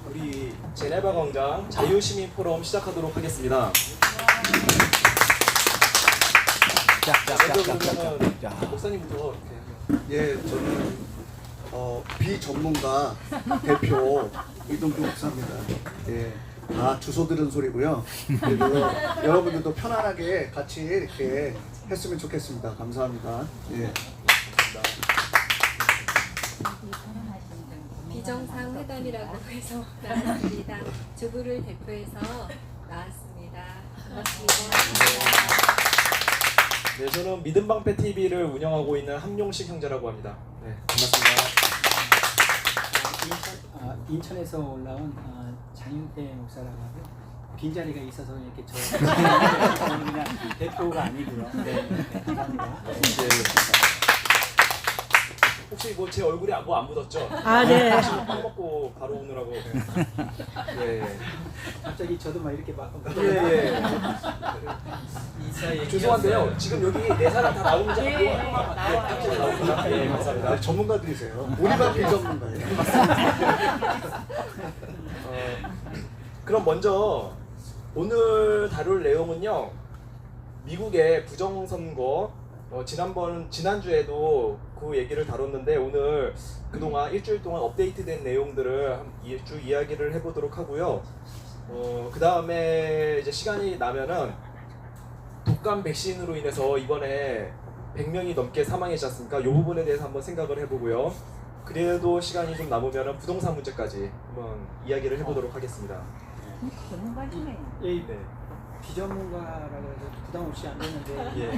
우리 제네바 광장 자유시민 포럼 시작하도록 하겠습니다. 먼저 목사님부터 이렇게. 예, 저는 비전문가 대표 이동규 목사입니다. 예, 다 주소 들은 소리고요. 그리고 여러분들도 편안하게 같이 이렇게 했으면 좋겠습니다. 감사합니다. 예. 비정상 회담이라고 해서 나왔습니다. 주부를 대표해서 나왔습니다. 반갑습니다. 네, 저는 믿음방패 TV를 운영하고 있는 함용식 형제라고 합니다. 네, 반갑습니다. 인천에서 올라온 장윤태 목사라고 하고요. 빈자리가 있어서 이렇게 그냥 대표가 아니고요. 네, 감사합니다. 네. 혹시 뭐 제 얼굴에 뭐 안 묻었죠? 아, 네. 혹시 빵 먹고 바로 오느라고. 네. 갑자기 저도 막 이렇게 막 예. 죄송한데요. 지금 여기 네 사람 다 나오는 줄 알고 갑자기 나옵니다. 예, 감사합니다. 아, 전문가들이세요. 우리만 비전문가예요. 그럼 먼저 오늘 다룰 내용은요. 미국의 부정선거 지난주에도 그 얘기를 다뤘는데 오늘 그동안 일주일 동안 업데이트된 내용들을 쭉 이야기를 해보도록 하고요. 그 다음에 이제 시간이 나면은 독감 백신으로 인해서 이번에 100명이 넘게 사망했지 않습니까? 이 부분에 대해서 한번 생각을 해보고요. 그래도 시간이 좀 남으면 부동산 문제까지 한번 이야기를 해보도록 하겠습니다. 예, 네. 비전문가라고 해서 부담 없이 안 되는데 예.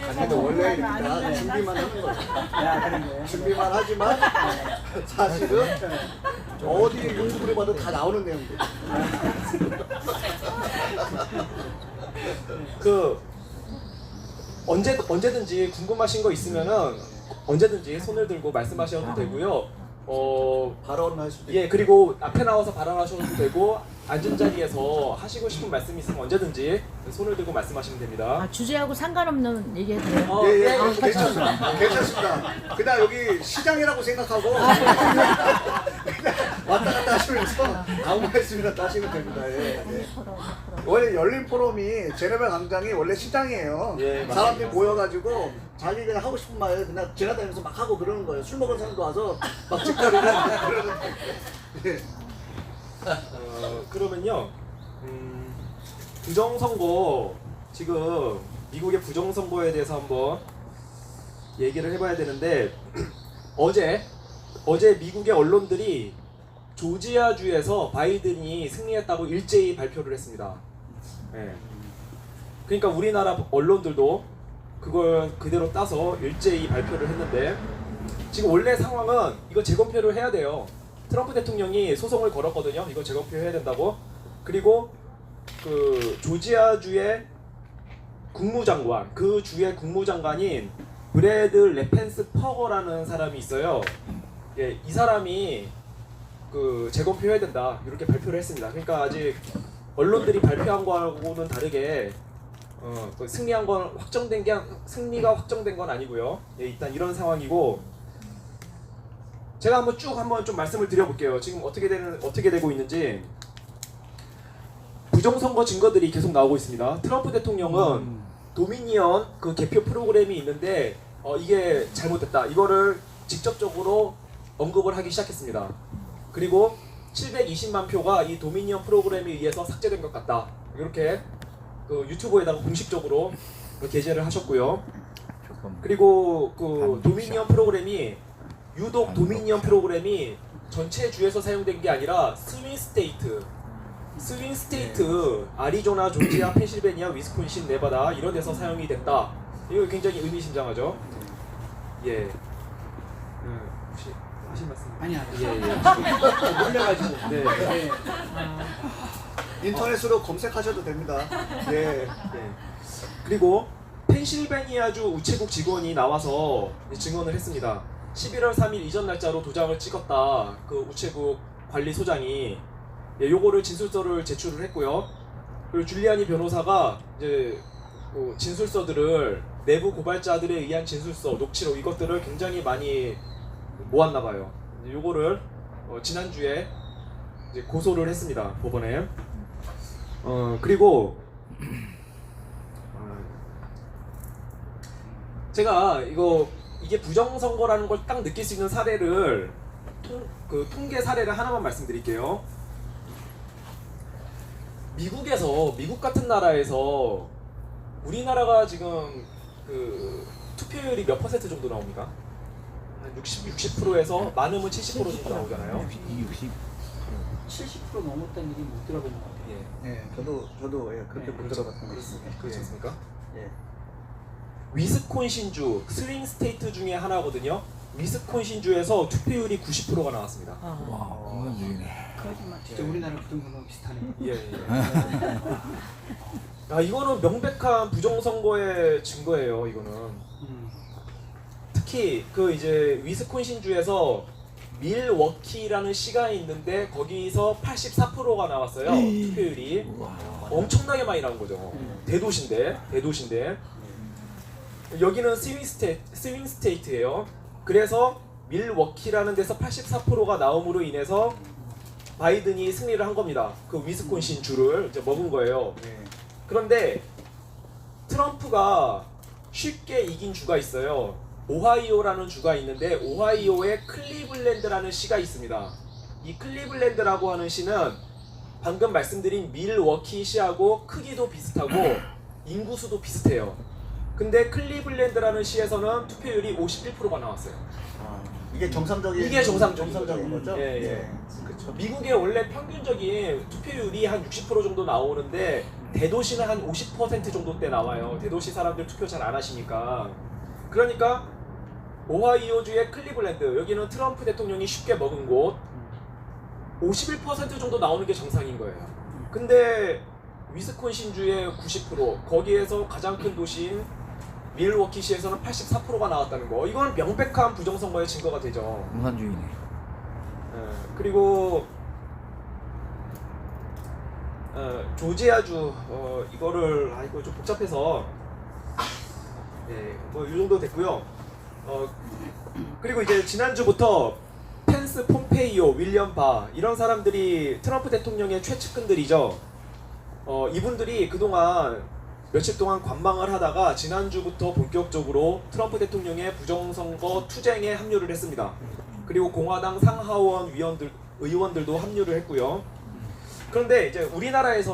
아니, 근데 원래 이렇게 다 준비만 하는 거예요. 그런 거예요. 준비만 하지만 사실은 어디 유튜브를 봐도 다 나오는 내용들. 언제든지 궁금하신 거 있으면은 언제든지 손을 들고 말씀하셔도 되고요. 발언할 수도 예, 그리고 앞에 나와서 발언하셔도 되고 앉은 자리에서 하시고 싶은 말씀이 있으면 언제든지 손을 들고 말씀하시면 됩니다. 아, 주제하고 상관없는 얘기해도 돼요? 예, 괜찮습니다. 괜찮습니다. 그냥 여기 시장이라고 생각하고 그냥 왔다 갔다 하시면서 아무 말씀이나 하시면 됩니다. 예. 원래 열린 포럼이 제네바 광장이 원래 시장이에요. 예, 맞습니다. 사람들이 모여가지고 자기 그냥 하고 싶은 말 그냥 지나다니면서 막 하고 그러는 거예요. 술 먹은 사람도 와서 막 짓거리를 하고 그러는 거예요. 예. 그러면요, 부정선거, 지금 미국의 부정선거에 대해서 한번 얘기를 해봐야 되는데 어제 미국의 언론들이 조지아주에서 바이든이 승리했다고 일제히 발표를 했습니다. 네. 그러니까 우리나라 언론들도 그걸 그대로 따서 일제히 발표를 했는데 지금 원래 상황은 이거 재검표를 해야 돼요. 트럼프 대통령이 소송을 걸었거든요. 이거 재검표해야 된다고. 그리고 그 조지아주의 국무장관, 그 주의 국무장관인 브래드 레펜스 퍼거라는 사람이 있어요. 예, 이 사람이 그 재검표해야 된다 이렇게 발표를 했습니다. 그러니까 아직 언론들이 발표한 거하고는 다르게 그 승리한 건 승리가 확정된 건 아니고요. 예, 일단 이런 상황이고 제가 한번 좀 말씀을 드려볼게요. 지금 어떻게 되고 있는지. 부정선거 증거들이 계속 나오고 있습니다. 트럼프 대통령은 도미니언 그 개표 프로그램이 있는데 이게 잘못됐다. 이거를 직접적으로 언급을 하기 시작했습니다. 그리고 720만 표가 이 도미니언 프로그램에 의해서 삭제된 것 같다. 이렇게 그 유튜브에다가 공식적으로 게재를 하셨고요. 그리고 그 도미니언 프로그램이 유독 도미니언 프로그램이 전체 주에서 사용된 게 아니라 스윙 스테이트, 아리조나, 조지아, 펜실베니아, 위스콘신, 네바다 이런 데서 사용이 됐다. 이거 굉장히 의미심장하죠. 예. 혹시 하실 말씀? 아니야. 예. 몰려가지고. 네. 네. 인터넷으로 검색하셔도 됩니다. 예. 네. 그리고 펜실베니아주 우체국 직원이 나와서 증언을 했습니다. 11월 3일 이전 날짜로 도장을 찍었다. 그 우체국 관리소장이 요거를 진술서를 제출을 했고요. 그리고 줄리아니 변호사가 이제 진술서들을 내부 고발자들에 의한 진술서, 녹취록 이것들을 굉장히 많이 모았나 봐요. 이제 요거를 지난주에 이제 고소를 했습니다, 법원에. 그리고 제가 이게 부정선거라는 걸 딱 느낄 수 있는 사례를 통계 사례를 하나만 말씀드릴게요. 미국 같은 나라에서 우리나라가 지금 그 투표율이 몇 퍼센트 정도 나옵니까? 한 60%에서 많으면 70% 정도 나오잖아요. 70% 넘었다는 얘기 못 들어본 것 같아요. 예. 예, 저도 예, 그렇게 못 들어봤던 것 같습니다. 그렇지 않습니까? 예. 위스콘신주 스윙 스테이트 중에 하나거든요. 위스콘신주에서 투표율이 90%가 나왔습니다. 거짓말. 진짜 우리나라 그 정도면 비슷하네. 예. 이거는 명백한 부정선거의 증거예요. 이거는 특히 그 이제 위스콘신주에서 밀워키라는 시가 있는데 거기서 84%가 나왔어요. 투표율이 엄청나게 많이 나온 거죠. 대도시인데 여기는 스윙 스테이트예요. 그래서 밀워키라는 데서 84%가 나옴으로 인해서 바이든이 승리를 한 겁니다. 그 위스콘신 주를 이제 먹은 거예요. 그런데 트럼프가 쉽게 이긴 주가 있어요. 오하이오라는 주가 있는데 오하이오에 클리블랜드라는 시가 있습니다. 이 클리블랜드라고 하는 시는 방금 말씀드린 밀워키 시하고 크기도 비슷하고 인구수도 비슷해요. 근데 클리블랜드라는 시에서는 투표율이 51%가 나왔어요. 이게 정상적인 정상적인 거죠? 예. 그렇죠. 미국의 원래 평균적인 투표율이 한 60% 정도 나오는데 대도시는 한 50% 정도대 나와요. 대도시 사람들 투표 잘 안 하시니까. 그러니까 오하이오주의 클리블랜드, 여기는 트럼프 대통령이 쉽게 먹은 곳 51% 정도 나오는 게 정상인 거예요. 근데 위스콘신주의 90%, 거기에서 가장 큰 도시인 밀워키시에서는 84%가 나왔다는 거. 이건 명백한 부정선거의 증거가 되죠. 공산주의네. 그리고 조지아주 이거를 이거 좀 복잡해서 뭐 이 정도 됐고요. 그리고 이제 지난주부터 펜스, 폼페이오, 윌리엄 바 이런 사람들이 트럼프 대통령의 최측근들이죠. 이분들이 그동안 며칠 동안 관망을 하다가 지난주부터 본격적으로 트럼프 대통령의 부정선거 투쟁에 합류를 했습니다. 그리고 공화당 상하원 의원들도 합류를 했고요. 그런데 이제 우리나라의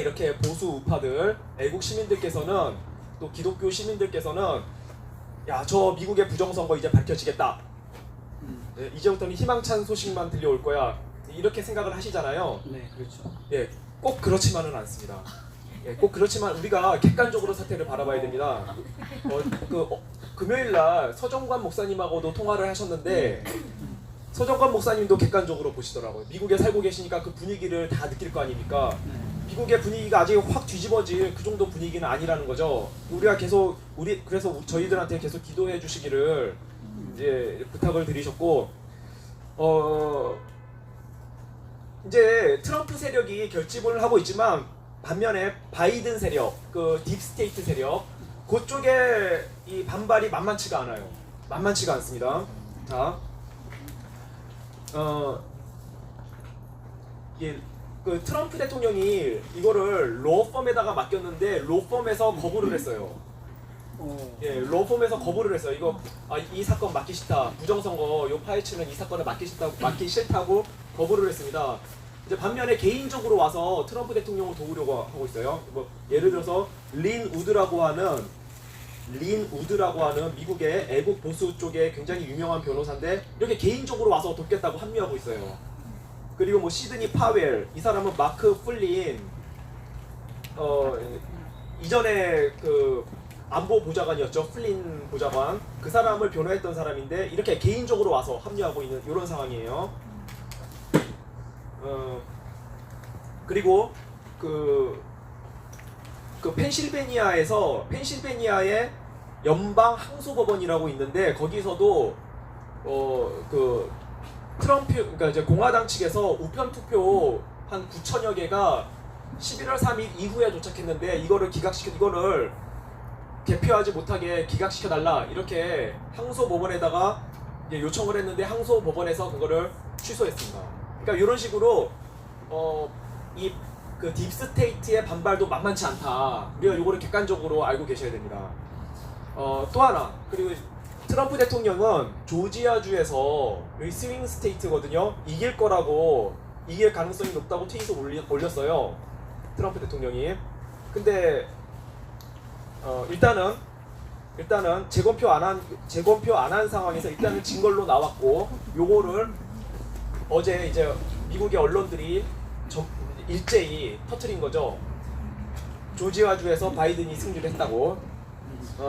이렇게 보수 우파들, 애국 시민들께서는 또 기독교 시민들께서는 야, 저 미국의 부정선거 이제 밝혀지겠다. 이제부터는 희망찬 소식만 들려올 거야. 이렇게 생각을 하시잖아요. 네, 그렇죠. 예, 꼭 그렇지만은 않습니다. 예, 꼭 그렇지만 우리가 객관적으로 사태를 바라봐야 됩니다. 금요일날 서정관 목사님하고도 통화를 하셨는데 서정관 목사님도 객관적으로 보시더라고요. 미국에 살고 계시니까 그 분위기를 다 느낄 거 아닙니까? 미국의 분위기가 아직 확 뒤집어질 그 정도 분위기는 아니라는 거죠. 우리가 계속 그래서 저희들한테 계속 기도해 주시기를 이제 부탁을 드리셨고, 이제 트럼프 세력이 결집을 하고 있지만 반면에 바이든 세력, 그 딥스테이트 세력 그쪽에 이 반발이 만만치가 않아요. 만만치가 않습니다. 자, 그 트럼프 대통령이 이거를 로펌에다가 맡겼는데 로펌에서 거부를 했어요. 예, 로펌에서 거부를 했어요. 이 사건 맡기 싫다. 부정선거 요 파헤치는 이 사건을 맡기 싫다고 거부를 했습니다. 이제 반면에 개인적으로 와서 트럼프 대통령을 도우려고 하고 있어요. 뭐 예를 들어서 린 우드라고 하는 미국의 애국 보수 쪽에 굉장히 유명한 변호사인데 이렇게 개인적으로 와서 돕겠다고 합류하고 있어요. 그리고 뭐 시드니 파웰, 이 사람은 마크 플린, 이전에 그 안보 보좌관이었죠. 플린 보좌관. 그 사람을 변호했던 사람인데 이렇게 개인적으로 와서 합류하고 있는 이런 상황이에요. 그리고 그 펜실베니아의 연방 항소법원이라고 있는데 거기서도 그 트럼프, 그러니까 이제 공화당 측에서 우편 투표 한 9천여 개가 11월 3일 이후에 도착했는데 이거를 개표하지 못하게 기각시켜 달라, 이렇게 항소법원에다가 이제 요청을 했는데 항소 법원에서 그거를 취소했습니다. 그러니까 이런 식으로 이 그 딥스테이트의 반발도 만만치 않다. 우리가 이거를 객관적으로 알고 계셔야 됩니다. 또 하나, 그리고 트럼프 대통령은 조지아주에서 여기 스윙 스테이트거든요. 이길 가능성이 높다고 트윗을 올렸어요. 트럼프 대통령이. 근데 일단은 재검표 안 한 상황에서 일단은 증거로 나왔고, 요거를 어제 이제 미국의 언론들이 일제히 터트린 거죠. 조지아주에서 바이든이 승리를 했다고.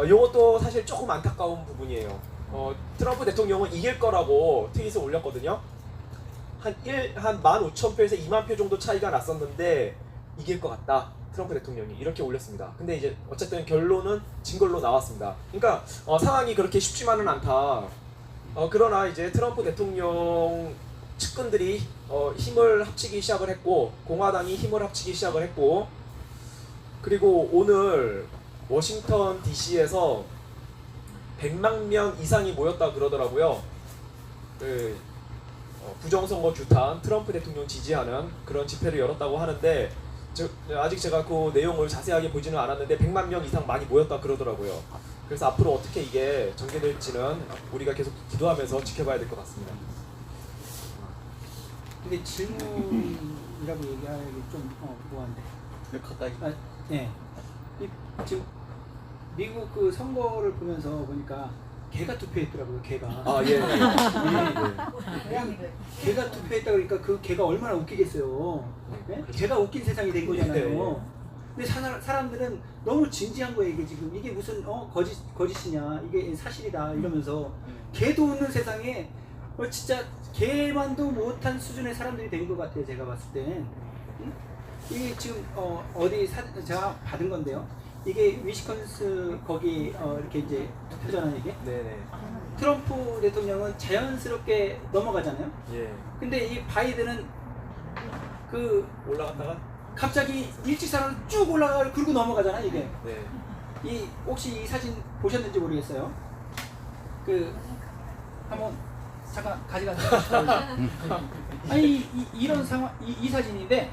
요것도 사실 조금 안타까운 부분이에요. 트럼프 대통령은 이길 거라고 트윗을 올렸거든요. 한 15,000표에서 2만 표 정도 차이가 났었는데 이길 것 같다. 트럼프 대통령이 이렇게 올렸습니다. 근데 이제 어쨌든 결론은 진 걸로 나왔습니다. 그러니까 상황이 그렇게 쉽지만은 않다. 그러나 이제 트럼프 대통령 측근들이 힘을 합치기 시작을 했고, 공화당이 힘을 합치기 시작을 했고, 그리고 오늘 워싱턴 DC에서 100만 명 이상이 모였다 그러더라고요. 그 부정선거 규탄, 트럼프 대통령 지지하는 그런 집회를 열었다고 하는데, 아직 제가 그 내용을 자세하게 보지는 않았는데 100만 명 이상 많이 모였다 그러더라고요. 그래서 앞으로 어떻게 이게 전개될지는 우리가 계속 기도하면서 지켜봐야 될 것 같습니다. 근데 질문이라고 얘기하기 좀 뭐한데. 가까이. 네. 지금 미국 그 선거를 보면서 보니까 개가 투표했더라고요. 개가. 예. 개가 투표했다 그러니까 그 개가 얼마나 웃기겠어요. 네? 개가 웃긴 세상이 된 거잖아요. 근데 사람들은 너무 진지한 거예요. 이게 지금 이게 무슨 거짓이냐, 이게 사실이다 이러면서 개도 웃는 세상에 진짜 개만도 못한 수준의 사람들이 된 것 같아요. 제가 봤을 때. 이게 지금 제가 받은 건데요. 이게 위스콘신 거기 이렇게 이제 투표잖아요, 이게. 네네. 트럼프 대통령은 자연스럽게 넘어가잖아요. 예. 근데 이 바이든은 그 올라갔다가. 갑자기 일직선으로 쭉 올라가고 그리고 넘어가잖아, 이게. 네. 혹시 이 사진 보셨는지 모르겠어요. 그 한번 잠깐 가져가세요. 아니 이런 상황 이 사진인데,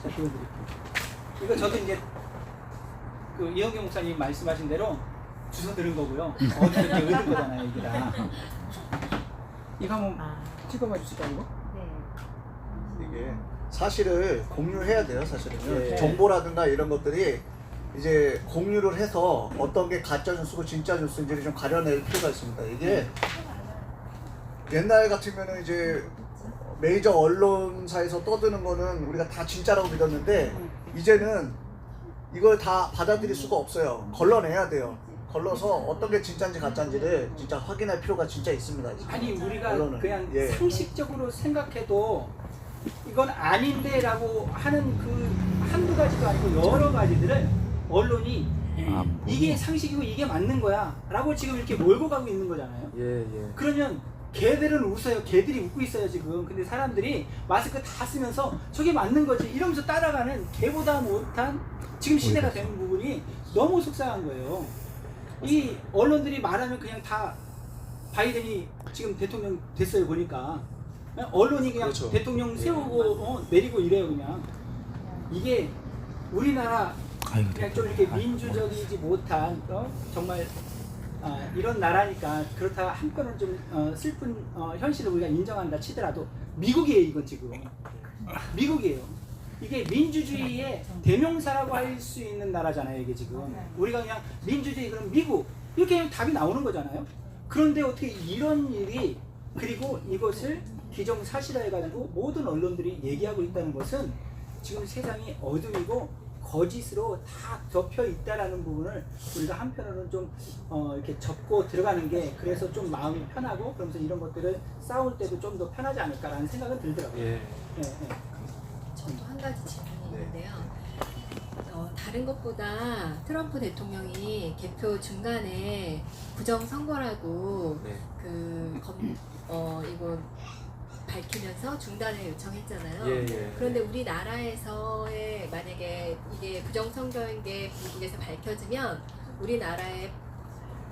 자 보여드릴게요. 이거 저도 이제 그 이영경 목사님 말씀하신 대로 주워 들은 거고요. 어디서 이렇게 얻은 거잖아요, 이게 다. 이거 한번 찍어봐 주실까요, 이거? 이게 사실을 공유해야 돼요. 사실은 네. 정보라든가 이런 것들이 이제 공유를 해서 어떤 게 가짜 뉴스고 진짜 뉴스인지를 좀 가려낼 필요가 있습니다. 이게 옛날 같으면은 이제 메이저 언론사에서 떠드는 거는 우리가 다 진짜라고 믿었는데, 이제는 이걸 다 받아들일 수가 없어요. 걸러내야 돼요. 걸러서 어떤 게 진짜인지 가짜인지를 진짜 확인할 필요가 진짜 있습니다. 이제. 아니 우리가 언론은. 그냥 예. 상식적으로 생각해도 이건 아닌데 라고 하는 그 한두 가지도 아니고 여러 가지들을 언론이 이게 상식이고 이게 맞는 거야 라고 지금 이렇게 몰고 가고 있는 거잖아요. 예. 그러면 개들은 웃어요. 개들이 웃고 있어요 지금. 근데 사람들이 마스크 다 쓰면서 저게 맞는 거지 이러면서 따라가는 개보다 못한 지금 시대가 되는 부분이 너무 속상한 거예요. 이 언론들이 말하면 그냥 다 바이든이 지금 대통령 됐어요. 보니까 언론이 그냥 그렇죠. 대통령 세우고 내리고 이래요. 그냥 이게 우리나라 그냥 좀 이렇게 민주적이지 못한 정말 이런 나라니까 그렇다 한편으로 좀 슬픈 현실을 우리가 인정한다 치더라도 미국이에요. 이건 지금 미국이에요. 이게 민주주의의 대명사라고 할 수 있는 나라잖아요. 이게 지금 우리가 그냥 민주주의 그럼 미국 이렇게 그냥 답이 나오는 거잖아요. 그런데 어떻게 이런 일이, 그리고 이것을 기정사실화 해가지고 모든 언론들이 얘기하고 있다는 것은 지금 세상이 어둠이고 거짓으로 다 덮여 있다라는 부분을 우리가 한편으로는 좀 이렇게 접고 들어가는 게, 그래서 좀 마음이 편하고 그러면서 이런 것들을 싸울 때도 좀 더 편하지 않을까라는 생각은 들더라고요. 예. 저도 한 가지 질문이 있는데요. 다른 것보다 트럼프 대통령이 개표 중간에 부정선거라고 네. 이거 밝히면서 중단을 요청했잖아요. 예. 그런데 우리나라에서의 만약에 이게 부정선거인 게 미국에서 밝혀지면 우리나라의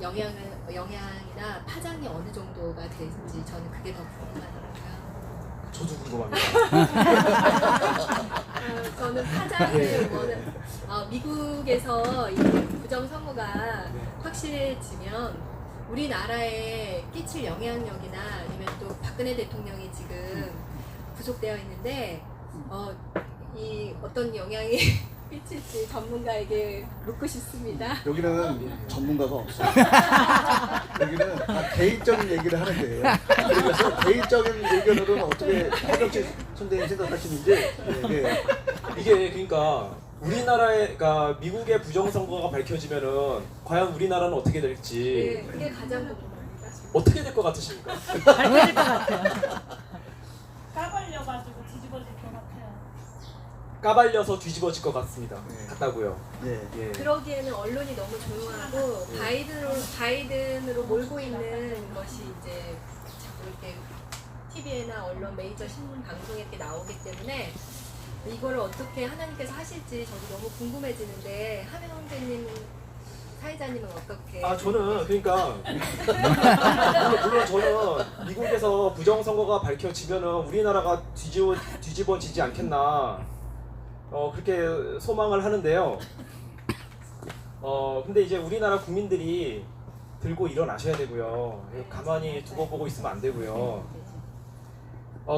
영향이나 파장이 어느 정도가 될지 저는 그게 더 궁금하더라고요. 저도 궁금합니다. 저는 파장을 미국에서 이 부정선거가 확실해지면 우리나라에 끼칠 영향력이나 아니면 또 박근혜 대통령이 지금 구속되어 있는데 이 어떤 영향이 끼칠지 전문가에게 묻고 싶습니다. 여기는 전문가가 없어요. 여기는 다 개인적인 얘기를 하는 데예요. 그래서 개인적인 의견으로는 어떻게 하정치 선생님 생각하시는지 이게 그러니까 우리나라의 그러니까 미국의 부정선거가 밝혀지면은 과연 우리나라는 어떻게 될지 네, 그게 가장 궁금합니다. 어떻게 될 것 같으십니까? 밝혀질 것 같아요. 까발려가지고 뒤집어질 것 같아요. 까발려서 뒤집어질 것 같습니다. 네. 같다고요. 네. 예. 그러기에는 언론이 너무 조용하고 바이든으로 몰고 있는 것이 이제 자꾸 이렇게 TV나 언론 메이저 신문 방송에 이렇게 나오기 때문에 이거를 어떻게 하나님께서 하실지 저도 너무 궁금해지는데 하명 형제님 사회자님은 어떻게? 저는 그러니까 물론 저는 미국에서 부정선거가 밝혀지면은 우리나라가 뒤집어지지 않겠나 그렇게 소망을 하는데요. 근데 이제 우리나라 국민들이 들고 일어나셔야 되고요. 가만히 두고 보고 있으면 안 되고요.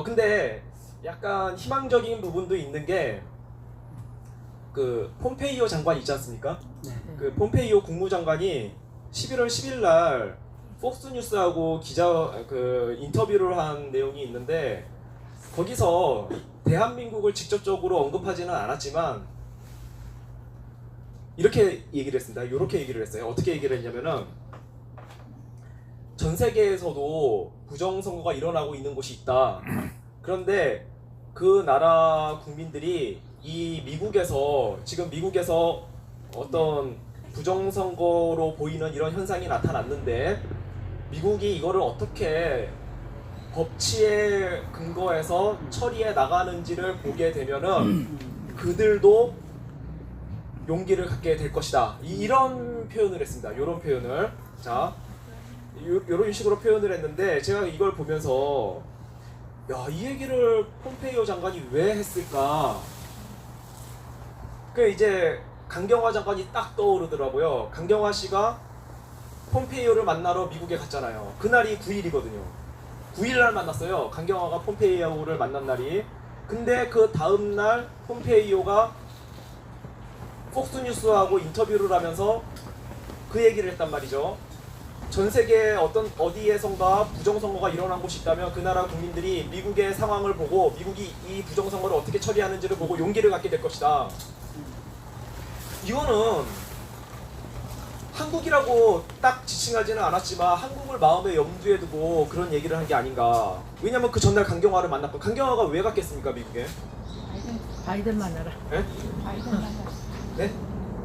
근데 약간 희망적인 부분도 있는 게 그 폼페이오 장관 있지 않습니까? 그 폼페이오 국무장관이 11월 10일 날 폭스뉴스하고 인터뷰를 한 내용이 있는데 거기서 대한민국을 직접적으로 언급하지는 않았지만 이렇게 얘기를 했습니다. 이렇게 얘기를 했어요. 어떻게 얘기를 했냐면은 전 세계에서도 부정선거가 일어나고 있는 곳이 있다. 그런데 그 나라 국민들이 지금 미국에서 어떤 부정선거로 보이는 이런 현상이 나타났는데 미국이 이거를 어떻게 법치에 근거해서 처리해 나가는지를 보게 되면은 그들도 용기를 갖게 될 것이다. 이런 표현을 했습니다. 이런 표현을 이런 식으로 표현을 했는데 제가 이걸 보면서 이 얘기를 폼페이오 장관이 왜 했을까? 그 이제 강경화 장관이 딱 떠오르더라고요. 강경화 씨가 폼페이오를 만나러 미국에 갔잖아요. 그날이 9일이거든요. 9일날 만났어요. 강경화가 폼페이오를 만난 날이. 근데 그 다음날 폼페이오가 폭스뉴스하고 인터뷰를 하면서 그 얘기를 했단 말이죠. 전 세계 어디에선가 부정선거가 일어난 곳이 있다면 그 나라 국민들이 미국의 상황을 보고 미국이 이 부정선거를 어떻게 처리하는지를 보고 용기를 갖게 될 것이다. 이거는 한국이라고 딱 지칭하지는 않았지만 한국을 마음에 염두에 두고 그런 얘기를 한 게 아닌가. 왜냐면 그 전날 강경화를 만났고 강경화가 왜 갔겠습니까 미국에? 바이든 만나라. 네? 네?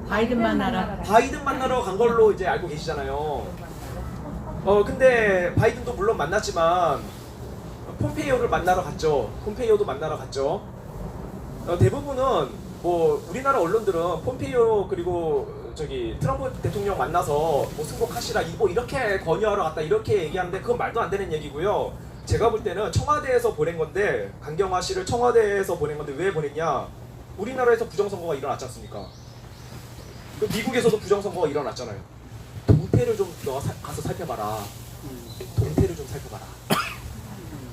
바이든 만나라. 바이든 만나러 간 걸로 이제 알고 계시잖아요. 근데 바이든도 물론 만났지만 폼페이오를 만나러 갔죠. 폼페이오도 만나러 갔죠. 대부분은 뭐 우리나라 언론들은 폼페이오 그리고 트럼프 대통령 만나서 뭐 승복하시라 뭐 이렇게 권유하러 갔다 이렇게 얘기하는데 그건 말도 안 되는 얘기고요. 제가 볼 때는 청와대에서 보낸 건데 강경화 씨를 청와대에서 보낸 건데 왜 보냈냐? 우리나라에서 부정선거가 일어났지 않습니까? 미국에서도 부정선거가 일어났잖아요. 동태를 좀 너가 가서 살펴봐라. 동태를 좀 살펴봐라.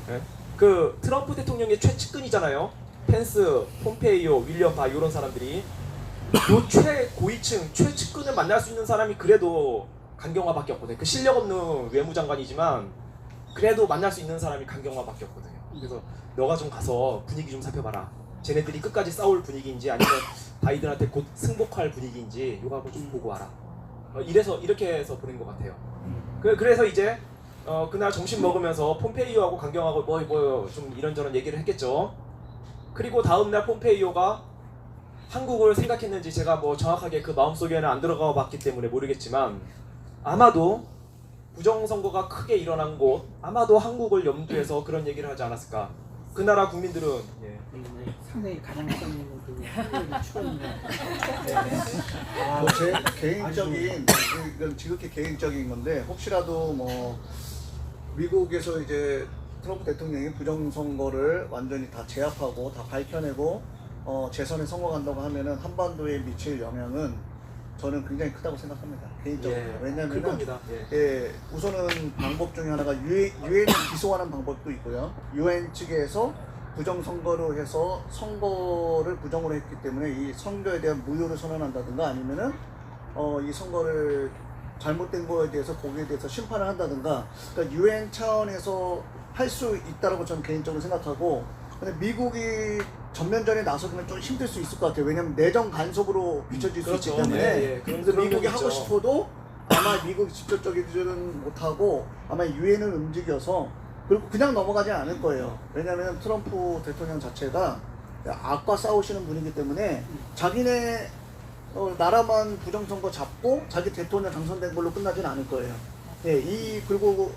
네? 그 트럼프 대통령의 최측근이잖아요. 펜스, 폼페이오, 윌리엄 바 이런 사람들이 요 최고위층, 최측근을 만날 수 있는 사람이 그래도 강경화밖에 없거든요. 그 실력 없는 외무장관이지만 그래도 만날 수 있는 사람이 강경화밖에 없거든요. 그래서 너가 좀 가서 분위기 좀 살펴봐라. 쟤네들이 끝까지 싸울 분위기인지 아니면 바이든한테 곧 승복할 분위기인지 이거 한번 좀 보고 와라. 이렇게 해서 보낸 것 같아요. 그래서 이제 그날 점심 먹으면서 폼페이오하고 강경하고 뭐 좀 이런저런 얘기를 했겠죠. 그리고 다음날 폼페이오가 한국을 생각했는지 제가 뭐 정확하게 그 마음속에는 안 들어가 봤기 때문에 모르겠지만 아마도 부정선거가 크게 일어난 곳 아마도 한국을 염두해서 그런 얘기를 하지 않았을까. 그 나라 국민들은 예. 상당히 가장성 있는 그 추론이네요. 제 개인적인 이건 지극히 개인적인 건데 혹시라도 뭐 미국에서 이제 트럼프 대통령이 부정선거를 완전히 다 제압하고 다 밝혀내고 재선에 성공한다고 하면은 한반도에 미칠 영향은 저는 굉장히 크다고 생각합니다. 개인적으로. 예, 클 왜냐하면 겁니다. 예. 예, 우선은 방법 중에 하나가 유엔을 기소하는 방법도 있고요. 유엔 측에서 부정선거로 해서 선거를 부정으로 했기 때문에 이 선거에 대한 무효를 선언한다든가 아니면은 이 선거를 잘못된 거에 대해서 거기에 대해서 심판을 한다든가 그러니까 유엔 차원에서 할 수 있다라고 저는 개인적으로 생각하고 근데 미국이 전면전에 나서면 좀 힘들 수 있을 것 같아요. 왜냐하면 내정 간섭으로 비춰질 수 그렇죠. 있기 때문에 예, 예. 그래서 그런 미국이 면이 하고 있죠. 싶어도 아마 미국이 직접적이지는 못하고 아마 유엔을 움직여서 그리고 그냥 넘어가지 않을 거예요. 왜냐하면 트럼프 대통령 자체가 악과 싸우시는 분이기 때문에 자기네 나라만 부정선거 잡고 자기 대통령 당선된 걸로 끝나지는 않을 거예요. 예, 그리고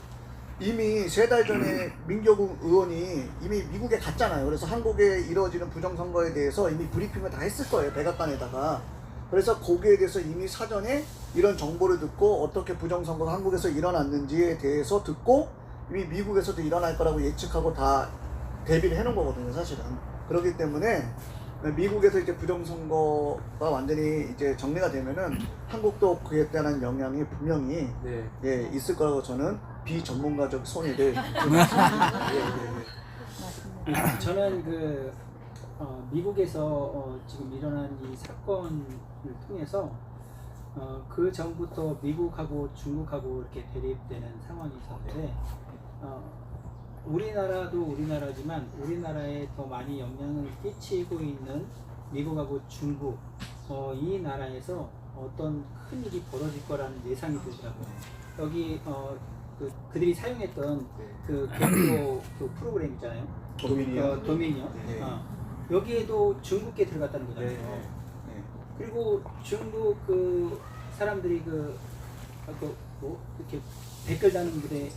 이미 3달 전에 민경욱 의원이 이미 미국에 갔잖아요. 그래서 한국에 이루어지는 부정선거에 대해서 이미 브리핑을 다 했을 거예요. 백악관에다가. 그래서 거기에 대해서 이미 사전에 이런 정보를 듣고 어떻게 부정선거가 한국에서 일어났는지에 대해서 듣고 이미 미국에서도 일어날 거라고 예측하고 다 대비를 해놓은 거거든요, 사실은. 그렇기 때문에 미국에서 이제 부정선거가 완전히 이제 정리가 되면은 한국도 그에 대한 영향이 분명히 네. 예, 있을 거라고 저는 비전문가적 손해를 저는 미국에서 지금 일어난 이 사건을 통해서 그 전부터 미국하고 중국하고 이렇게 대립되는 상황이 있었는데 우리나라도 우리나라지만 우리나라에 더 많이 영향을 끼치고 있는 미국하고 중국 이 나라에서 어떤 큰 일이 벌어질 거라는 예상이 들더라고요. 여기 그들이 사용했던 그 경로 그 프로그램 있잖아요. 도미니언. 네. 여기에도 중국계 들어갔다는 거잖아요. 네. 그리고 중국 그 사람들이 뭐 이렇게 댓글 다는 무대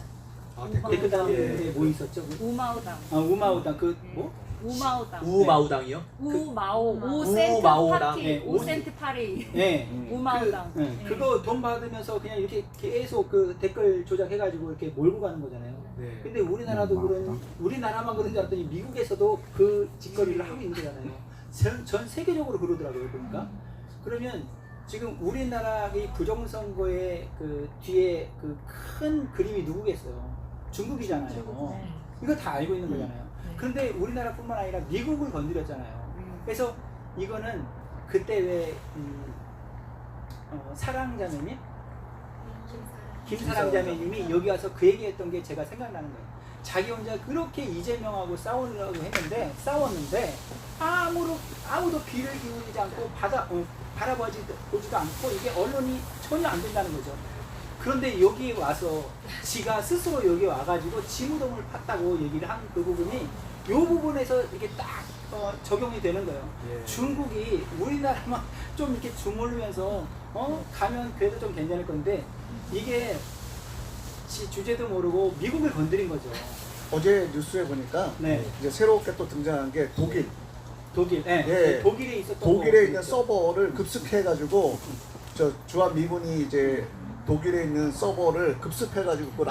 댓글 다는 무대 뭐 있었죠? 우마우당. 우마우당 뭐? 우마우당. 우마우당이요? 우마오. 우마오당. 파티. 네, 5센트 파리. 네. 우마우당. 그거 돈 받으면서 그냥 이렇게 계속 그 댓글 조작해가지고 이렇게 몰고 가는 거잖아요. 네. 근데 우리나라도 우리나라만 그런 줄 알았더니 미국에서도 그 짓거리를 하고 있는 거잖아요. 전 세계적으로 그러더라고요, 보니까. 그러면 지금 우리나라의 부정선거의 그 뒤에 그 큰 그림이 누구겠어요? 중국이잖아요. 이거 다 알고 있는 거잖아요. 그런데 우리나라뿐만 아니라 미국을 건드렸잖아요. 그래서 이거는 그때 왜 사랑자매님? 김사랑 자매님이 여기 와서 그 얘기했던 게 제가 생각나는 거예요. 자기 혼자 그렇게 이재명하고 싸우려고 했는데 싸웠는데 아무도 귀를 기울이지 않고 바라보지도 않고 이게 언론이 전혀 안 된다는 거죠. 그런데 여기 와서 지가 스스로 여기 와가지고 지무동을 팠다고 얘기를 한 그 부분이 이 부분에서 이렇게 딱 적용이 되는 거예요. 예. 중국이 우리나라만 좀 이렇게 주물르면서 가면 그래도 좀 괜찮을 건데 이게 주제도 모르고 미국을 건드린 거죠. 어제 뉴스에 보니까 네. 이제 새롭게 또 등장한 게 독일. 예. 독일에 있었던 독일에 있는 그렇죠. 서버를 급습해가지고 주한 미군이 이제 독일에 있는 서버를 급습해가지고 그걸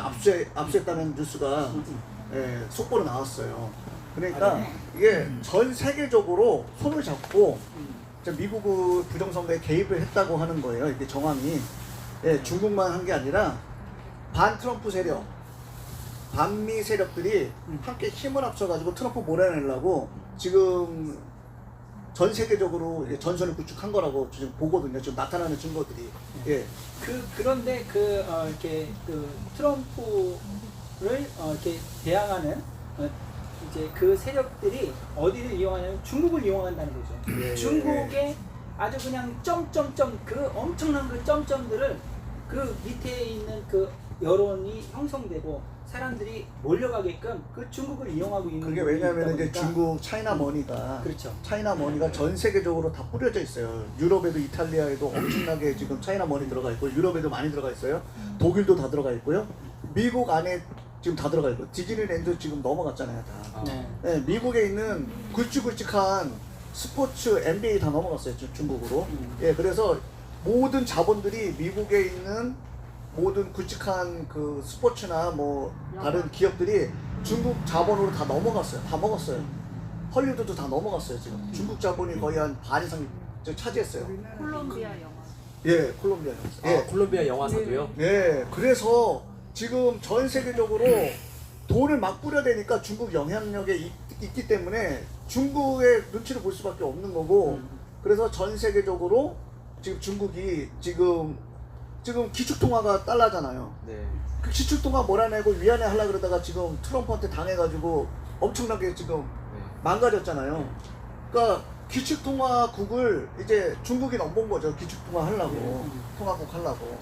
압수했다는 뉴스가 속보로 나왔어요. 그러니까 이게 전 세계적으로 손을 잡고 미국은 부정선거에 개입을 했다고 하는 거예요. 이게 정황이 중국만 한 게 아니라 반 트럼프 세력, 반미 세력들이 함께 힘을 합쳐가지고 트럼프 몰아내려고 지금 전 세계적으로 이제 전선을 구축한 거라고 지금 보거든요. 지금 나타나는 증거들이. 예. 그런데 이렇게 트럼프를 이렇게 대항하는 이제 그 세력들이 어디를 이용하냐면 중국을 이용한다는 거죠. 예, 중국의 아주 그냥 점점점 그 엄청난 그 점점들을 그 밑에 있는 그 여론이 형성되고 사람들이 몰려가게끔 그 중국을 이용하고 있는 그게 부분이 왜냐하면 있다 이제 보니까 중국 차이나 머니가 그렇죠. 차이나 머니가 전 세계적으로 다 뿌려져 있어요. 유럽에도 이탈리아에도 엄청나게 지금 차이나 머니 들어가 있고 유럽에도 많이 들어가 있어요. 독일도 다 들어가 있고요. 미국 안에 지금 다 들어가 있고 디즈니랜드 지금 넘어갔잖아요 다. 네. 네, 미국에 있는 굵직굵직한 스포츠 NBA 다 넘어갔어요 중국으로. 예, 그래서 모든 자본들이 미국에 있는 모든 굵직한 그 스포츠나 뭐 다른 기업들이 중국 자본으로 다 넘어갔어요. 다 먹었어요. 헐리우드도 다 넘어갔어요 지금. 중국 자본이 거의 한 반 이상 차지했어요. 콜롬비아 영화. 예, 콜롬비아. 예, 콜롬비아 영화사도요. 예, 그래서 지금 전 세계적으로 돈을 막 뿌려대니까 중국 영향력에 있기 때문에 중국의 눈치를 볼 수밖에 없는 거고, 그래서 전 세계적으로 지금 중국이 지금 기축통화가 달러잖아요. 네. 그 기축통화 몰아내고 위안화 하려고 그러다가 지금 트럼프한테 당해가지고 엄청나게 지금 망가졌잖아요. 그러니까 기축통화국을 이제 중국이 넘본 거죠. 기축통화 하려고, 통화국 하려고.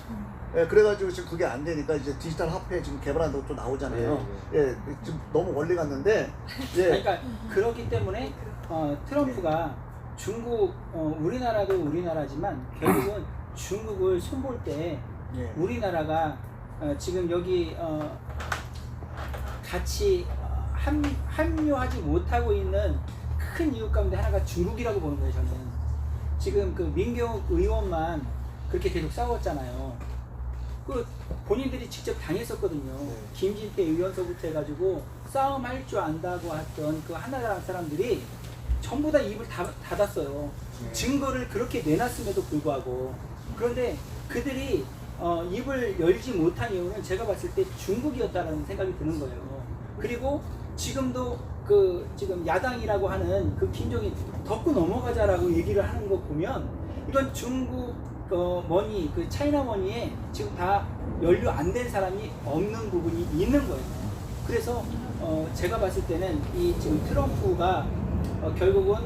예, 그래가지고 지금 그게 안 되니까 이제 디지털 화폐 지금 개발한다고 또 나오잖아요. 예, 지금 너무 멀리 갔는데, 예. 그러니까 그렇기 때문에 트럼프가 중국 우리나라도 우리나라지만 결국은 중국을 손볼 때 예. 우리나라가 지금 여기 같이 합류하지 못하고 있는 큰 이유 가운데 하나가 중국이라고 보는 거예요. 저는 지금 그 민경욱 의원만 그렇게 계속 싸웠잖아요. 그 본인들이 직접 당했었거든요. 김진태 의원서부터 해가지고 싸움할 줄 안다고 했던 그 하나나라 사람들이 전부 다 입을 닫았어요. 증거를 그렇게 내놨음에도 불구하고. 그런데 그들이 입을 열지 못한 이유는 제가 봤을 때 중국이었다는 생각이 드는 거예요. 그리고 지금도 그 지금 야당이라고 하는 그 김정인 덮고 넘어가자라고 얘기를 하는 거 보면 이건 중국 머니, 그 차이나 머니에 지금 다 연루 안 된 사람이 없는 부분이 있는 거예요. 그래서 제가 봤을 때는 이 지금 트럼프가 결국은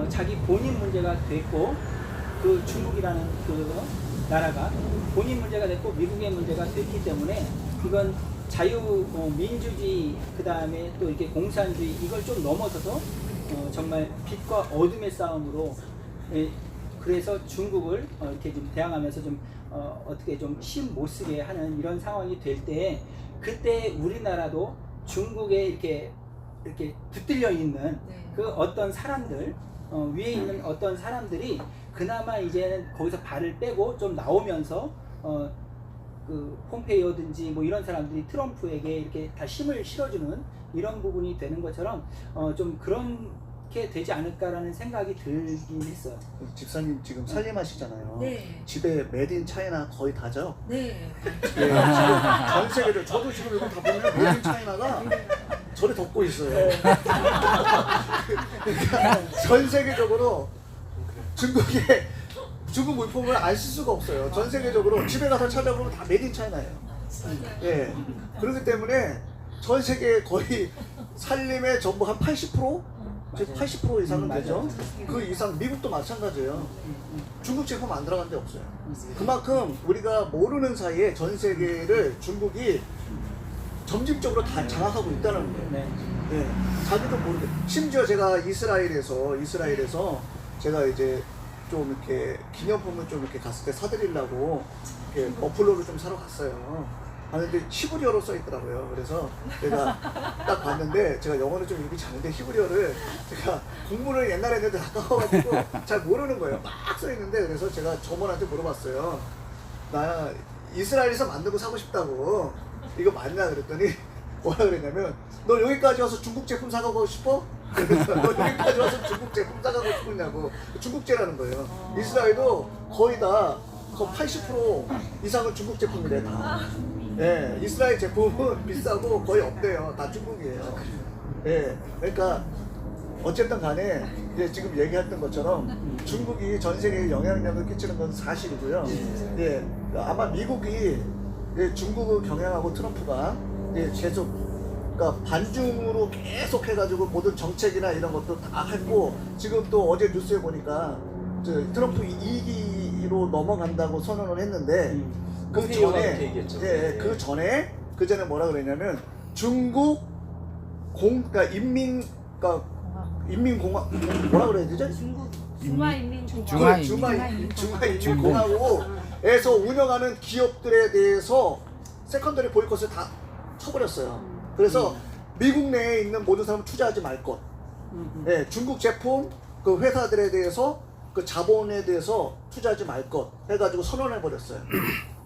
자기 본인 문제가 됐고 그 중국이라는 그 나라가 본인 문제가 됐고 미국의 문제가 됐기 때문에 이건 민주주의 그 다음에 또 이렇게 공산주의 이걸 좀 넘어서서 정말 빛과 어둠의 싸움으로 그래서 중국을 이렇게 좀 대항하면서 좀 어떻게 좀 힘 못 쓰게 하는 이런 상황이 될 때 그때 우리나라도 중국에 이렇게 붙들려 있는 그 어떤 사람들 위에 있는 어떤 사람들이 그나마 이제는 거기서 발을 빼고 좀 나오면서 그 폼페이오든지 뭐 이런 사람들이 트럼프에게 이렇게 다 힘을 실어주는 이런 부분이 되는 것처럼 좀 그렇게 되지 않을까라는 생각이 들긴 했어요. 집사님 지금 살림하시잖아요. 네. 집에 메드 인 차이나 거의 다죠? 네. 예, 지금 전 세계를 저도 지금 여기 다 보면 메드 인 차이나가 저를 덮고 있어요. 그러니까 전 세계적으로 중국 물품을 안 쓸 수가 없어요. 전 세계적으로 집에 가서 찾아보면 다 메드 인 차이나예요. 예. 그렇기 때문에 전 세계 거의 살림의 전부 한 80%? 지금 80% 이상은 되죠. 그 이상 미국도 마찬가지예요. 중국 제품 안 들어간 데 없어요. 그만큼 우리가 모르는 사이에 전 세계를 중국이 점진적으로 다 장악하고 있다는 거예요. 네. 네, 자기도 모르게. 심지어 제가 이스라엘에서 제가 이제 좀 이렇게 기념품을 좀 이렇게 갔을 때 사드리려고 이렇게 머플러를 좀 사러 갔어요. 갔는데 히브리어로 써 있더라고요. 그래서 제가 딱 봤는데 제가 영어를 좀 읽지 않는데 히브리어를 제가 공부를 옛날에 했는데 아까워가지고 잘 모르는 거예요. 막 써 있는데 그래서 제가 점원한테 물어봤어요. 나 이스라엘에서 만든 거 사고 싶다고. 이거 맞냐 그랬더니 뭐라 그랬냐면 너 여기까지 와서 중국 제품 사가고 싶어? 그래서 너 여기까지 와서 중국 제품 사가고 싶냐고. 중국제라는 거예요. 이스라엘도 거의 다 80% 이상은 중국 제품이래 다. 예, 이스라엘 제품은 비싸고 거의 없대요. 다 중국이에요. 예, 그러니까 어쨌든 간에 이제 지금 얘기했던 것처럼 중국이 전 세계에 영향력을 끼치는 건 사실이고요. 예, 아마 미국이 중국을 경영하고 트럼프가 계속 그러니까 반중으로 계속 해가지고 모든 정책이나 이런 것도 다 했고 지금 또 어제 뉴스에 보니까 트럼프 2기로 넘어간다고 선언을 했는데 그 전에 그 전에 뭐라 그랬냐면 중국 그러니까 인민공화 뭐라 그래야 되죠? 중화인민공화국에서 운영하는 기업들에 대해서 세컨더리 보이콧을 다 터버렸어요. 그래서 미국 내에 있는 모든 사람은 투자하지 말 것. 예, 중국 제품 그 회사들에 대해서 그 자본에 대해서 투자하지 말 것 해가지고 선언해 버렸어요.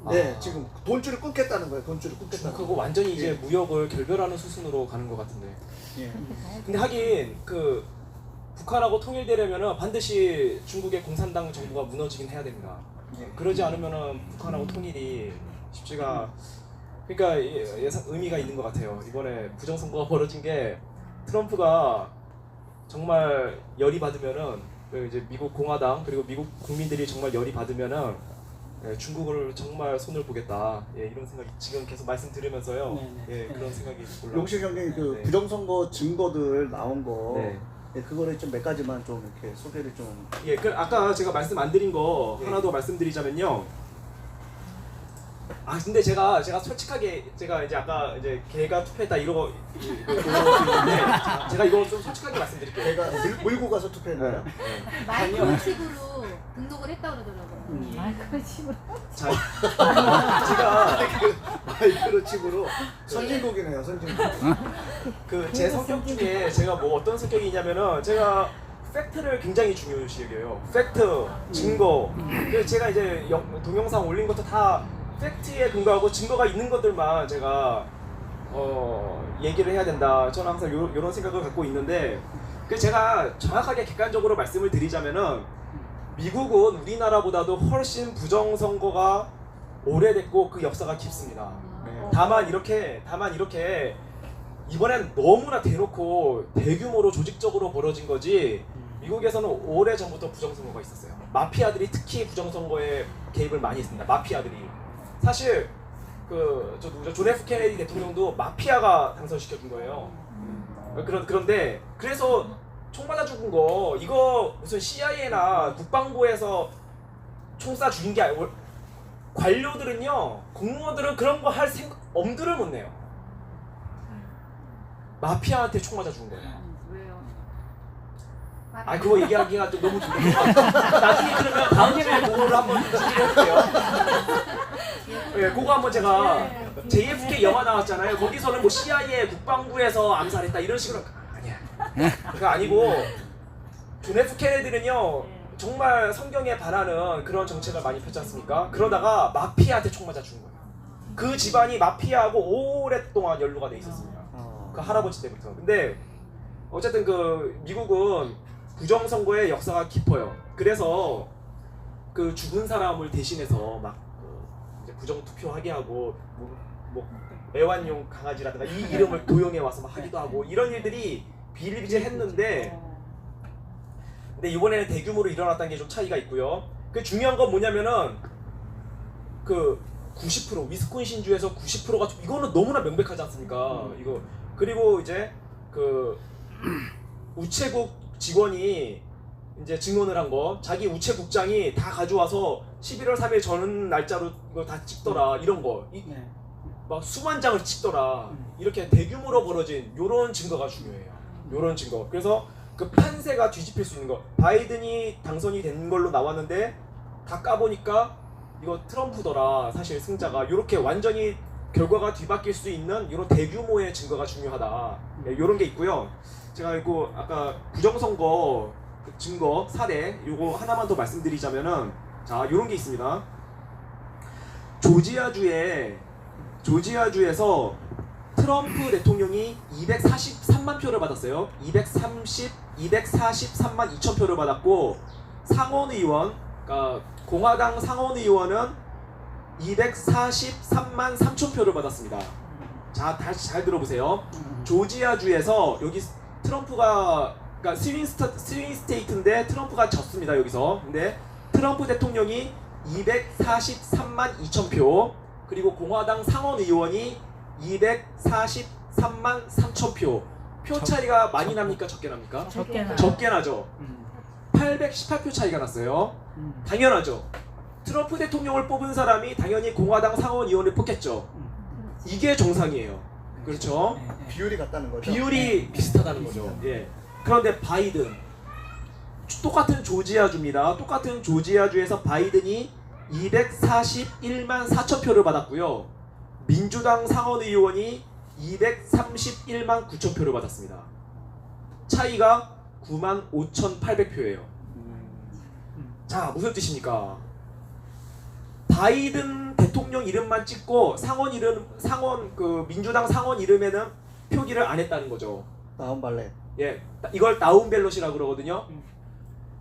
네, 지금 돈줄을 끊겠다는 거예요. 돈줄을 끊겠다는 거. 그거 완전히 이제 무역을 결별하는 수순으로 가는 것 같은데. 예. 근데 하긴 그 북한하고 통일되려면은 반드시 중국의 공산당 정부가 무너지긴 해야 됩니다. 그러지 않으면은 북한하고 통일이 쉽지가. 그러니까 예상 의미가 있는 것 같아요. 이번에 부정선거가 벌어진 게 트럼프가 정말 열이 받으면은 이제 미국 공화당 그리고 미국 국민들이 정말 열이 받으면은 중국을 정말 손을 보겠다. 예, 이런 생각이 지금 계속 말씀 들으면서요. 네네. 예, 그런 생각이 올라오고. 용식 형님 그 네. 부정선거 증거들 나온 거 네. 예, 그거를 좀 몇 가지만 좀 이렇게 소개를 좀. 예, 그 아까 제가 말씀 안 드린 거 예. 하나 더 말씀드리자면요. 아 근데 제가 솔직하게 제가 이제 아까 이제 걔가 투표했다 이러고 있는데 제가 이거 좀 솔직하게 말씀드릴게요. 제가 물고 가서 투표했나요? 마이크로 칩으로 등록을 했다고 그러더라고요. 마이크로 칩으로. 자, 제가 마이크로칩으로 선진국이네요, 선진국. 그 제 성격 중에 제가 뭐 어떤 성격이냐면은 제가 팩트를 굉장히 중요시 여겨요. 팩트, 증거. 그래서 제가 이제 동영상 올린 것도 다 팩트에 근거하고 증거가 있는 것들만 제가 얘기를 해야 된다. 저는 항상 요런 생각을 갖고 있는데 그 제가 정확하게 객관적으로 말씀을 드리자면은 미국은 우리나라보다도 훨씬 부정선거가 오래됐고 그 역사가 깊습니다. 다만 이렇게 이번엔 너무나 대놓고 대규모로 조직적으로 벌어진 거지 미국에서는 오래전부터 부정선거가 있었어요. 마피아들이 특히 부정선거에 개입을 많이 했습니다. 마피아들이. 사실 저 누구죠? 존 F 케네디 대통령도 마피아가 당선시켜준 거예요. 그런데 그래서 총 맞아 죽은 거 이거 무슨 CIA나 국방부에서 총 쏴 죽인 게 아니고 관료들은요, 공무원들은 그런 거 할 엄두를 못 내요. 마피아한테 총 맞아 죽은 거예요. 왜요? 아 그거 얘기하기가 좀 너무 나중에 그러면 다음 주에 그거를 한번 준비를 해볼게요. 예, 그거 한번 제가 JFK 영화 나왔잖아요. 거기서는 뭐 CIA 국방부에서 암살했다 이런 식으로 아니야. 그거 아니고 존 F 케네디는요 정말 성경에 반하는 그런 정책을 많이 폈지 않습니까? 그러다가 마피아한테 총 맞아 죽은 거예요. 그 집안이 마피아하고 오랫동안 연루가 돼 있었습니다. 그 할아버지 때부터. 근데 어쨌든 그 미국은 부정선거의 역사가 깊어요. 그래서 그 죽은 사람을 대신해서 막 이제 부정투표하게 하고 뭐 애완용 강아지라든가 이 이름을 도용해 와서 막 하기도 하고 이런 일들이 비일비재했는데 근데 이번에는 대규모로 일어났다는 게 좀 차이가 있고요. 그 중요한 건 뭐냐면은 그 90% 위스콘신주에서 90%가 이거는 너무나 명백하지 않습니까? 이거 그리고 이제 그 우체국 직원이 이제 증언을 한 거 자기 우체국장이 다 가져와서 11월 3일 전 날짜로 이거 다 찍더라 이런 거 막 수만 장을 찍더라 이렇게 대규모로 벌어진 요런 증거가 중요해요. 요런 증거. 그래서 그 판세가 뒤집힐 수 있는 거. 바이든이 당선이 된 걸로 나왔는데 다 까보니까 이거 트럼프더라 사실 승자가. 요렇게 완전히 결과가 뒤바뀔 수 있는 이런 대규모의 증거가 중요하다. 네, 이런 게 있고요. 제가 이거 아까 부정선거 증거 사례 요거 하나만 더 말씀드리자면은 자 이런 게 있습니다. 조지아주에서 트럼프 대통령이 243만 표를 받았어요. 243만 2천 표를 받았고 상원의원, 그러니까 공화당 상원의원은 243만 3천 표를 받았습니다. 자, 다시 잘 들어보세요. 조지아주에서 여기 트럼프가 그러니까 스윙 스테이트인데 트럼프가 졌습니다. 여기서. 근데 트럼프 대통령이 243만 2천 표, 그리고 공화당 상원의원이 243만 3천 표. 표 차이가 많이 납니까? 적게 납니까? 적게 나. 적게 나죠. 818표 차이가 났어요. 당연하죠. 트럼프 대통령을 뽑은 사람이 당연히 공화당 상원의원을 뽑겠죠. 이게 정상이에요. 그렇죠? 비율이 같다는 거죠. 비율이 비슷하다는 거죠. 예. 그런데 바이든 똑같은 조지아주입니다. 똑같은 조지아주에서 바이든이 241만 4천 표를 받았고요. 민주당 상원의원이 231만 9천 표를 받았습니다. 차이가 9만 5,800표예요. 자, 무슨 뜻입니까? 바이든 대통령 이름만 찍고 민주당 상원 이름에는 표기를 안 했다는 거죠. 다운발레. 예, 이걸 다운밸럿이라고 그러거든요.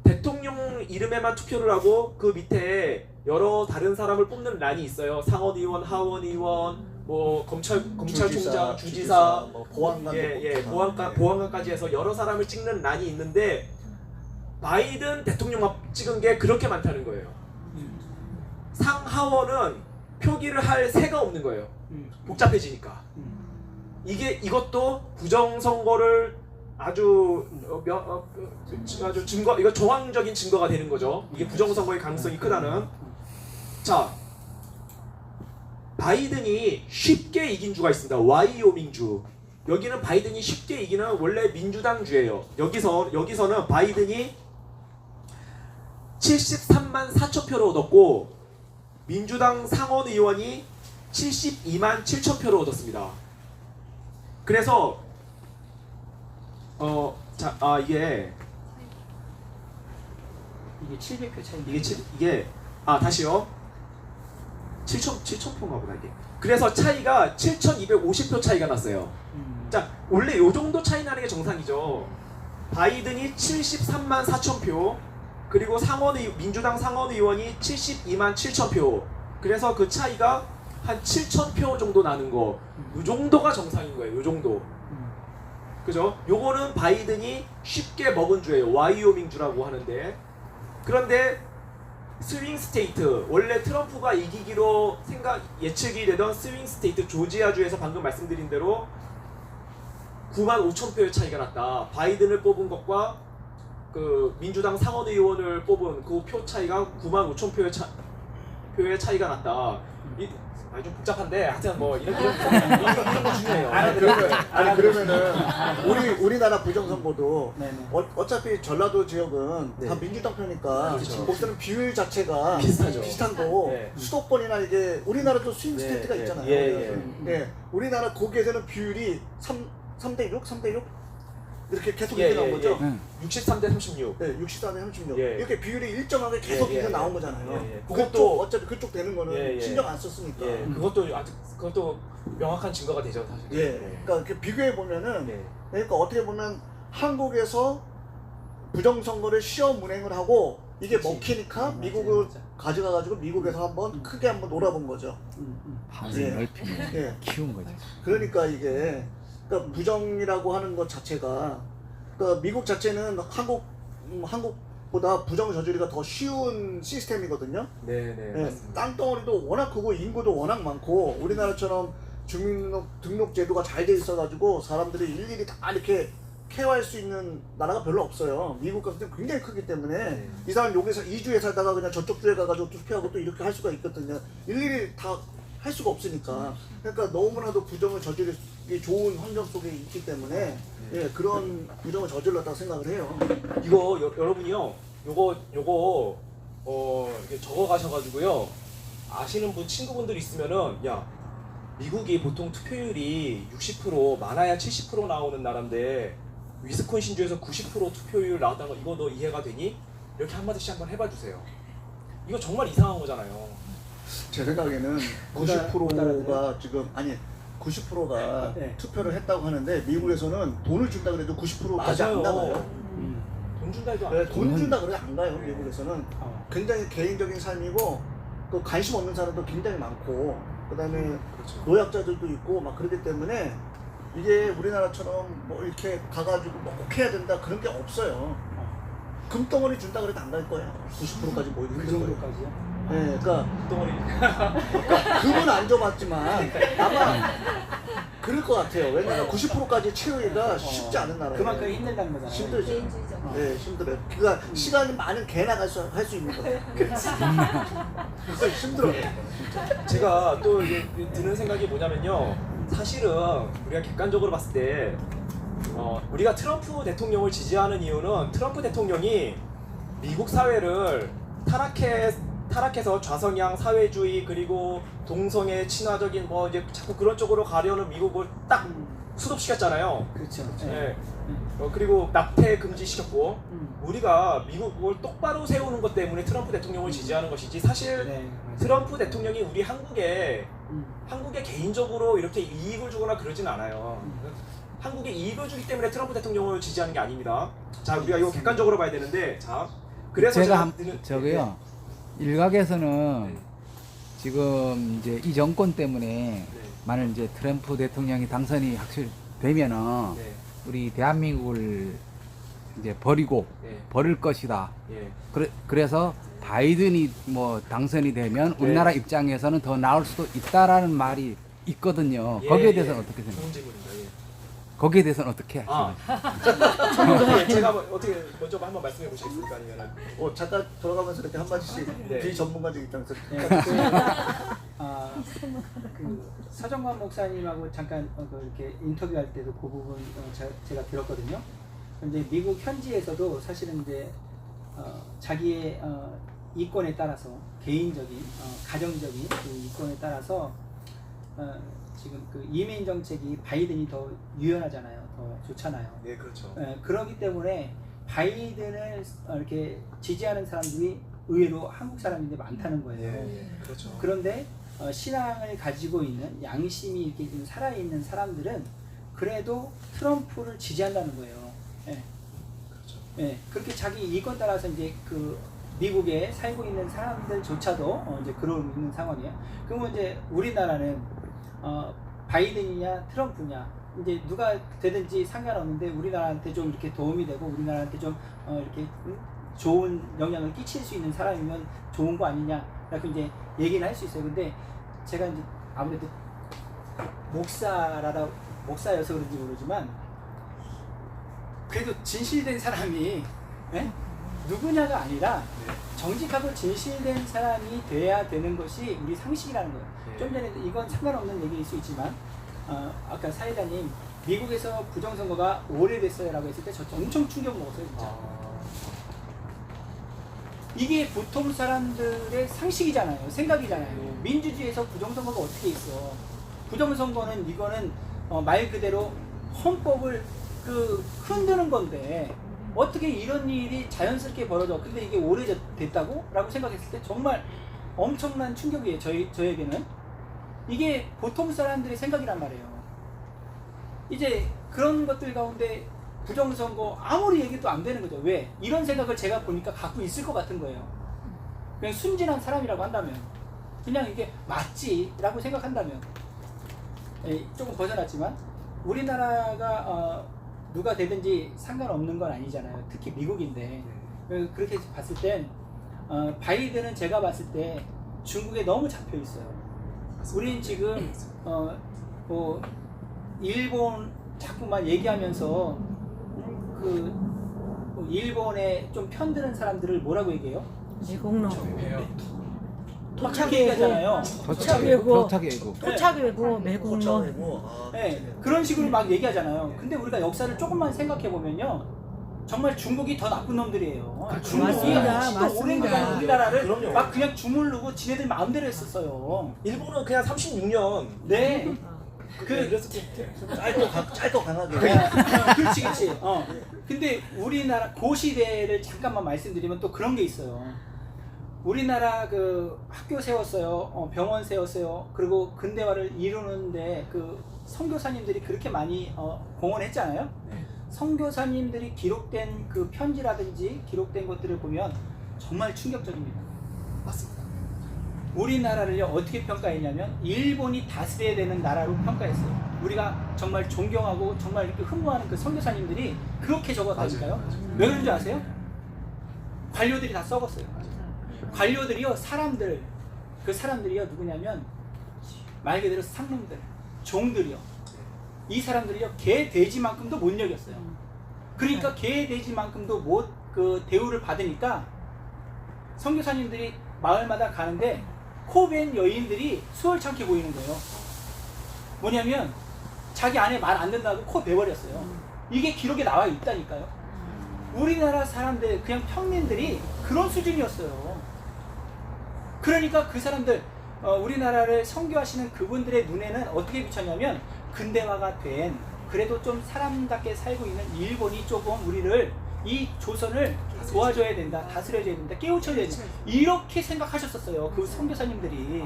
대통령 이름에만 투표를 하고 그 밑에 여러 다른 사람을 뽑는 란이 있어요. 상원의원, 하원의원, 뭐 검찰총장, 주지사, 뭐 보안관, 보안관까지 해서 여러 사람을 찍는 란이 있는데 바이든 대통령만 찍은 게 그렇게 많다는 거예요. 상하원은 표기를 할 새가 없는 거예요. 복잡해지니까. 이것도 부정선거를 아주 이거 정황적인 증거가 되는 거죠. 이게 부정선거의 가능성이 크다는. 자, 바이든이 쉽게 이긴 주가 있습니다. 와이오밍주. 여기는 바이든이 쉽게 이기는 원래 민주당 주예요. 여기서는 바이든이 73만 4천 표를 얻었고 민주당 상원 의원이 72만 7천 표를 얻었습니다. 그래서 이게 700표 차이. 다시요. 7천 표인가 보다 이게. 그래서 차이가 7,250표 차이가 났어요. 자, 원래 요 정도 차이 나는 게 정상이죠. 바이든이 73만 4천 표, 그리고 민주당 상원 의원이 72만 7천 표. 그래서 그 차이가 한 7천 표 정도 나는 거. 요 정도가 정상인 거예요. 요 정도. 그죠? 요거는 바이든이 쉽게 먹은 주예요. 와이오밍 주라고 하는데. 그런데 스윙 스테이트, 원래 트럼프가 이기기로 예측이 되던 스윙 스테이트 조지아주에서 방금 말씀드린 대로 9만 5천 표의 차이가 났다. 바이든을 뽑은 것과 그 민주당 상원 의원을 뽑은 그 표 차이가 9만 5천 표의 차이가 났다. 좀 복잡한데 하여튼 뭐 이런 거 중요해요. 그러면은 우리나라 부정선거도 네네. 어차피 전라도 지역은 네. 다 민주당 표니까 그렇죠. 거기서는 비율 자체가 비슷하죠. 비슷한 거고 네. 수도권이나 이게 우리나라도 스윙 네, 스테이트가 네. 있잖아요. 예. 우리나라 거기에서는 비율이 3대 6, 3대 6 이렇게 계속 이렇게 나온 거죠. 63대 36. 네, 64대 36. 예. 이렇게 비율이 일정하게 계속 이렇게 나온 거잖아요. 예. 그것도 어차피 그쪽 되는 거는 예. 신경 안 썼으니까. 예, 그것도 명확한 증거가 되죠, 사실. 예. 그러니까 이렇게 비교해 보면은 네. 그러니까 어떻게 보면 한국에서 부정선거를 시험 운행을 하고 이게 먹히니까 미국을 가져가 가지고 미국에서 한번 크게 한번 놀아본 거죠. 반을 예. 넓히면 예. 키운 거죠. 그러니까 이게 그러니까 부정이라고 하는 것 자체가 그러니까 미국 자체는 한국보다 부정 저지르기가 더 쉬운 시스템이거든요. 네, 예, 맞습니다. 땅덩어리도 워낙 크고 인구도 워낙 많고 우리나라처럼 주민등록 제도가 잘 돼 있어가지고 사람들이 일일이 다 이렇게 케어할 수 있는 나라가 별로 없어요. 미국 같은 경우는 굉장히 크기 때문에 이 사람 여기서 2주에 살다가 그냥 저쪽 주에 가가지고 투표하고 또 이렇게 할 수가 있거든요. 일일이 다 할 수가 없으니까. 그러니까 너무나도 부정을 저지르기 좋은 환경 속에 있기 때문에 예, 그런 부정을 저질렀다고 생각을 해요. 이거 여러분이요, 요거 이렇게 적어 가셔가지고요, 아시는 친구분들 있으면은, 야, 미국이 보통 투표율이 60% 많아야 70% 나오는 나라인데 위스콘신주에서 90% 투표율 나왔다는 거, 이거 너 이해가 되니? 이렇게 한마디씩 한번 해봐 주세요. 이거 정말 이상한 거잖아요. 제 생각에는 못 90%가 지금 90%가 네. 투표를 했다고 하는데 미국에서는 돈을 준다 그래도 90%까지 맞아요. 안 나가요. 돈 준다 해도 안 네, 돼요. 돈 준다 그래도 안 가요. 미국에서는 굉장히 개인적인 삶이고 그 관심 없는 사람도 굉장히 많고 그다음에 그렇죠. 노약자들도 있고 막 그렇기 때문에 이게 우리나라처럼 뭐 이렇게 가가지고 뭐 꼭 해야 된다 그런 게 없어요. 금덩어리 준다 그래도 안 갈 거예요. 90%까지 모이기 그 힘들 거예요. 정도까지요? 네, 그러니까 덩어리. 금은 안 줘봤지만 아마 그럴 것 같아요. 왜냐면 90%까지 채우기가 쉽지 않은 나라예요. 그만큼 힘들다는 거잖아요. 힘들죠. 개인주의적. 네, 힘들어요. 그러니까 시간이 많은 개나 할 수 있는 거예요. 그래서 힘들어요. 제가 또 이제 드는 생각이 뭐냐면요, 사실은 우리가 객관적으로 봤을 때 우리가 트럼프 대통령을 지지하는 이유는 트럼프 대통령이 미국 사회를 타락해서 좌성향 사회주의 그리고 동성애 친화적인 뭐 이제 자꾸 그런 쪽으로 가려는 미국을 딱 수습시켰잖아요. 그렇죠. 네. 그리고 납태 금지시켰고 우리가 미국을 똑바로 세우는 것 때문에 트럼프 대통령을 지지하는 것이지 사실 네, 트럼프 대통령이 우리 한국에 음. 개인적으로 이렇게 이익을 주거나 그러진 않아요. 한국에 이익을 주기 때문에 트럼프 대통령을 지지하는 게 아닙니다. 자, 우리가 이거 객관적으로 봐야 되는데, 자, 그래서 제가 드는- 저거요. 일각에서는 네. 지금 이제 이 정권 때문에 네. 만일 이제 트럼프 대통령이 당선이 확실되면은 네. 우리 대한민국을 이제 버리고 네. 버릴 것이다. 예. 그래서 바이든이 뭐 당선이 되면 네. 우리나라 입장에서는 더 나을 수도 있다라는 말이 있거든요. 예, 거기에 예. 대해서는 어떻게 생각해요? 좋은 질문입니다. 예. 거기에 대해서는 어떻게 아, 하시나요? 예, 제가 뭐 어떻게 먼저 한번 말씀해 보시겠습니까? 아니면은 잠깐 돌아가면서 이렇게 한마디씩 네. 비전문가들 입장에서 네, 그 서정관 목사님하고 잠깐 이렇게 인터뷰할 때도 그 부분 제가 들었거든요. 근데 미국 현지에서도 사실은 이제 자기의 이권에 따라서 개인적인 가정적인 그 이권에 따라서 지금 그 이민 정책이 바이든이 더 유연하잖아요, 더 좋잖아요. 네, 그렇죠. 그렇기 때문에 바이든을 이렇게 지지하는 사람들이 의외로 한국 사람인데 많다는 거예요. 예, 그렇죠. 그런데 신앙을 가지고 있는 양심이 이렇게 좀 살아있는 사람들은 그래도 트럼프를 지지한다는 거예요. 예. 그렇죠. 예. 그렇게 자기 이권 따라서 이제 그 미국에 살고 있는 사람들조차도 이제 그러고 있는 상황이에요. 그러면 이제 우리나라는 바이든이냐 트럼프냐 이제 누가 되든지 상관없는데 우리나라한테 좀 이렇게 도움이 되고 우리나라한테 좀 이렇게 좋은 영향을 끼칠 수 있는 사람이면 좋은 거 아니냐 이렇게 이제 얘기는 할 수 있어요. 근데 제가 이제 아무래도 목사여서 그런지 모르지만 그래도 진실된 사람이 예? 누구냐가 아니라 정직하고 진실된 사람이 돼야 되는 것이 우리 상식이라는 거예요. 네. 좀 전에 이건 상관없는 얘기일 수 있지만 아까 사회자님 미국에서 부정선거가 오래됐어요라고 했을 때 저 엄청 충격 먹었어요 진짜. 이게 보통 사람들의 상식이잖아요. 생각이잖아요. 민주주의에서 부정선거가 어떻게 있어. 부정선거는 이거는 말 그대로 헌법을 흔드는 건데 어떻게 이런 일이 자연스럽게 벌어져. 근데 이게 오래됐다고? 라고 생각했을 때 정말 엄청난 충격이에요. 저에게는. 이게 보통 사람들의 생각이란 말이에요. 이제 그런 것들 가운데 부정선거 아무리 얘기도 안 되는 거죠. 왜? 이런 생각을 제가 보니까 갖고 있을 것 같은 거예요. 그냥 순진한 사람이라고 한다면 그냥 이게 맞지라고 생각한다면 조금 벗어났지만 우리나라가 누가 되든지 상관없는 건 아니잖아요. 특히 미국인데 그렇게 봤을 땐 바이든은 제가 봤을 때 중국에 너무 잡혀 있어요. 우린 지금 뭐 일본 자꾸만 얘기하면서 일본에 좀 편드는 사람들을 뭐라고 얘기해요? 미국놈. 토착 얘기하잖아요. 토착이고 매국놈. 네, 그런 식으로 막 얘기하잖아요. 근데 우리가 역사를 조금만 생각해 보면요, 정말 중국이 더 나쁜 놈들이에요. 중국이 맞습니다. 오랜 기간 우리나라를 그럼요. 막 그냥 주물르고 지네들 마음대로 했었어요. 일본은 그냥 36년 네. 그랬을 때 짧고 강하게. 그렇지. 근데 우리나라 고시대를 잠깐만 말씀드리면 또 그런 게 있어요. 우리나라 그 학교 세웠어요. 병원 세웠어요. 그리고 근대화를 이루는데 그 선교사님들이 그렇게 많이 공헌했잖아요. 선교사님들이 기록된 그 편지라든지 기록된 것들을 보면 정말 충격적입니다. 맞습니다. 우리나라를 어떻게 평가했냐면 일본이 다스려야 되는 나라로 평가했어요. 우리가 정말 존경하고 정말 이렇게 흠모하는 그 선교사님들이 그렇게 적었다니까요. 왜 그런 줄 아세요? 관료들이 다 썩었어요. 관료들이요, 그 사람들이요 누구냐면 말 그대로 상놈들, 종들이요. 이 사람들이요 개 돼지만큼도 못 여겼어요. 그러니까 개 돼지만큼도 못 대우를 받으니까 선교사님들이 마을마다 가는데 코벤 여인들이 수월찮게 보이는 거예요. 뭐냐면 자기 아내 말 안 된다고 코 베버렸어요. 이게 기록에 나와 있다니까요. 우리나라 사람들 그냥 평민들이 그런 수준이었어요. 그러니까 그 사람들 우리나라를 선교하시는 그분들의 눈에는 어떻게 비쳤냐면 근대화가 된 그래도 좀 사람답게 살고 있는 일본이 조금 우리를 이 조선을 도와줘야 된다, 다스려줘야 된다, 깨우쳐야 된다 이렇게 생각하셨었어요. 그 선교사님들이.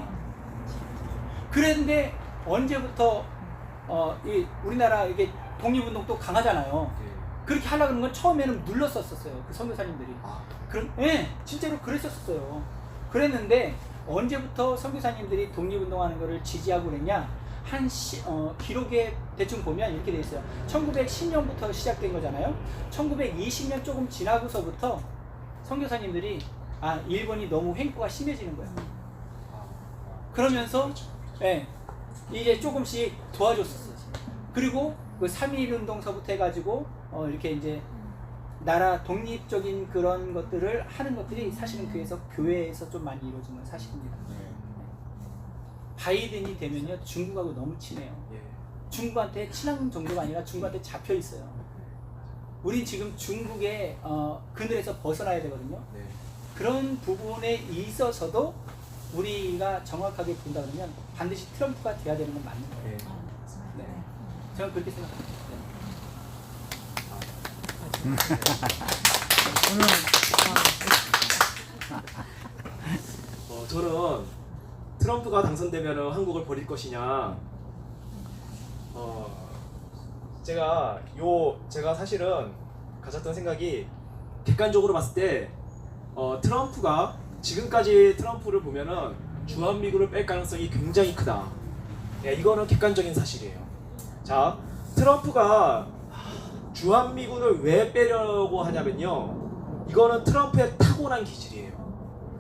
그런데 언제부터 이 우리나라 이게 독립운동도 강하잖아요. 그렇게 하려고 하는 건 처음에는 눌렀었어요. 그 선교사님들이. 예, 진짜로 그랬었어요. 그랬는데 언제부터 선교사님들이 독립운동하는 거를 지지하고 그랬냐? 기록에 대충 보면 이렇게 돼 있어요. 1910년부터 시작된 거잖아요. 1920년 조금 지나고서부터 선교사님들이 일본이 너무 횡포가 심해지는 거예요. 그러면서 예, 이제 조금씩 도와줬었어요. 그리고 그 3.1 운동서부터 해가지고 이렇게 이제 나라 독립적인 그런 것들을 하는 것들이 사실은 교회에서 좀 많이 이루어진 건 사실입니다. 바이든이 되면요 중국하고 너무 친해요. 중국한테 친한 정도가 아니라 중국한테 잡혀 있어요. 우린 지금 중국의 그늘에서 벗어나야 되거든요. 그런 부분에 있어서도 우리가 정확하게 본다 그러면 반드시 트럼프가 돼야 되는 건 맞는 거예요. 네. 저는 그렇게 생각합니다. 저는 트럼프가 당선되면 한국을 버릴 것이냐. 제가 사실은 가졌던 생각이 객관적으로 봤을 때 트럼프가 지금까지 트럼프를 보면은 주한미군을 뺄 가능성이 굉장히 크다. 이거는 객관적인 사실이에요. 자, 트럼프가 주한미군을 왜 빼려고 하냐면요, 이거는 트럼프의 타고난 기질이에요.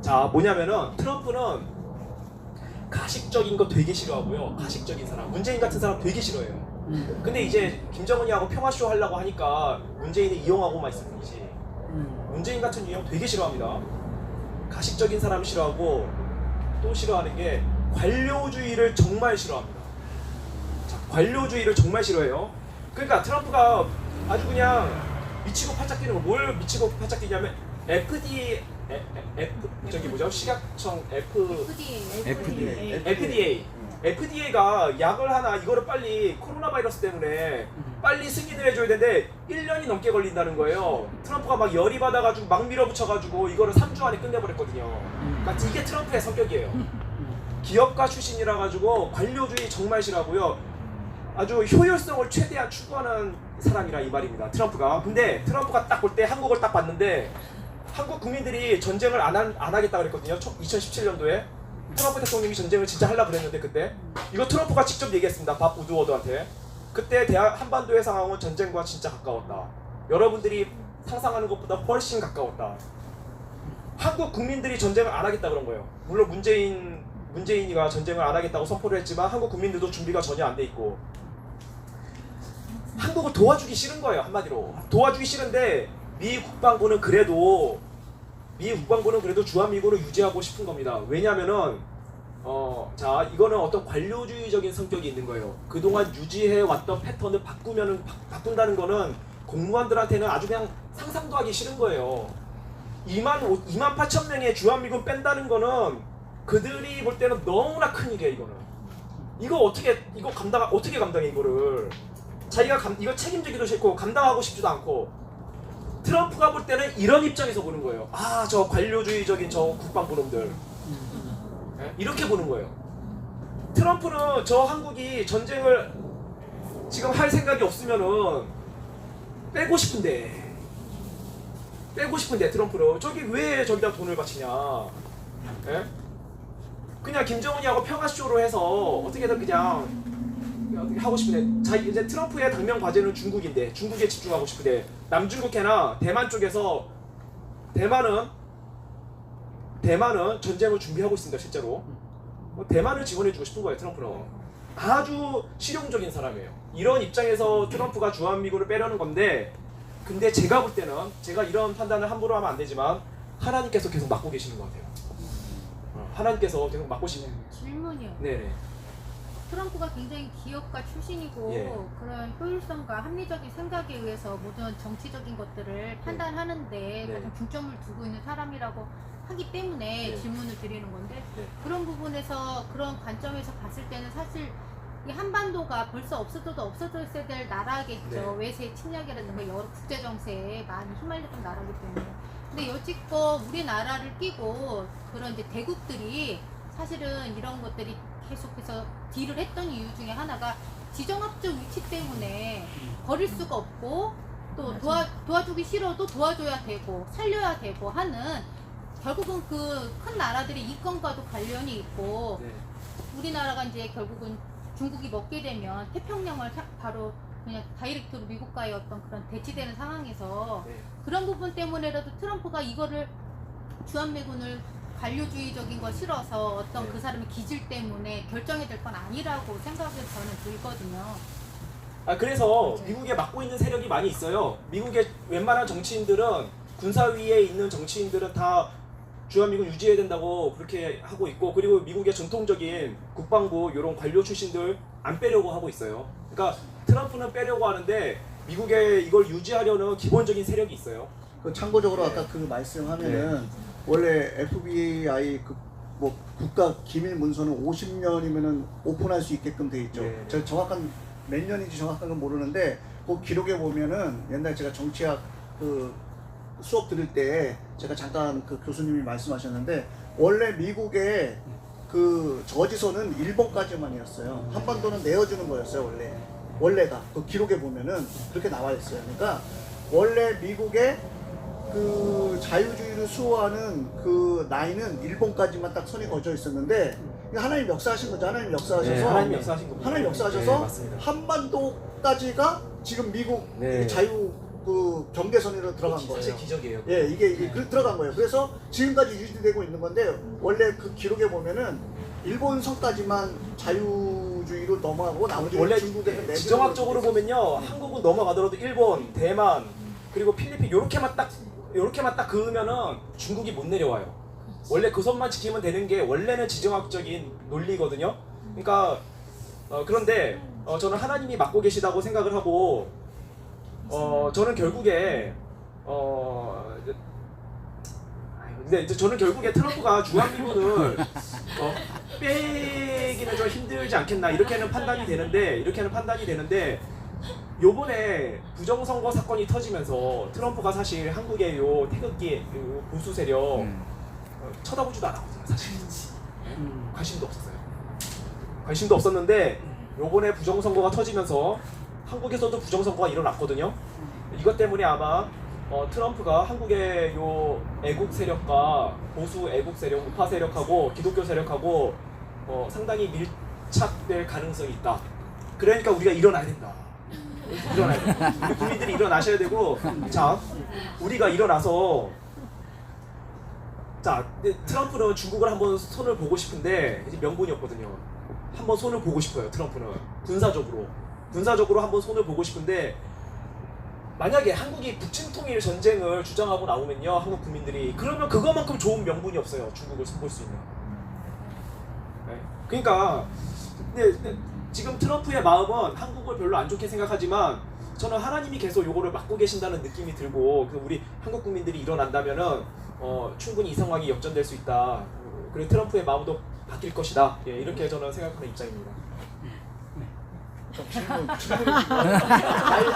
자, 뭐냐면은 트럼프는 가식적인 거 되게 싫어하고요. 가식적인 사람, 문재인 같은 사람 되게 싫어해요. 근데 이제 김정은이하고 평화쇼 하려고 하니까 문재인을 이용하고만 있을 뿐이지, 문재인 같은 유형 되게 싫어합니다. 가식적인 사람 싫어하고 또 싫어하는 게 관료주의를 정말 싫어합니다. 자, 관료주의를 정말 싫어해요. 그러니까 트럼프가 아주 그냥 미치고 팔짝 뛰는 거, 뭘 미치고 팔짝 뛰냐면 FDA 식약청 FDA가 약을 하나 이거를 빨리 코로나 바이러스 때문에 빨리 승인을 해줘야 되는데 1년이 넘게 걸린다는 거예요. 트럼프가 막 열이 받아가지고 막 밀어붙여가지고 이거를 3주 안에 끝내버렸거든요. 그러니까 이게 트럼프의 성격이에요. 기업가 출신이라 가지고 관료주의 정말 싫어하고요. 아주 효율성을 최대한 추구하는 사람이라 이 말입니다, 트럼프가. 근데 트럼프가 딱 볼 때 한국을 딱 봤는데 한국 국민들이 전쟁을 안 하겠다 그랬거든요. 2017년도에 트럼프 대통령이 전쟁을 진짜 하려고 그랬는데, 그때 이거 트럼프가 직접 얘기했습니다, 밥 우드워드한테. 그때 한반도의 상황은 전쟁과 진짜 가까웠다. 여러분들이 상상하는 것보다 훨씬 가까웠다. 한국 국민들이 전쟁을 안 하겠다 그런 거예요. 물론 문재인이가 전쟁을 안 하겠다고 선포를 했지만 한국 국민들도 준비가 전혀 안 돼 있고, 한국을 도와주기 싫은 거예요. 한마디로 도와주기 싫은데 미 국방부는 그래도 주한미군을 유지하고 싶은 겁니다. 왜냐면은 자, 이거는 어떤 관료주의적인 성격이 있는 거예요. 그동안 유지해 왔던 패턴을 바꾼다는 거는 공무원들한테는 아주 그냥 상상도 하기 싫은 거예요. 2만 8천 명의 주한미군 뺀다는 거는 그들이 볼 때는 너무나 큰 일이에요. 이거는 어떻게 감당해 이거를. 자기가 이거 책임지기도 싫고 감당하고 싶지도 않고, 트럼프가 볼 때는 이런 입장에서 보는 거예요. 저 관료주의적인 저 국방부 놈들, 이렇게 보는 거예요. 트럼프는 저 한국이 전쟁을 지금 할 생각이 없으면은 빼고 싶은데 트럼프는 저기 왜 저기다 돈을 바치냐. 그냥 김정은이하고 평화쇼로 해서 어떻게든 그냥 하고 싶은데, 자, 이제 트럼프의 당면 과제는 중국인데 중국에 집중하고 싶은데, 남중국해나 대만 쪽에서 대만은 전쟁을 준비하고 있습니다. 실제로 대만을 지원해주고 싶은 거예요. 트럼프는 아주 실용적인 사람이에요. 이런 입장에서 트럼프가 주한미군을 빼려는 건데, 근데 제가 볼 때는, 제가 이런 판단을 함부로 하면 안 되지만 하나님께서 계속 막고 계시는 것 같아요. 하나님께서 계속 막고 계시는. 질문이요. 네네. 트럼프가 굉장히 기업가 출신이고 그런 효율성과 합리적인 생각에 의해서 모든 정치적인 것들을 판단하는데 가장 중점을 두고 있는 사람이라고 하기 때문에 네. 질문을 드리는 건데 네. 그런 부분에서 그런 관점에서 봤을 때는 사실 이 한반도가 벌써 없어졌어야 될 나라겠죠. 네. 외세 침략이라든가 여러 국제 정세에 많이 휘말렸던 나라기 때문에. 근데 여지껏 우리나라를 끼고 그런 이제 대국들이 사실은 이런 것들이 계속해서 딜을 했던 이유 중에 하나가 지정학적 위치 때문에 버릴 수가 없고 또 도와주기 싫어도 도와줘야 되고 살려야 되고 하는 결국은 그 큰 나라들의 이권과도 관련이 있고 네. 우리나라가 이제 결국은 중국이 먹게 되면 태평양을 바로 그냥 다이렉트로 미국과의 어떤 그런 대치되는 상황에서 네. 그런 부분 때문에라도 트럼프가 이거를 주한미군을 관료주의적인 거 싫어서 어떤 네. 그 사람의 기질 때문에 결정이 될 건 아니라고 생각을 저는 들거든요. 그래서 미국에 맡고 있는 세력이 많이 있어요. 미국의 웬만한 정치인들은 군사위에 있는 정치인들은 다 주한미군 유지해야 된다고 그렇게 하고 있고, 그리고 미국의 전통적인 국방부 이런 관료 출신들 안 빼려고 하고 있어요. 그러니까 트럼프는 빼려고 하는데 미국에 이걸 유지하려는 기본적인 세력이 있어요. 그 참고적으로 네. 아까 그 말씀하면은 원래 FBI 그 뭐 국가 기밀 문서는 50년이면은 오픈할 수 있게끔 돼 있죠. 네. 저 정확한 몇 년인지 정확한 건 모르는데 그 기록에 보면은 옛날 제가 정치학 그 수업 들을 때 제가 잠깐 그 교수님이 말씀하셨는데 원래 미국의 그 저지선은 일본까지만이었어요. 한반도는 내어주는 거였어요. 원래가 그 기록에 보면은 그렇게 나와 있어요. 그러니까 원래 미국의 그 자유주의를 수호하는 그 라인은 일본까지만 딱 선이 거져 있었는데 하나님 역사하신 거죠. 하나님 역사하셔서 네, 하나님 역사하신 겁니다. 하나님 역사하셔서 네, 맞습니다. 한반도까지가 지금 미국 네. 자유 그 경계선으로 들어간 거예요. 사실 기적이에요. 예, 이게 들어간 거예요. 그래서 지금까지 유지되고 있는 건데 원래 그 기록에 보면은 일본선까지만 자유주의로 넘어가고 나머지 원래 중국에서 지정학적으로 보면요, 한국은 넘어가더라도 일본, 대만, 그리고 필리핀 요렇게만 딱 그으면은 중국이 못 내려와요. 원래 그 선만 지키면 되는 게 원래는 지정학적인 논리거든요. 그러니까 그런데 저는 하나님이 맡고 계시다고 생각을 하고 저는 결국에 근데 이제 저는 결국에 트럼프가 주한미군을 빼기는 좀 힘들지 않겠나 이렇게는 판단이 되는데 요번에 부정선거 사건이 터지면서 트럼프가 사실 한국의 요 태극기 요 보수 세력 쳐다보지도 않았거든요. 사실 관심도 없었는데 요번에 부정선거가 터지면서 한국에서도 부정선거가 일어났거든요. 이것 때문에 아마 트럼프가 한국의 요 애국 세력과 보수 애국 세력, 우파 세력하고 기독교 세력하고 상당히 밀착될 가능성이 있다. 그러니까 우리가 일어나야 된다. 우리 국민들이 일어나셔야 되고, 자, 우리가 일어나서, 자, 트럼프는 중국을 한번 손을 보고 싶은데 이제 명분이 없거든요. 한번 손을 보고 싶어요. 트럼프는 군사적으로 한번 손을 보고 싶은데, 만약에 한국이 북침 통일 전쟁을 주장하고 나오면요, 한국 국민들이, 그러면 그거만큼 좋은 명분이 없어요. 중국을 손볼 수 있는. 네. 그러니까 근데 지금 트럼프의 마음은 한국을 별로 안 좋게 생각하지만 저는 하나님이 계속 요거를 막고 계신다는 느낌이 들고, 우리 한국 국민들이 일어난다면은 충분히 이 상황이 역전될 수 있다. 그리고 트럼프의 마음도 바뀔 것이다. 예, 이렇게 저는 생각하는 입장입니다.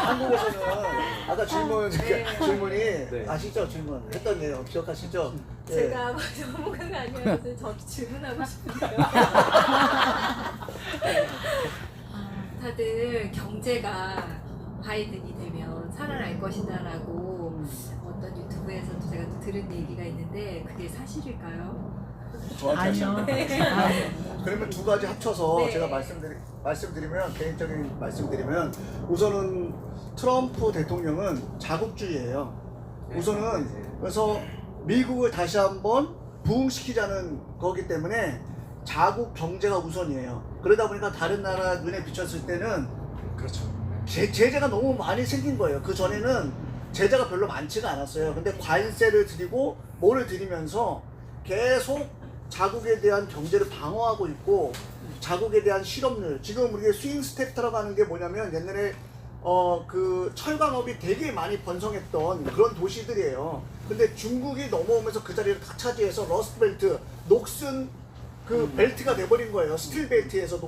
한국에서는 아까 질문이 네. 아시죠? 질문 했던 예 기억하시죠? 예. 제가 전문가가 아니어서 저도 질문하고 싶은데요. 다들 경제가 바이든이 되면 살아날 것이다라고 어떤 유튜브에서도 제가 또 들은 얘기가 있는데 그게 사실일까요? 정확히 아니요. 그러면 두 가지 합쳐서 네. 제가 말씀드리면 개인적인 말씀드리면 우선은 트럼프 대통령은 자국주의예요. 우선은 그래서 미국을 다시 한번 부흥시키자는 거기 때문에 자국 경제가 우선이에요. 그러다 보니까 다른 나라 눈에 비쳤을 때는 그렇죠. 제재가 너무 많이 생긴 거예요. 그 전에는 제재가 별로 많지가 않았어요. 근데 관세를 드리고 뭐를 드리면서 계속 자국에 대한 경제를 방어하고 있고 자국에 대한 실업률, 지금 우리가 스윙 스텝 들어가는 게 뭐냐면 옛날에 그 철강업이 되게 많이 번성했던 그런 도시들이에요. 근데 중국이 넘어오면서 그 자리를 다 차지해서 러스트벨트, 녹슨 그 벨트가 돼버린 거예요. 스틸 벨트에서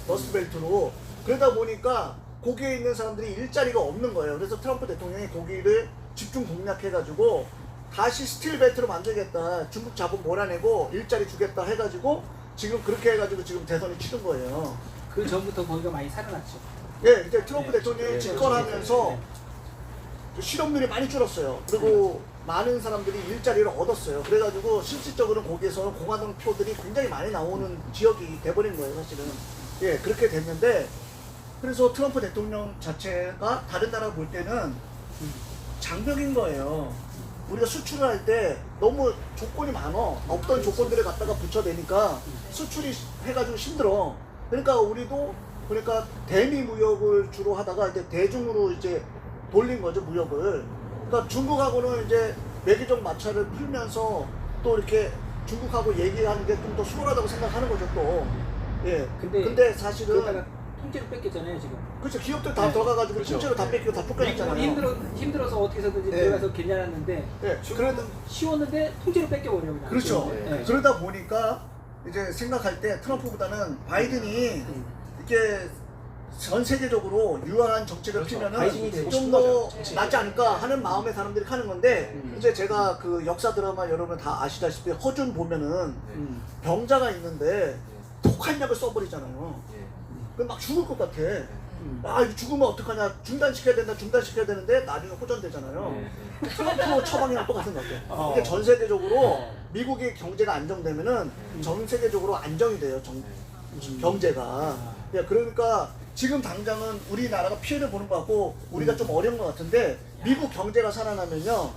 러스트 벨트로. 그러다 보니까 거기에 있는 사람들이 일자리가 없는 거예요. 그래서 트럼프 대통령이 거기를 집중 공략해가지고 다시 스틸 벨트로 만들겠다. 중국 자본 몰아내고 일자리 주겠다 해가지고 지금 그렇게 해가지고 지금 대선이 치른 거예요. 그 전부터 거기가 많이 살아났죠. 예, 이제 트럼프 네. 대통령이 네, 집권하면서 실업률이 많이 줄었어요. 그리고 많은 사람들이 일자리를 얻었어요. 그래가지고 실질적으로 거기에서는 공화당 표들이 굉장히 많이 나오는 지역이 돼버린 거예요, 사실은. 예, 그렇게 됐는데, 그래서 트럼프 대통령 자체가 다른 나라 볼 때는 장벽인 거예요. 우리가 수출을 할 때 너무 조건이 많어. 없던 조건들을 갖다가 붙여내니까 수출이 해가지고 힘들어. 그러니까 우리도 그러니까 대미 무역을 주로 하다가 이제 대중으로 이제 돌린 거죠, 무역을. 그러니까 중국하고는 이제 외교적 마찰을 풀면서 또 이렇게 중국하고 얘기하는 게 좀 더 수월하다고 생각하는 거죠, 또. 예. 근데 사실은 그러다가 통째로 뺏겼잖아요 지금. 그렇죠. 기업들 다 네. 들어가가지고 그렇죠. 통째로 다 뺏기고 다 미국은 쫓겨났잖아요. 힘들어서 어떻게 해서든지 네. 들어가서 괜찮았는데 예. 중국은 쉬웠는데 통째로 뺏겨버려 그냥. 그렇죠. 네. 그러다 보니까 이제 생각할 때 트럼프보다는 바이든이 이렇게 전 세계적으로 유한한 정책을 그렇죠. 피면은 바이든이 되고 좀 싶은 더 거죠, 정치. 낫지 않을까 하는 마음에 사람들이 하는 건데 이제 제가 그 역사 드라마 여러분 다 아시다시피 허준 보면은 음. 병자가 있는데 독한 약을 써버리잖아요. 예. 그럼 막 죽을 것 같아. 아, 이거 죽으면 어떡하냐. 중단시켜야 된다, 중단시켜야 되는데 나중에 호전되잖아요. 트럼프 처방이랑 똑같은 것 같아요. 이게 전 세계적으로 미국의 경제가 안정되면은 전 세계적으로 안정이 돼요. 경제가. 예, 그러니까 지금 당장은 우리나라가 피해를 보는 것 같고 우리가 좀 어려운 것 같은데 미국 경제가 살아나면요.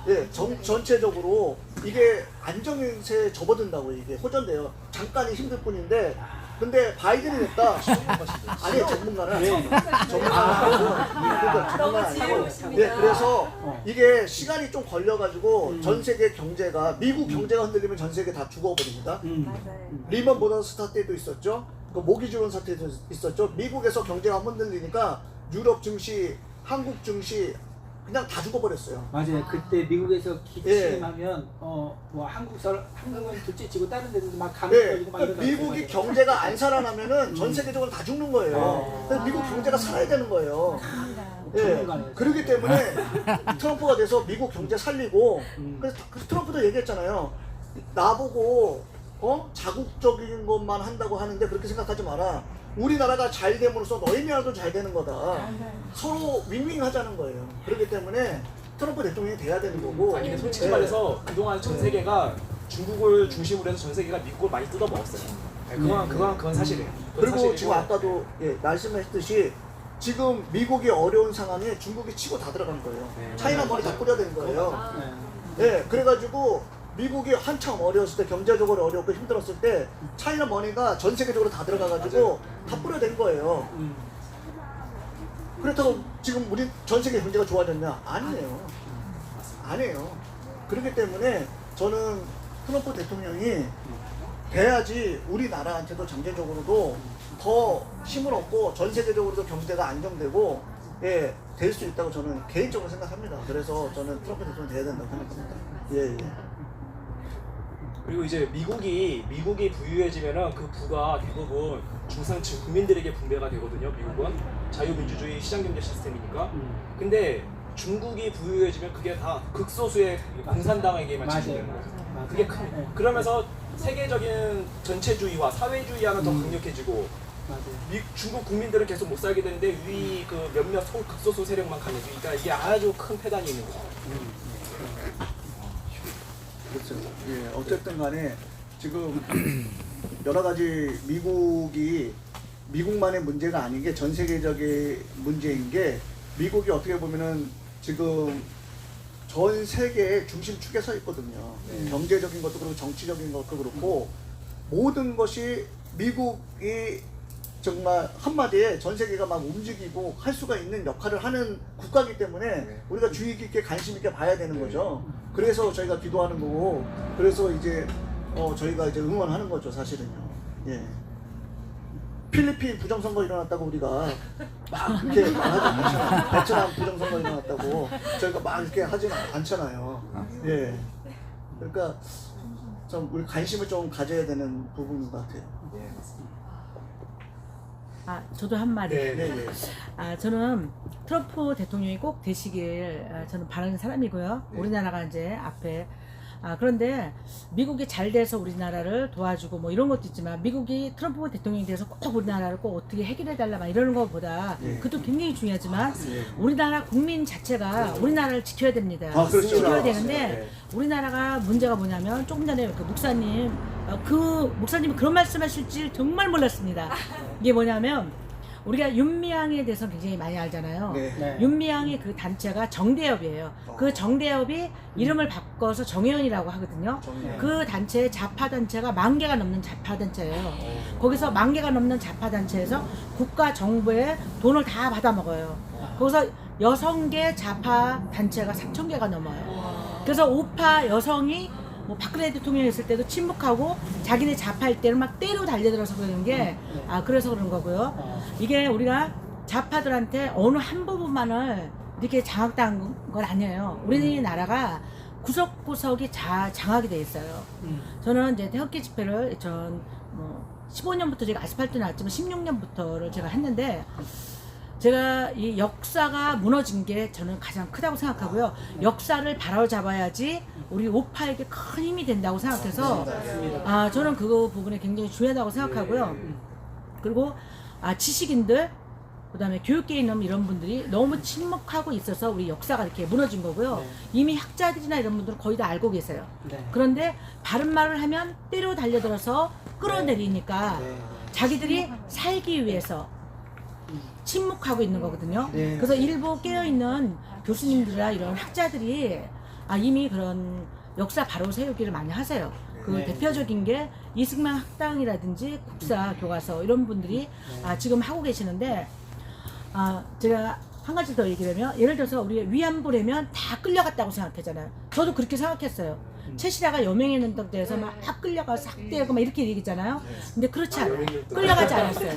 예, 전체적으로 이게 안정세에 접어든다고 이게 호전돼요. 잠깐이 힘들 뿐인데 근데 바이든이 됐다. 아니 전문가는 전문가는 아니고 예, 그래서 이게 시간이 좀 걸려가지고 전 세계 경제가 미국 경제가 흔들리면 전 세계 다 죽어버립니다. 리먼 브라더스 사태도 있었죠. 그 모기 죽은 사태도 있었죠. 미국에서 경제가 흔들리니까 유럽 증시, 한국 증시 그냥 다 죽어버렸어요. 맞아요. 그때 미국에서 기침하면 뭐 한국은 둘째치고 다른 데도 막 감기 예, 걸리고 막 그러니까 이러다. 미국이 경제가 안 살아나면은 전 세계적으로 다 죽는 거예요. 그래서 미국 경제가 살아야 되는 거예요. 예, 전문가네요. 그렇기 때문에 트럼프가 돼서 미국 경제 살리고 그래서 트럼프도 얘기했잖아요. 나보고 자국적인 것만 한다고 하는데 그렇게 생각하지 마라. 우리나라가 잘 됨으로써 너희 나라도 잘 되는 거다. 서로 윈윈 하자는 거예요. 그렇기 때문에 트럼프 대통령이 돼야 되는 거고. 아니 근데 솔직히 예. 말해서 그동안 전 세계가 중국을 중심으로 해서 전 세계가 미국을 많이 뜯어먹었어요. 네, 그건 사실이에요. 그건 그리고 사실이고. 지금 아까도 말씀하셨듯이 지금 미국이 어려운 상황에 중국이 치고 다 들어간 거예요. 네, 차이나 맞아요. 머리 다 뿌려댄 거예요. 네. 예, 그래가지고 미국이 한참 어려웠을 때 경제적으로 어렵고 힘들었을 때 차이나 머니가 전 세계적으로 다 들어가가지고 다 뿌려댄 거예요. 그렇다고 지금 우리 전 세계 경제가 좋아졌냐? 아니에요. 아니에요. 그렇기 때문에 저는 트럼프 대통령이 돼야지 우리나라한테도 전체적으로도 더 힘을 얻고 전 세계적으로도 경제가 안정되고 될 수 있다고 저는 개인적으로 생각합니다. 그래서 저는 트럼프 대통령이 돼야 된다고 생각합니다. 예. 그리고 이제 미국이 부유해지면은 그 부가 대부분 중산층 국민들에게 분배가 되거든요. 미국은 자유민주주의 시장경제 시스템이니까. 근데 중국이 부유해지면 그게 다 극소수의 공산당에게만 집중되는 거예요. 맞아요. 그게 큰. 네. 그러면서 세계적인 전체주의와 사회주의와는 더 강력해지고 맞아요. 중국 국민들은 계속 못 살게 되는데 위 그 몇몇 극소수 세력만 강해지니까 이게 아주 큰 패단이 있는 거죠. 그렇죠. 예, 어쨌든 간에 지금 여러 가지 미국만의 문제가 아닌 게 전 세계적인 문제인 게 미국이 어떻게 보면은 지금 전 세계의 중심축에 서 있거든요. 경제적인 것도 그렇고 정치적인 것도 그렇고 모든 것이 미국이 정말 한마디에 전 세계가 막 움직이고 할 수가 있는 역할을 하는 국가이기 때문에 우리가 주의 깊게 관심 있게 봐야 되는 거죠. 그래서 저희가 기도하는 거고 그래서 이제 저희가 이제 응원하는 거죠, 사실은요. 예. 필리핀 부정선거 일어났다고 우리가 막 이렇게 말하지 않잖아요. 베트남 부정선거 일어났다고 저희가 막 이렇게 하지는 않잖아요. 예. 그러니까 좀 우리 관심을 좀 가져야 되는 부분인 것 같아요. 아, 저도 한 마디. 네, 네. 아, 저는 트럼프 대통령이 꼭 되시길 저는 바라는 사람이고요. 네. 우리나라가 이제 앞에 그런데 미국이 잘 돼서 우리나라를 도와주고 뭐 이런 것도 있지만 미국이 트럼프 대통령이 돼서 꼭 우리나라를 꼭 어떻게 해결해 달라 막 이러는 것보다 네. 그것도 굉장히 중요하지만 네. 우리나라 국민 자체가 우리나라를 지켜야 됩니다. 그렇죠. 지켜야 되는데 네. 우리나라가 문제가 뭐냐면 조금 전에 그 목사님 목사님이 그런 말씀하실 줄 정말 몰랐습니다. 이게 뭐냐면 우리가 윤미향에 대해서 굉장히 많이 알잖아요. 네. 네. 윤미향의 그 단체가 정대협이에요. 그 정대협이 이름을 바꿔서 정혜연이라고 하거든요. 정혜연. 그 단체 좌파 단체가 10,000개가 넘는 좌파 단체예요. 거기서 10,000개가 넘는 좌파 단체에서 국가 정부의 돈을 다 받아 먹어요. 거기서 여성계 좌파 단체가 3,000개가 넘어요. 그래서 우파 여성이 뭐 박근혜 대통령이 있을 때도 침묵하고 자기네 좌파일 때는 막 때로 달려들어서 그러는 게 그래서 그런 거고요. 이게 우리가 좌파들한테 어느 한 부분만을 이렇게 장악당한 건 아니에요. 우리나라가 구석구석이 장악이 돼 있어요. 저는 이제 태극기 집회를 전 15년부터 제가 아스팔트 나왔지만 16년부터를 제가 했는데 제가 이 역사가 무너진 게 저는 가장 크다고 생각하고요. 역사를 바로잡아야지 우리 우파에게 큰 힘이 된다고 생각해서 저는 그 부분이 굉장히 중요하다고 생각하고요. 그리고 지식인들 그다음에 교육계에 있는 이런 분들이 너무 침묵하고 있어서 우리 역사가 이렇게 무너진 거고요. 이미 학자들이나 이런 분들은 거의 다 알고 계세요. 그런데 바른 말을 하면 때로 달려들어서 끌어내리니까 자기들이 살기 위해서 침묵하고 있는 거거든요. 그래서 일부 깨어있는 교수님들이나 이런 학자들이 이미 그런 역사 바로 세우기를 많이 하세요. 그 대표적인 게 이승만 학당이라든지 국사 교과서 이런 분들이 지금 하고 계시는데 제가 한 가지 더 얘기를 하면 예를 들어서 우리 위안부라면 다 끌려갔다고 생각하잖아요. 저도 그렇게 생각했어요. 최시라가 여명했는 데에서 막 끌려가서 학대하고 막 이렇게 얘기잖아요. 근데 그렇지 않아요. 끌려가지 않았어요.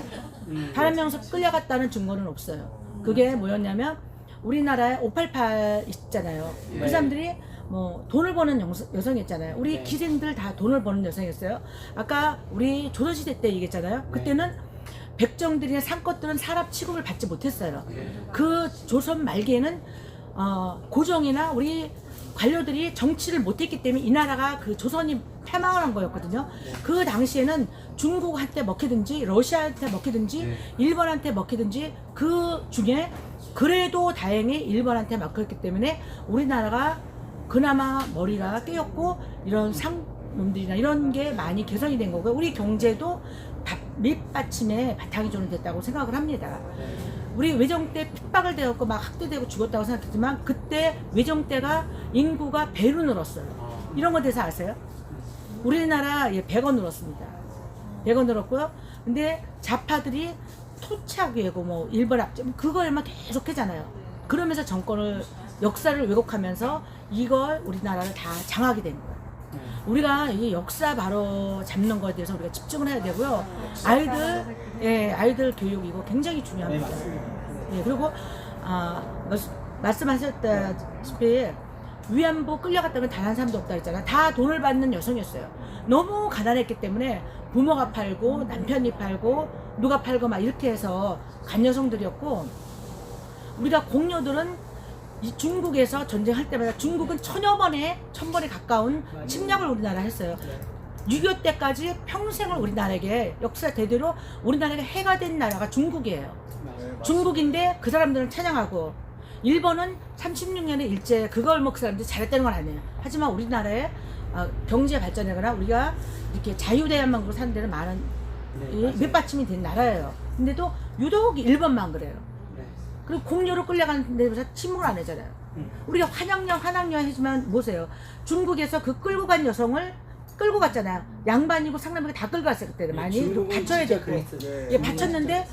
다른 명에서 끌려갔다는 증거는 없어요. 그게 뭐였냐면 우리나라에 588 있잖아요. 그 사람들이 뭐 돈을 버는 여성이었잖아요. 우리 기생들 다 돈을 버는 여성이었어요. 아까 우리 조선시대 때 얘기했잖아요. 그때는 백정들이나 상것들은 사람 취급을 받지 못했어요. 그 조선 말기에는 고종이나 우리 관료들이 정치를 못했기 때문에 이 나라가 그 조선이 패망을 한 거였거든요. 그 당시에는 중국한테 먹히든지 러시아한테 먹히든지 일본한테 먹히든지 그 중에 그래도 다행히 일본한테 먹혔기 때문에 우리나라가 그나마 머리가 깨었고 이런 상놈들이나 이런 게 많이 개선이 된 거고요. 우리 경제도 밑받침에 바탕이 좀 됐다고 생각을 합니다. 우리 외정 때 핍박을 되었고 막 학대되고 죽었다고 생각했지만 그때 외정 때가 인구가 배로 늘었어요. 이런 거 대해서 아세요? 우리나라 100원 늘었습니다. 100원 늘었고요. 근데 좌파들이 토착하고 뭐 일본 압제 그거에만 계속 하잖아요. 그러면서 정권을 역사를 왜곡하면서 이걸 우리나라를 다 장악이 된 거예요. 우리가 이 역사 바로 잡는 거에 대해서 우리가 집중을 해야 되고요. 아이들 교육 이거 굉장히 중요합니다. 그리고 말씀하셨다시피 위안부 끌려갔다는 단 한 사람도 없다 했잖아요. 다 돈을 받는 여성이었어요. 너무 가난했기 때문에 부모가 팔고 남편이 팔고 누가 팔고 막 이렇게 해서 간 여성들이었고 우리가 공녀들은 이 중국에서 전쟁할 때마다 중국은 1000번에 가까운 침략을 우리나라 했어요. 6.25 때까지 평생을 우리나라에게 역사 대대로 우리나라에게 해가 된 나라가 중국이에요. 중국인데 그 사람들은 찬양하고 일본은 36년에 일제 그걸 뭐 그 사람들이 잘했다는 건 아니에요. 하지만 우리나라의 경제 발전하거나 우리가 이렇게 자유대한민국으로 사는 데는 많은 밑받침이 된 나라예요. 근데도 유독 일본만 그래요. 그리고 공료로 끌려가는 데서 침묵을 안 하잖아요. 우리가 환양녀 해주면 뭐세요? 중국에서 그 끌고 간 여성을 끌고 갔잖아요. 양반이고 상남이고 다 끌고 갔어요. 그때는 많이 받쳐야 됐고 받쳤는데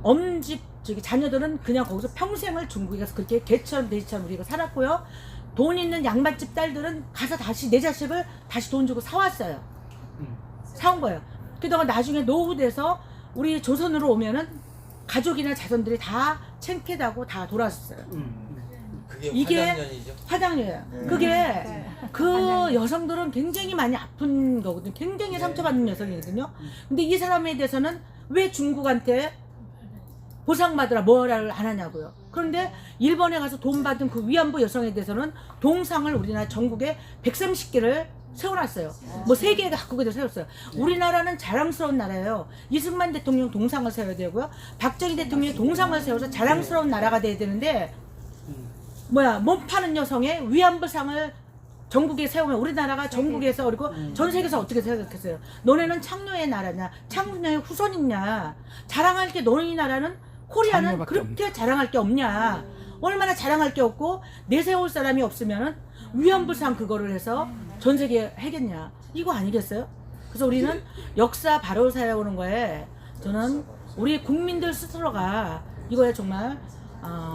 엄집 자녀들은 그냥 거기서 평생을 중국에 가서 그렇게 개처럼 돼지처럼 우리가 살았고요. 돈 있는 양반집 딸들은 가서 다시 내 자식을 다시 돈 주고 사왔어요. 사온 거예요. 그러다가 나중에 노후 돼서 우리 조선으로 오면은 가족이나 자손들이 다 챙피하고 다 돌아왔어요. 그게 이게 화장년이죠. 화장이에요. 네. 그게 그 여성들은 굉장히 많이 아픈 거거든요. 굉장히 상처받는 여성이거든요. 근데 이 사람에 대해서는 왜 중국한테 보상받으라 뭐라를 안 하냐고요. 그런데 일본에 가서 돈 받은 그 위안부 여성에 대해서는 동상을 우리나라 전국에 130개를 세워놨어요. 뭐 3개가 각국에도 세웠어요. 우리나라는 자랑스러운 나라예요. 이승만 대통령 동상을 세워야 되고요. 박정희 대통령 동상을 세워서 자랑스러운 나라가 돼야 되는데 몸 파는 여성의 위안부상을 전국에 세우면 우리나라가 전국에서 그리고 전 세계에서 어떻게 생각했어요? 너네는 창녀의 나라냐? 창녀의 후손이냐? 자랑할 게 너네 나라는 코리아는 창녀밖에 그렇게 자랑할 게 없냐? 얼마나 자랑할 게 없고 내세울 사람이 없으면은 위안부상 그거를 해서 전 세계에 하겠냐? 이거 아니겠어요? 그래서 우리는 역사 바로 세우는 거에 저는 우리 국민들 스스로가 이거에 정말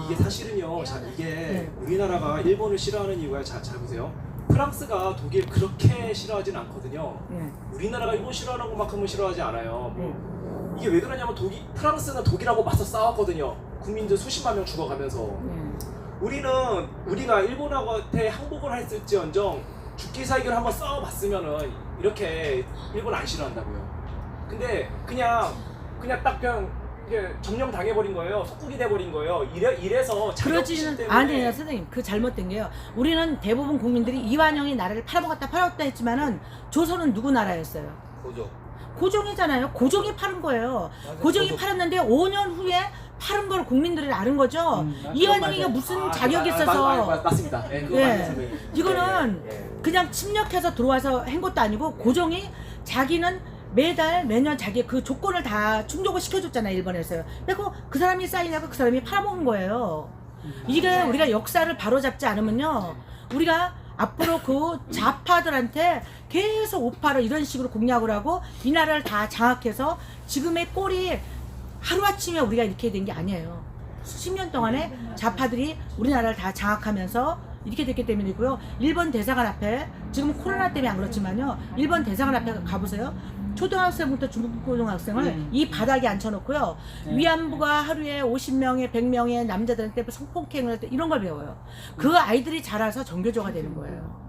이게 사실은요. 자, 이게 네. 우리나라가 일본을 싫어하는 이유가 잘 보세요. 프랑스가 독일 그렇게 싫어하진 않거든요. 예. 우리나라가 일본 싫어하는 것만큼은 싫어하지 않아요. 예. 이게 왜 그러냐면 프랑스는 독일하고 맞서 싸웠거든요. 국민들 수십만 명 죽어가면서. 우리가 일본하고한테 항복을 했을지언정 죽기 살기를 한번 싸워봤으면은 이렇게 일본 안 싫어한다고요. 근데 그냥 이게 점령 당해버린 거예요. 속국이 돼버린 거예요. 이래서 자격지심 그러지는 때문에. 아니에요, 선생님. 그 잘못된 게요. 우리는 대부분 국민들이 이완영이 나라를 팔아먹었다 했지만은 조선은 누구 나라였어요? 고조. 고종이잖아요. 고종이 팔은 거예요. 맞아, 고종이 고종. 팔았는데 5년 후에 팔은 걸 국민들이 아는 거죠. 이완영이가 무슨 자격이 있어서 맞습니다. 네, 그거 예. 맞는 선배님. 이거는 그냥 침략해서 들어와서 한 것도 아니고 고종이 자기는 매년 자기 그 조건을 다 충족을 시켜줬잖아요, 일본에서요. 그리고 그 사람이 사인하고 그 사람이 팔아먹은 거예요. 이게 우리가 역사를 바로잡지 않으면요, 우리가 앞으로 그 좌파들한테 계속 오파를 이런 식으로 공략을 하고 이 나라를 다 장악해서 지금의 꼴이 하루아침에 우리가 이렇게 된 게 아니에요. 수십 년 동안에 좌파들이 우리나라를 다 장악하면서 이렇게 됐기 때문이고요. 일본 대사관 앞에 지금 코로나 때문에 안 그렇지만요, 일본 대사관 앞에 가보세요. 초등학생부터 중고등학생을 이 바닥에 앉혀놓고요. 위안부가 하루에 50명에 100명의 남자들한테 성폭행을 할 때 이런 걸 배워요. 그 아이들이 자라서 정교조가 되는 거예요.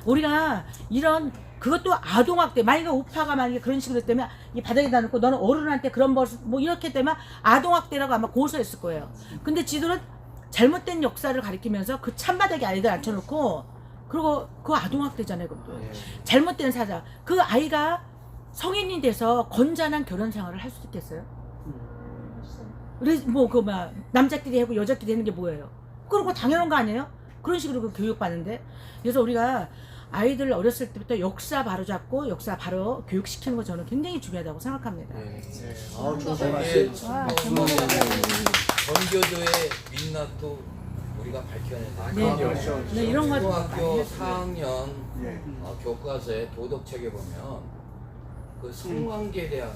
우리가 이런 그것도 아동학대, 만약에 우파가 만약에 그런 식으로 했다면 이 바닥에다 놓고 너는 어른한테 그런 걸 뭐 이렇게 되면 아동학대라고 아마 고소했을 거예요. 근데 지들은 잘못된 역사를 가리키면서 그 찬바닥에 아이들 앉혀놓고 그리고 그거 아동학대잖아요. 그것도 잘못된 사자. 그 아이가 성인이 돼서 건전한 결혼 생활을 할 수 있겠어요? 그래서 남자끼리 하고 여자끼리 하는 게 뭐예요? 그런 당연한 거 아니에요? 그런 식으로 그 교육받는데. 그래서 우리가 아이들 어렸을 때부터 역사 바로 잡고 역사 바로 교육시키는 거 저는 굉장히 중요하다고 생각합니다. 좋은 말씀. 전교조의 민낯도 우리가 밝혀내야 네, 돼요. 네, 이런 거 초등학교 4학년 예. 교과서의 도덕책에 보면 그 성관계에 대한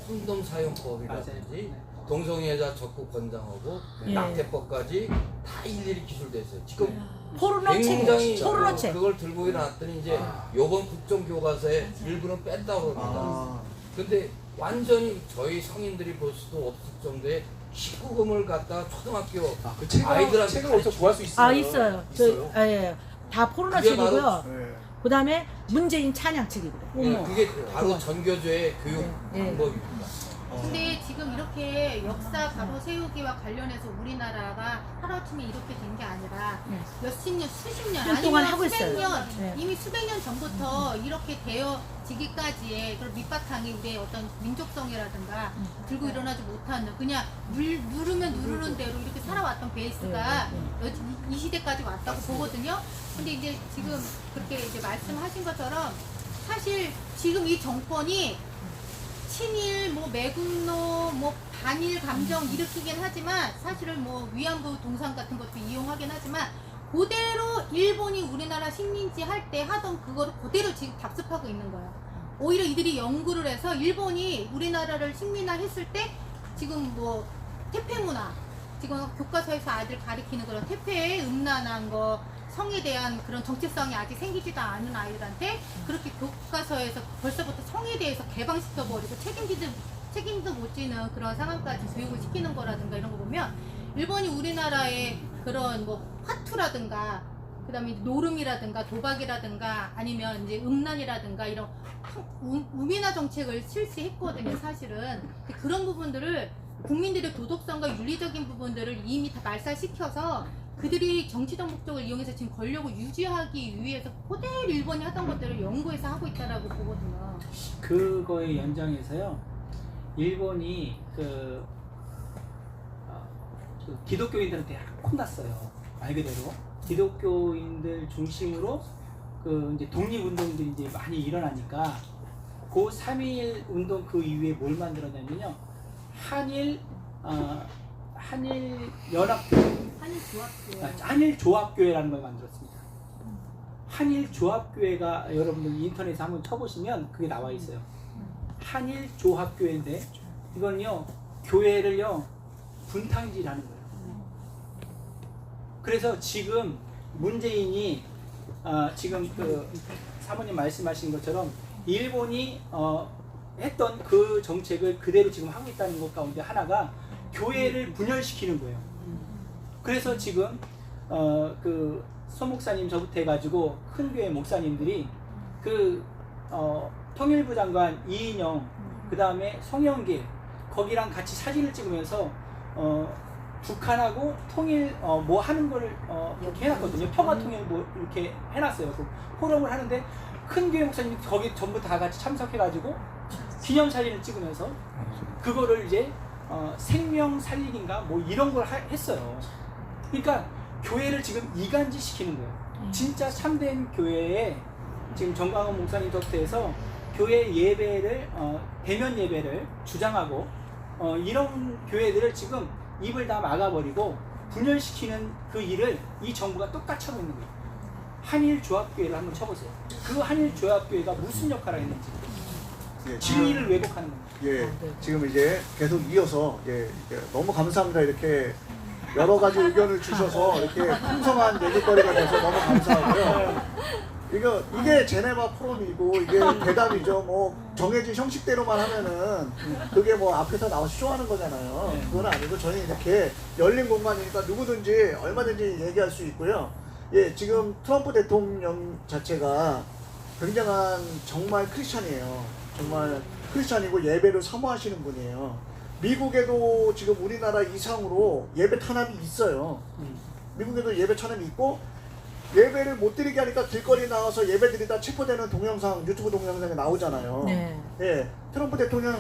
콘돔 사용법이라든지 동성애자 적극 권장하고 예. 낙태법까지 다 일일이 기술돼 있어요. 지금 포르노책, 굉장히 포르노책. 그걸 들고 일어났더니 이제 요번 국정교과서에 일부는 뺐다고 그럽니다. 근데 완전히 저희 성인들이 볼 수도 없을 정도의 19금을 갖다 초등학교 그 아이들한테 책을 어디서 구할 수 있어요? 아, 있어요. 있어요? 예. 다 포르노책이고요. 예. 그 다음에 문재인 찬양책이고요. 그게 바로 전교조의 교육 네. 방법입니다. 근데 지금 이렇게 역사 바로 세우기와 관련해서 우리나라가 하루아침에 이렇게 된 게 아니라 네. 몇십 년, 수십 년, 년 동안 아니면 하고 수백 있어요. 년, 네. 이미 수백 년 전부터 이렇게 되어지기까지의 그런 밑바탕이 우리의 어떤 민족성이라든가 들고 일어나지 못하는 그냥 누르면 누르는 대로 이렇게 살아왔던 베이스가 이 시대까지 왔다고 보거든요. 근데 이제 지금 그렇게 이제 말씀하신 것처럼 사실 지금 이 정권이 친일, 매국노, 반일 감정 일으키긴 하지만 사실은 위안부 동상 같은 것도 이용하긴 하지만 그대로 일본이 우리나라 식민지 할 때 하던 그거를 그대로 지금 답습하고 있는 거예요. 오히려 이들이 연구를 해서 일본이 우리나라를 식민화했을 때 지금 태페 문화, 지금 교과서에서 아이들 가리키는 그런 태페의 음란한 거, 성에 대한 그런 정체성이 아직 생기지도 않은 아이들한테 그렇게 교과서에서 벌써부터 성에 대해서 개방시켜버리고 책임지지 책임도 못 지는 그런 상황까지 교육을 시키는 거라든가 이런 거 보면 일본이 우리나라의 그런 뭐 화투라든가 그다음에 노름이라든가 도박이라든가 아니면 이제 음란이라든가 이런 우민화 정책을 실시했거든요. 사실은 그런 부분들을 국민들의 도덕성과 윤리적인 부분들을 이미 다 말살시켜서 그들이 정치적 목적을 이용해서 지금 권력을 유지하기 위해서 그대로 일본이 하던 것들을 연구해서 하고 있다라고 보거든요. 그거의 연장에서요. 일본이 그 기독교인들한테 혼났어요. 말 그대로 기독교인들 중심으로 그 이제 독립운동들이 이제 많이 일어나니까 그 3.1 운동 그 이후에 뭘 만들었냐면요. 한일 연합교회, 한일 조합교회라는 걸 만들었습니다. 한일 조합교회가 여러분들 인터넷에 한번 쳐보시면 그게 나와 있어요. 한일 조합교회인데 이건요 교회를요 분탕질하는 거예요. 그래서 지금 문재인이 지금 그 사모님 말씀하신 것처럼 일본이 했던 그 정책을 그대로 지금 하고 있다는 것 가운데 하나가 교회를 분열시키는 거예요. 그래서 지금 그 소목사님 저부터 해가지고 큰 교회 목사님들이 그 통일부 장관 이인영 그 다음에 송영길 거기랑 같이 사진을 찍으면서 북한하고 통일 뭐 하는 거를 이렇게 해놨거든요. 평화 통일 뭐 이렇게 해놨어요. 그 포럼을 하는데 큰 교회 목사님이 거기 전부 다 같이 참석해가지고 기념 사진을 찍으면서 그거를 이제 생명 살리기인가 뭐 이런 걸 했어요. 그러니까 교회를 지금 이간질 시키는 거예요. 진짜 참된 교회에 지금 정광훈 목사님 덕태에서 교회 예배를 대면 예배를 주장하고 이런 교회들을 지금 입을 다 막아버리고 분열시키는 그 일을 이 정부가 똑같이 하고 있는 거예요. 한일 조합교회를 한번 쳐보세요. 그 한일 조합교회가 무슨 역할을 했는지 진리를 왜곡하는 겁니다. 예, 지금 이제 계속 이어서 너무 감사합니다. 이렇게 여러 가지 의견을 주셔서 이렇게 풍성한 얘기거리가 돼서 너무 감사하고요. 이게 제네바 포럼이고 이게 대담이죠. 뭐 정해진 형식대로만 하면은 그게 뭐 앞에서 나와서 쇼하는 거잖아요. 그건 아니고 저희 이렇게 열린 공간이니까 누구든지 얼마든지 얘기할 수 있고요. 예, 지금 트럼프 대통령 자체가 굉장한 정말 크리스찬이에요. 정말 크리스찬이고 예배를 사모하시는 분이에요. 미국에도 지금 우리나라 이상으로 예배 탄압이 있어요. 미국에도 예배 탄압이 있고 예배를 못 드리게 하니까 길거리 나와서 예배 드리다 체포되는 동영상, 유튜브 동영상에 나오잖아요. 네. 예, 트럼프 대통령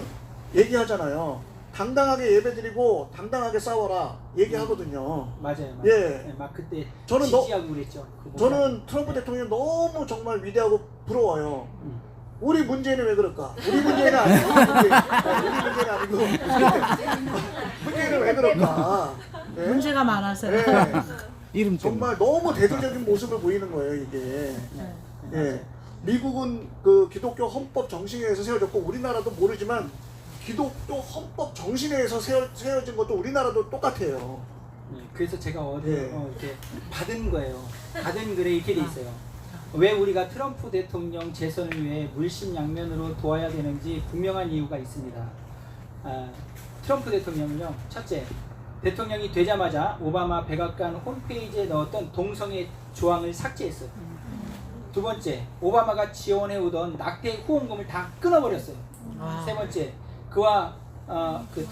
얘기하잖아요. 당당하게 예배 드리고 당당하게 싸워라 얘기하거든요. 맞아요. 예. 네, 막 그때 저는 지지하고 그랬죠. 저는 트럼프 대통령 너무 정말 위대하고 부러워요. 우리 문재인은 왜 그럴까? 우리 문재인은 아니고 우리 문재인은 아니고 문재인은 왜 그럴까? 네? 문제가 많아서요. 네. 이름 때문에. 정말 너무 대조적인 모습을 보이는 거예요, 이게. 예. 미국은 그 기독교 헌법 정신에서 세워졌고 우리나라도 모르지만 기독교 헌법 정신에서 세워진 것도 우리나라도 똑같아요. 네, 그래서 제가 어디 예. 이렇게 받은 거예요. 받은 글에 이렇게 돼 있어요. 왜 우리가 트럼프 대통령 재선을 위해 물심양면으로 도와야 되는지 분명한 이유가 있습니다. 트럼프 대통령은요, 첫째, 대통령이 되자마자 오바마 백악관 홈페이지에 넣었던 동성애 조항을 삭제했어요. 두 번째, 오바마가 지원해오던 낙태 후원금을 다 끊어버렸어요. 세 번째, 그와 그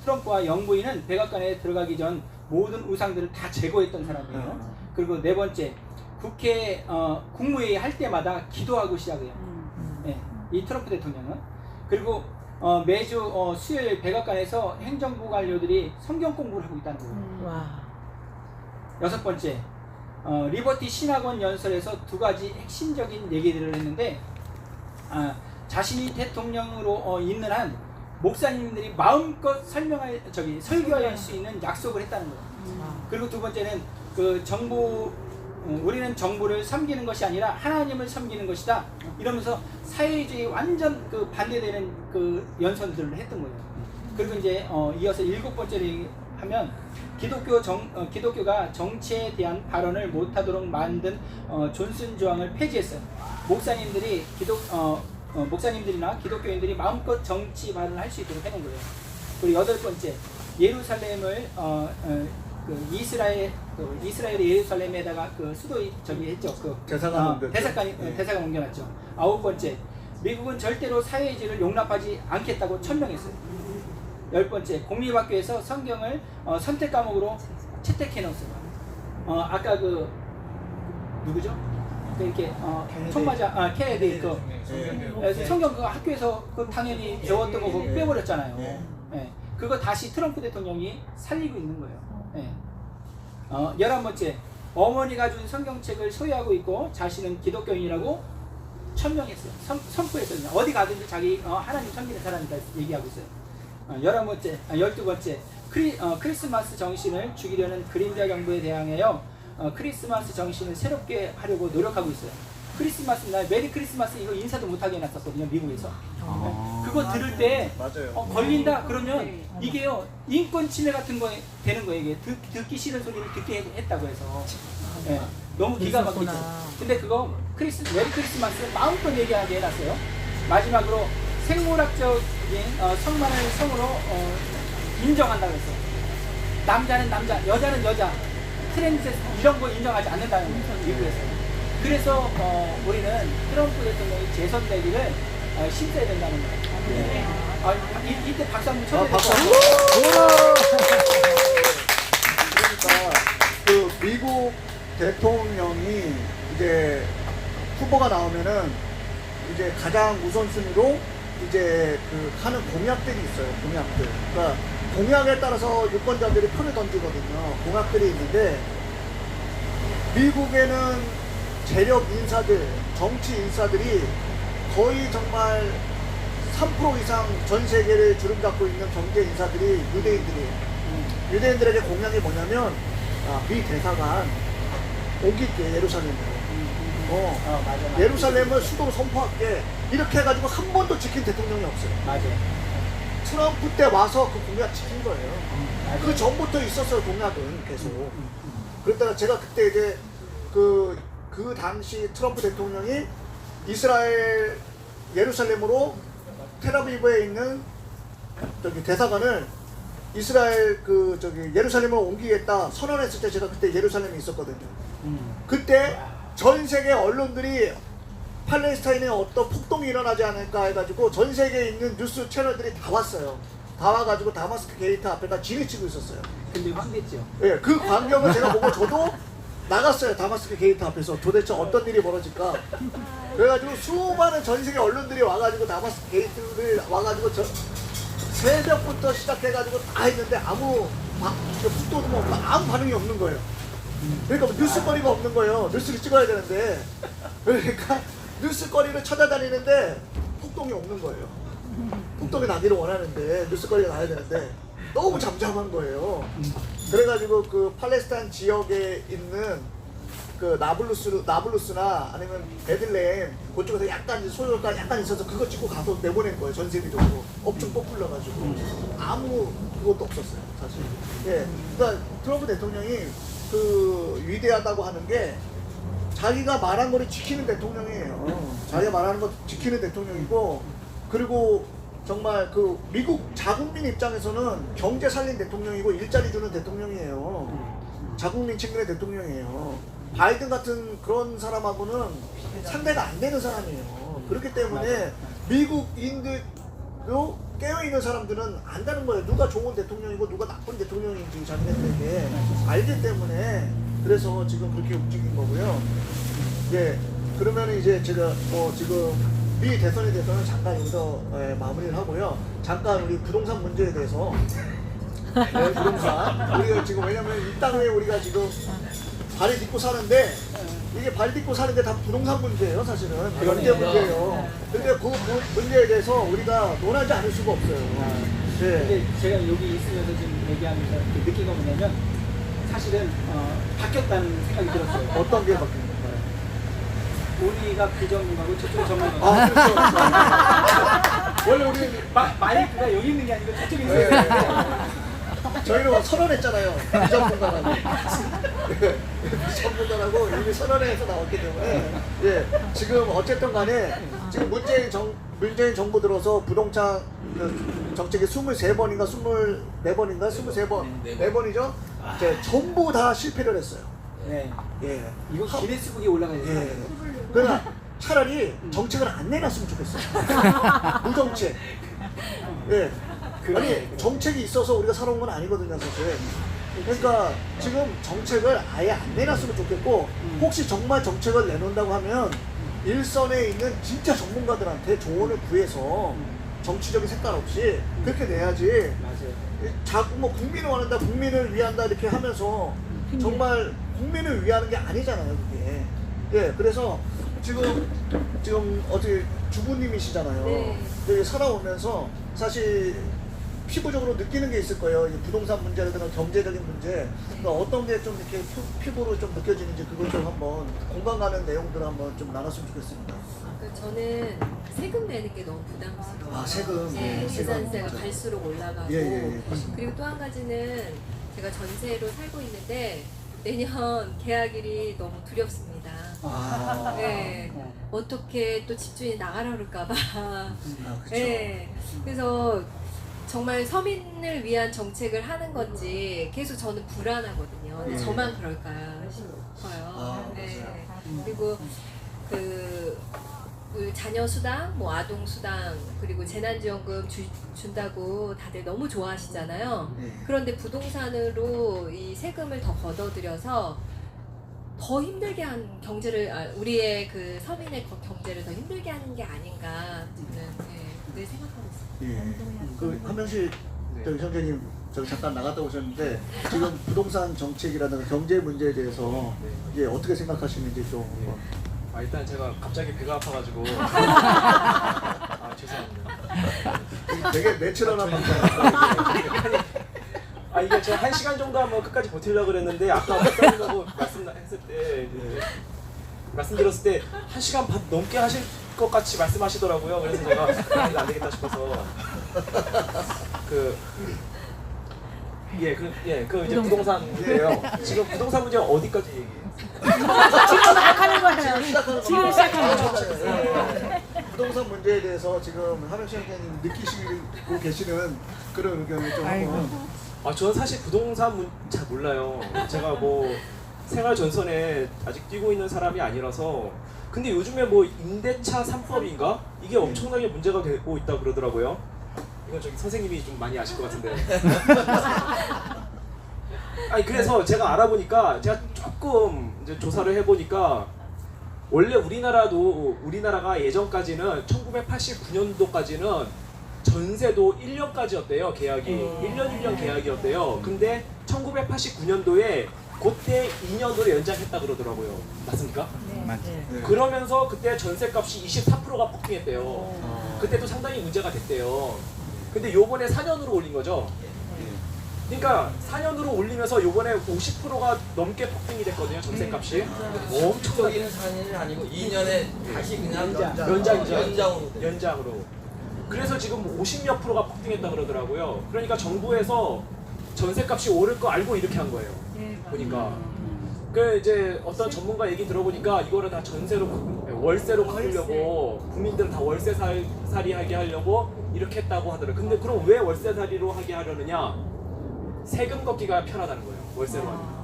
트럼프와 영부인은 백악관에 들어가기 전 모든 우상들을 다 제거했던 사람이에요. 그리고 네 번째, 국회 국무회의 할 때마다 기도하고 시작해요. 네, 이 트럼프 대통령은. 그리고 매주 수요일 백악관에서 행정부 관료들이 성경 공부를 하고 있다는 거예요. 와. 여섯 번째, 리버티 신학원 연설에서 두 가지 핵심적인 얘기들을 했는데 자신이 대통령으로 있는 한 목사님들이 마음껏 설교할 수 있는 약속을 했다는 거예요. 그리고 두 번째는 그 우리는 정부를 섬기는 것이 아니라 하나님을 섬기는 것이다. 이러면서 사회주의 완전 그 반대되는 그 연설들을 했던 거예요. 그리고 이제 이어서 일곱 번째로 하면 기독교가 정치에 대한 발언을 못하도록 만든 존슨 조항을 폐지했어요. 목사님들이 목사님들이나 기독교인들이 마음껏 정치 발언을 할 수 있도록 해놓은 거예요. 그리고 8번째, 예루살렘을 그 이스라엘의 예루살렘에다가 그 수도 저기 했죠. 그 대사관 옮겼죠. 대사관 옮겨놨죠. 9번째, 미국은 절대로 사회주의를 용납하지 않겠다고 천명했어요. 10번째, 공립학교에서 성경을 선택 과목으로 채택해 놓았어요. 아까 그 누구죠? 이렇게 총맞아 케네디 그래서 성경 그 학교에서 그 당연히 배웠던 거 그거 빼버렸잖아요. 예. 그거 다시 트럼프 대통령이 살리고 있는 거예요. 예. 11번째, 어머니가 준 성경책을 소유하고 있고 자신은 기독교인이라고 천명했어요. 선포했거든요. 어디 가든지 자기 하나님 섬기는 사람이다 얘기하고 있어요. 12번째, 크리스마스 정신을 죽이려는 그림자 정부에 대항하여 크리스마스 정신을 새롭게 하려고 노력하고 있어요. 크리스마스 날 메리 크리스마스 이거 인사도 못하게 해놨었거든요, 미국에서. 그거 들을 때 맞아요. 걸린다 그러면 이게요 인권 침해 같은 거 되는 거예요. 이게 듣기 싫은 소리를 듣게 했다고 해서. 네, 너무 기가 막히죠. 근데 그거 메리 크리스마스 마음껏 얘기하게 해놨어요. 마지막으로 생물학적인 성만을 성으로 인정한다고 했어요. 남자는 남자, 여자는 여자, 트랜스 이런 거 인정하지 않는다는 거예요, 미국에서. 그래서 우리는 트럼프 대통령이 재선되기를 신뢰해야 된다는 거예요. 네. 이때 박수 한번 쳐주세요. 그러니까 그 미국 대통령이 이제 후보가 나오면은 이제 가장 우선순위로 이제 그 하는 공약들이 있어요. 공약들. 그러니까 공약에 따라서 유권자들이 표를 던지거든요. 공약들이 있는데 미국에는 재력 인사들, 정치 인사들이 거의 정말 3% 이상 전 세계를 주름잡고 있는 경제 인사들이 유대인들이에요. 유대인들에게 공약이 뭐냐면 미 대사관 오길게 예루살렘으로. 맞아. 예루살렘을 수도로 선포할게. 이렇게 해가지고 한 번도 지킨 대통령이 없어요. 맞아. 트럼프 때 와서 그 공약 지킨 거예요. 그 전부터 있었어요, 공약은 계속. 그랬다가 제가 그때 이제 그 당시 트럼프 대통령이 이스라엘 예루살렘으로 텔아비브에 있는 저기 대사관을 이스라엘 예루살렘으로 옮기겠다 선언했을 때 제가 그때 예루살렘에 있었거든요. 그때 전 세계 언론들이 팔레스타인에 어떤 폭동이 일어나지 않을까 해가지고 전 세계에 있는 뉴스 채널들이 다 왔어요. 다 와가지고 다마스크 게이트 앞에다 지휘치고 있었어요. 근데 황됐죠. 예, 그 광경을 제가 보고 저도 나갔어요. 다마스크 게이트 앞에서 도대체 어떤 일이 벌어질까. 그래가지고 수많은 전 세계 언론들이 와가지고 다마스크 게이트를 와가지고 새벽부터 시작해가지고 다 했는데 아무 폭도도 없고 아무 반응이 없는 거예요. 그러니까 뉴스거리가 없는 거예요. 뉴스를 찍어야 되는데 그러니까 뉴스거리를 찾아다니는데 폭동이 없는 거예요. 폭동이 나기를 원하는데 뉴스거리가 나야 되는데 너무 잠잠한 거예요. 그래가지고 그 팔레스타인 지역에 있는 그 나블루스나 아니면 베들레헴 그쪽에서 약간 소요가 약간 있어서 그거 찍고 가서 내보낸 거예요. 전 세계적으로 엄청 popular가지고 아무 그것도 없었어요, 사실. 예, 그러니까 트럼프 대통령이 그 위대하다고 하는 게 자기가 말한 거를 지키는 대통령이에요. 자기가 말하는 거 지키는 대통령이고, 그리고 정말 그 미국 자국민 입장에서는 경제 살린 대통령이고 일자리 주는 대통령이에요. 자국민 챙기는 대통령이에요. 바이든 같은 그런 사람하고는 상대가 안 되는 사람이에요. 그렇기 때문에 미국인들도 깨어있는 사람들은 안다는 거예요. 누가 좋은 대통령이고 누가 나쁜 대통령인지 자기네들에게 알기 때문에 그래서 지금 그렇게 움직인 거고요. 예, 그러면 이제 제가 지금 미 대선에 대해서는 잠깐 여기서 마무리를 하고요. 잠깐 우리 부동산 문제에 대해서 부동산 우리가 지금 왜냐면 이 땅에 우리가 지금 발을 딛고 사는데 이게 발 딛고 사는 게 다 부동산 문제예요, 사실은. 경제 문제예요. 근데 그 문제에 대해서 우리가 논하지 않을 수가 없어요. 네. 근데 제가 여기 있으면서 지금 얘기하면서 느낀 건 뭐냐면 사실은 바뀌었다는 생각이 들었어요. 어떤 게 바뀐 건가요? 우리가 그 전문가고 저쪽이 전문가고. 그렇죠. 원래 우리 마이크가 여기 있는 게 아니고 저쪽에 있어야 되는데 저희는 선언했잖아요. 비전문가라고. 전문가라고 이미 선언회에서 나왔기 때문에 지금 어쨌든 간에 지금 문재인 정부 들어서 부동산 그 정책이 23번인가 24번인가 23번 네 번이죠. 전부 다 실패를 했어요. 네. 예. 이거 기네스북에 올라가야 돼요. 예. 그러나 차라리 정책을 안 내놨으면 좋겠어요. 무정책. 예. 아니 정책이 있어서 우리가 살아온 건 아니거든요, 사실. 그러니까 지금 정책을 아예 안 내놨으면 좋겠고 혹시 정말 정책을 내놓는다고 하면 일선에 있는 진짜 전문가들한테 조언을 구해서 정치적인 색깔 없이 그렇게 내야지. 맞아요. 자꾸 뭐 국민을 원한다, 국민을 위한다 이렇게 하면서 정말 국민을 위하는 게 아니잖아요, 그게. 예, 그래서 지금 어떻게 주부님이시잖아요. 네. 여기 살아오면서 사실 피부적으로 느끼는 게 있을 거예요. 이 부동산 문제라든가 경제적인 문제. 그러니까 어떤 게 좀 이렇게 피부로 좀 느껴지는지 그걸 좀 한번 공감 가는 내용들을 한번 좀 나눴으면 좋겠습니다. 저는 세금 내는 게 너무 부담스러워요. 아, 세금. 네, 세금. 재산세가 갈수록 올라가고. 예. 그리고 또 한 가지는 제가 전세로 살고 있는데 내년 계약일이 너무 두렵습니다. 아, 네. 어떻게 또 집주인이 나가라 그럴까봐. 그렇죠. 네. 그래서 정말 서민을 위한 정책을 하는 건지 계속 저는 불안하거든요. 근데 저만 그럴까 싶어요. 네. 그리고 그 자녀 수당, 뭐 아동 수당, 그리고 재난지원금 준다고 다들 너무 좋아하시잖아요. 네. 그런데 부동산으로 이 세금을 더 걷어들여서 더 힘들게 한 경제를 우리의 그 서민의 경제를 더 힘들게 하는 게 아닌가 저는 늘 생각하고 있습니다. 예. 그 한명식 저기 선생님 저기 잠깐 나갔다 오셨는데 지금 부동산 정책이라든가 경제 문제에 대해서 이제 어떻게 생각하시는지 좀. 일단 제가 갑자기 배가 아파가지고 죄송합니다. 되게 내추럴한 방송. 이게 제가 1시간 정도 한번 끝까지 버티려고 그랬는데 아까 박사님하고 말씀드렸을 때 1시간 반 넘게 하실 것 같이 말씀하시더라고요. 그래서 제가 이거 안 되겠다 싶어서 그 이제 부동산이에요. 지금 부동산 문제 어디까지 얘기해요? 지금 막 하는 거예요. 지금 시작하는 거. 거예요. 부동산 문제에 대해서 지금 한명식 선생님 느끼시고 계시는 그런 의견을 좀 한번. 저는 사실 부동산 잘 몰라요. 제가 뭐 생활 전선에 아직 뛰고 있는 사람이 아니라서. 근데 요즘에 뭐 임대차 3법인가? 이게 엄청나게 문제가 되고 있다 그러더라고요. 이건 저기 선생님이 좀 많이 아실 것 같은데. 그래서 제가 알아보니까 제가 조금 이제 조사를 해보니까 원래 우리나라가 예전까지는 1989년도까지는 전세도 1년까지였대요, 계약이. 1년 계약이었대요. 근데 1989년도에 그때 2년으로 연장했다 그러더라고요. 맞습니까? 맞아요. 그러면서 그때 전세값이 24%가 폭등했대요. 그때도 상당히 문제가 됐대요. 근데 요번에 4년으로 올린 거죠. 그러니까 4년으로 올리면서 요번에 50%가 넘게 폭등이 됐거든요, 전세값이. 엄청나게 4년이 아니고 2년에 다시 그냥 연장으로. 그래서 지금 50몇 %가 폭등했다 그러더라고요. 그러니까 정부에서 전세값이 오를 거 알고 이렇게 한 거예요. 보니까. 그 이제 어떤 전문가 얘기 들어보니까 이거를 다 월세로 바꾸려고 국민들을 다 월세살이 하게 하려고 이렇게 했다고 하더라고요. 근데 그럼 왜 월세살이로 하게 하려느냐? 세금 걷기가 편하다는 거예요. 월세로 하면.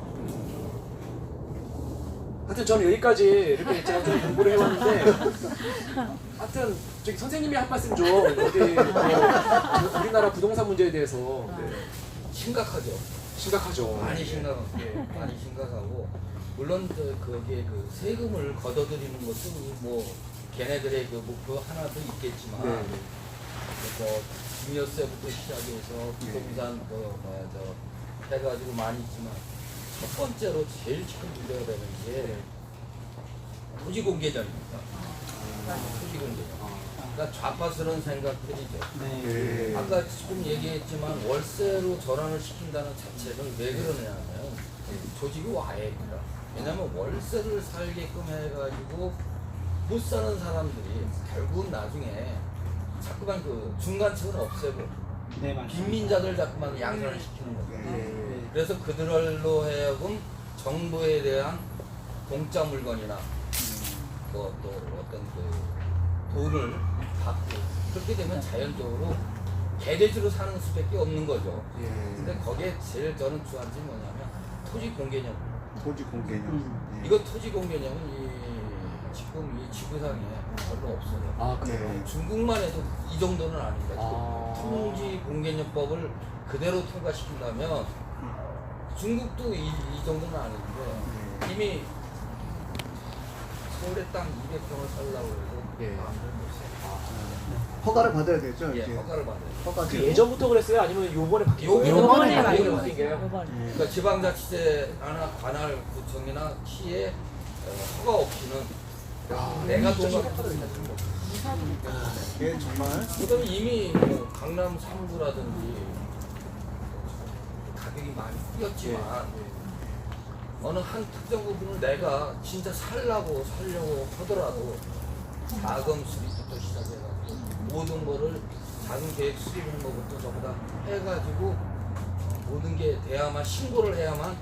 하여튼 저는 여기까지 이렇게 제가 좀 공부를 해왔는데 하여튼 저기 선생님이 할 말씀 좀 우리나라 부동산 문제에 대해서. 심각하죠. 많이 심각하고 물론 거기에 그 세금을 걷어들이는 것도 뭐 걔네들의 그 목표 하나도 있겠지만 뭐 증여세부터 시작해서 부동산 해가지고 많이 있지만 첫 번째로 제일 큰 문제가 되는 게 토지 공개전입니다. 토지 공개전. 그러니까 좌파스러운 생각들이죠. 아까 조금 얘기했지만 월세로 전환을 시킨다는 자체는 왜 그러냐면 조직이 와해입니다. 왜냐하면 월세를 살게끔 해가지고 못 사는 사람들이 결국 나중에 자꾸만 그 중간층을 없애고 빈민자들 자꾸만 양산을 시키는 거예요. 그래서 그들로 하여금 정부에 대한 공짜 물건이나 뭐 또 어떤 그 돈을 받고 그렇게 되면 자연적으로 개돼지로 사는 수밖에 없는 거죠. 예. 근데 거기에 제일 저는 주안점이 뭐냐면 토지 공개념. 토지 공개념. 예. 이거 토지 공개념은 지금 이 지구상에 별로 없어요. 아 그래요? 중국만 해도 이 정도는 아닙니다. 아. 토지 공개념법을 그대로 통과시킨다면 중국도 이 정도는 아닌데 이미 서울의 땅 200평을 살려고 해도 예. 마음대로 못 써요. 허가를 받아야 되죠. 예, 이제. 허가를 받아요. 허가 그 예전부터 그랬어요? 아니면 요번에 바뀐 거예요? 요번에 바뀐 바뀐 거예요? 요번에. 그러니까 지방자치제나 관할 구청이나 시에 허가 없이는 내가 돈을 예, 정말. 그다음에 이미 뭐 강남 3구라든지 가격이 많이 뛰었지만 어느 한 특정 부분을 내가 진짜 살려고 하더라도 자금 수립부터 시작해가지고 모든 거를 자금 계획 수립하는 것부터 전부 다 해가지고 모든 게 돼야만 신고를 해야만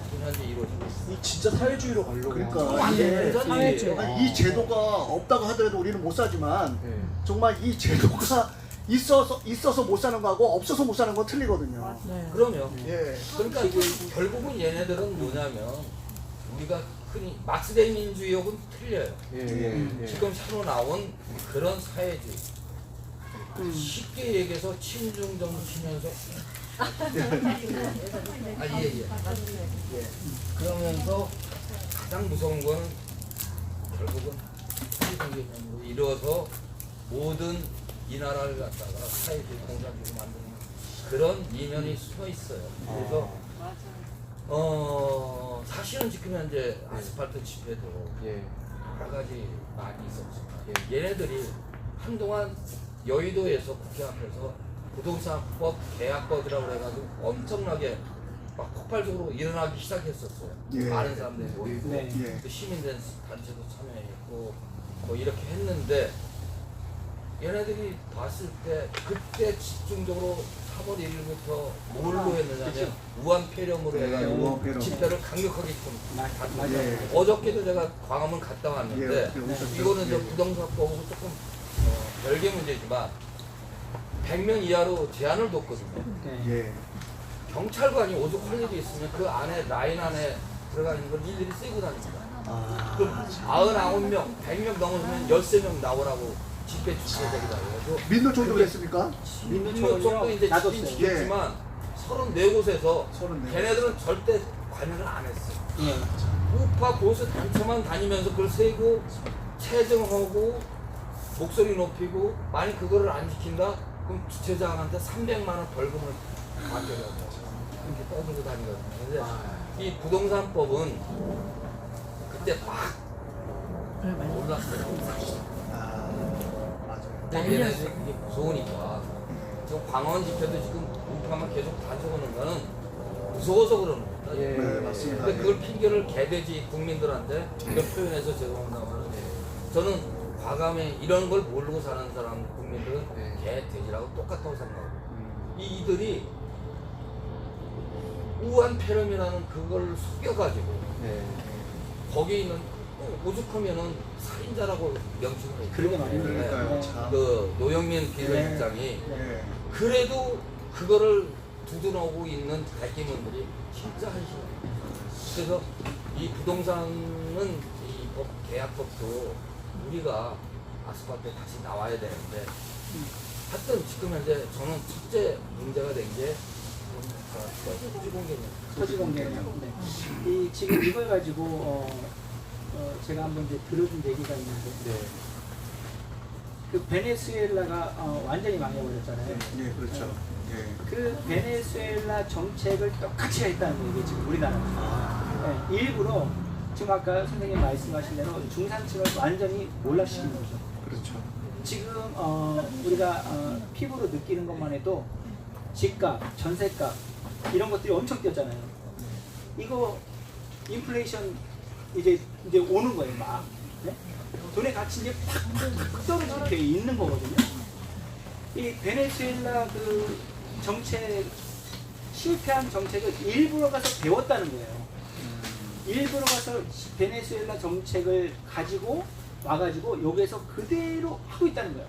지금 현재 이루어지고 있습니다. 이 진짜 사회주의로 가려고. 그러니까 이게 이게 사회주의. 이 제도가 없다고 하더라도 우리는 못 사지만 네. 정말 이 제도가 있어서 못 사는 거하고 없어서 못 사는 건 틀리거든요. 네. 그러면 예. 그러니까 결국은 얘네들은 뭐냐면 우리가 흔히 마크스레민주의하고는 틀려요. 예. 지금 새로 나온 그런 사회주의. 쉽게 얘기해서 친중 정치면서 예. 그러면서 가장 무서운 거는 결국은 토지공개념으로 이루어서 모든 이 나라를 갖다가 사회주의 공산주의로 만드는 그런 이면이 숨어 있어요. 그래서 사실은 지금 현재 아스팔트 집회도 예. 여러 가지 많이 있었지만 얘네들이 한동안 여의도에서 국회 앞에서 부동산법 개혁법이라고 해가지고 엄청나게 막 폭발적으로 일어나기 시작했었어요. 예. 많은 사람들이 모이고 네. 예. 또 시민된 단체도 참여했고 뭐 이렇게 했는데 얘네들이 봤을 때 그때 집중적으로 3월 1일부터 뭘로 했느냐면 우한폐렴으로 예, 해가지고 우한폐렴. 집회를 강력하게 좀 맞아요. 예. 어저께도 제가 광화문 갔다 왔는데 예, 오셨죠? 이거는 저 예. 부동산법하고 조금 별개 문제지만 100명 이하로 제한을 뒀거든요. 네. 예. 경찰관이 오죽 할 일이 있으면 그 안에 라인 안에 들어가 있는 걸 일일이 쓰고 다닙니다. 아. 그럼 99명, 100명 넘으면 13명 나오라고 집회 주최자기다 해가지고 민노총도 그랬습니까? 민노총도 이제 놔뒀어요. 지킨 지켰지만 34곳에서 34곳. 걔네들은 절대 관여를 안 했어요. 예. 우파 보수 단체만 다니면서 그걸 세고 체증하고 목소리 높이고 만약 그거를 안 지킨다 그럼 주최자한테 300만 원 벌금을 받게라고 이렇게 떠들고 다니거든요. 근데 이 부동산법은 그때 막 올랐어요. 아. 맞아요. 근데 얘네들이 그게 무서우니까 지금 광화문 집회도 지금 우파만 계속 가져오는 거는 무서워서 그러는 겁니다. 예. 네, 맞습니다. 근데 그걸 핑계를 개돼지 국민들한테 이런 표현해서 죄송합니다만 저는 과감히 이런 걸 모르고 사는 사람 국민들은 개돼지라고 똑같다고 생각하고 이들이 우한폐렴이라는 그걸 속여가지고 거기 있는 또 오죽하면은 살인자라고 명칭을 해요. 그러게 말이에요. 그러니까요. 네. 참. 그 노영민 비서실장이 예. 그래도 그거를 두둔하고 있는 대기문들이 진짜 한심해요. 그래서 이 부동산은 이 법 계약법도 우리가 아스팔트에 다시 나와야 되는데 하여튼 지금 현재 저는 첫째 문제가 된 게 토지 공개념. 토지 공개념. 네. 이 지금 이걸 가지고 제가 한번 이제 들어준 얘기가 있는데 그 베네수엘라가 완전히 망해버렸잖아요. 예, 그렇죠. 예. 그 베네수엘라 정책을 똑같이 했다는 얘기 지금 우리나라가. 네, 일부러 지금 아까 선생님 말씀하신 대로 중산층을 완전히 몰락시킨 거죠. 그렇죠. 지금 우리가 피부로 느끼는 것만 해도 집값, 전세값 이런 것들이 엄청 뛰었잖아요. 이거 인플레이션 이제 오는 거예요, 막. 네? 돈의 가치 이제 팍 떨어지게 있는 거거든요. 이 베네수엘라 그 정책 실패한 정책을 일부러 가서 배웠다는 거예요. 일부러 가서 베네수엘라 정책을 가지고 와가지고 여기에서 그대로 하고 있다는 거예요.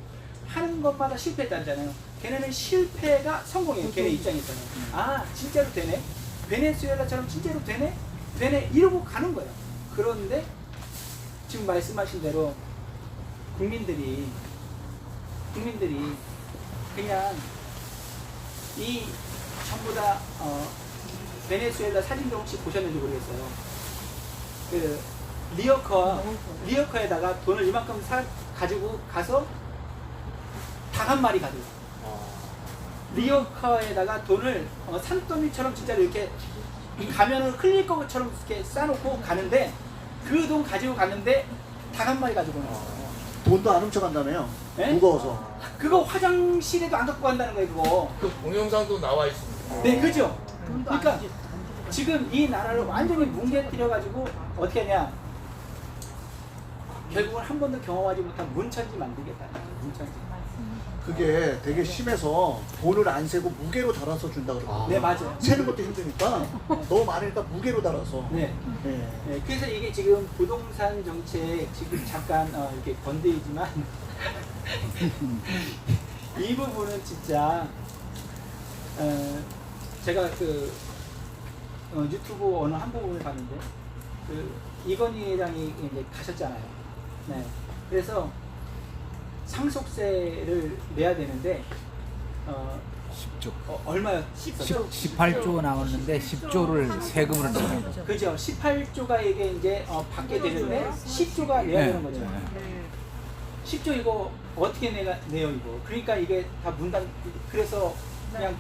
하는 것마다 실패했다잖아요. 걔네는 실패가 성공이에요. 걔네 입장에서는. 아 진짜로 되네. 베네수엘라처럼 진짜로 되네. 되네 이러고 가는 거예요. 그런데 지금 말씀하신 대로 국민들이 그냥 이 전부 다 베네수엘라 사진도 혹시 보셨는지 모르겠어요. 그 리어커에다가 돈을 이만큼 가지고 가서 닭 한 마리 가지고 리어커에다가 돈을 산더미처럼 진짜 이렇게 가면은 흘릴 것처럼 이렇게 싸놓고 가는데 그 돈 가지고 갔는데 닭 한 마리 가지고 오는 거예요. 돈도 안 훔쳐간다며요. 네? 무거워서. 그거 화장실에도 안 갖고 간다는 거예요, 그거. 그 동영상도 나와 있습니다. 네, 그죠? 그러니까 지금 이 나라를 완전히 뭉개뜨려가지고 어떻게 하냐? 결국은 한 번도 경험하지 못한 문천지 만들겠다. 문천지. 그게 되게 심해서 돈을 안 세고 무게로 달아서 준다 그러거든요. 네, 맞아요. 세는 것도 힘드니까 너무 많으니까 무게로 달아서. 네. 네. 네, 그래서 이게 지금 부동산 정책 지금 잠깐 이렇게 건드리지만 이 부분은 진짜 제가 그 유튜브 어느 한 부분을 봤는데 그 이건희 회장이 이제 가셨잖아요. 네. 그래서 상속세를 내야 되는데 10조. 얼마요? 18조 나왔는데 10조를 세금으로 내는 거죠. 그죠. 18조가 이게 이제 받게 되는데 10조가 내야 되는 거죠. 10조 이거 어떻게 내요 이거. 그러니까 이게 다 문단 그래서 그냥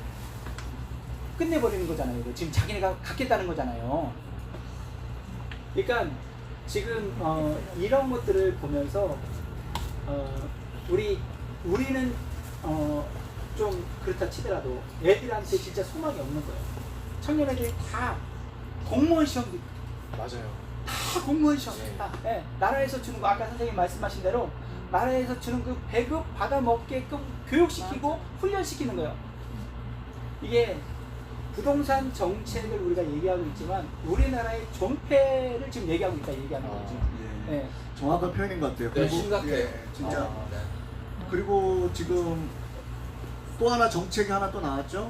끝내버리는 거잖아요. 이거. 지금 자기네가 갖겠다는 거잖아요. 그러니까 지금 이런 것들을 보면서 우리는 좀 그렇다 치더라도 애들한테 진짜 소망이 없는 거예요. 청년애들이 다 공무원 시험 맞아요. 다 공무원 시험 다. 네. 나라에서 주는 거 아까 선생님 말씀하신 대로 나라에서 주는 그 배급 받아 먹게끔 교육시키고 훈련시키는 거예요. 이게 부동산 정책을 우리가 얘기하고 있지만 우리나라의 존폐를 지금 얘기하고 있다 얘기하는 거죠. 예. 네. 정확한 표현인 것 같아요. 네, 심각해요. 예, 진짜. 네. 그리고 지금 또 하나 정책이 하나 또 나왔죠.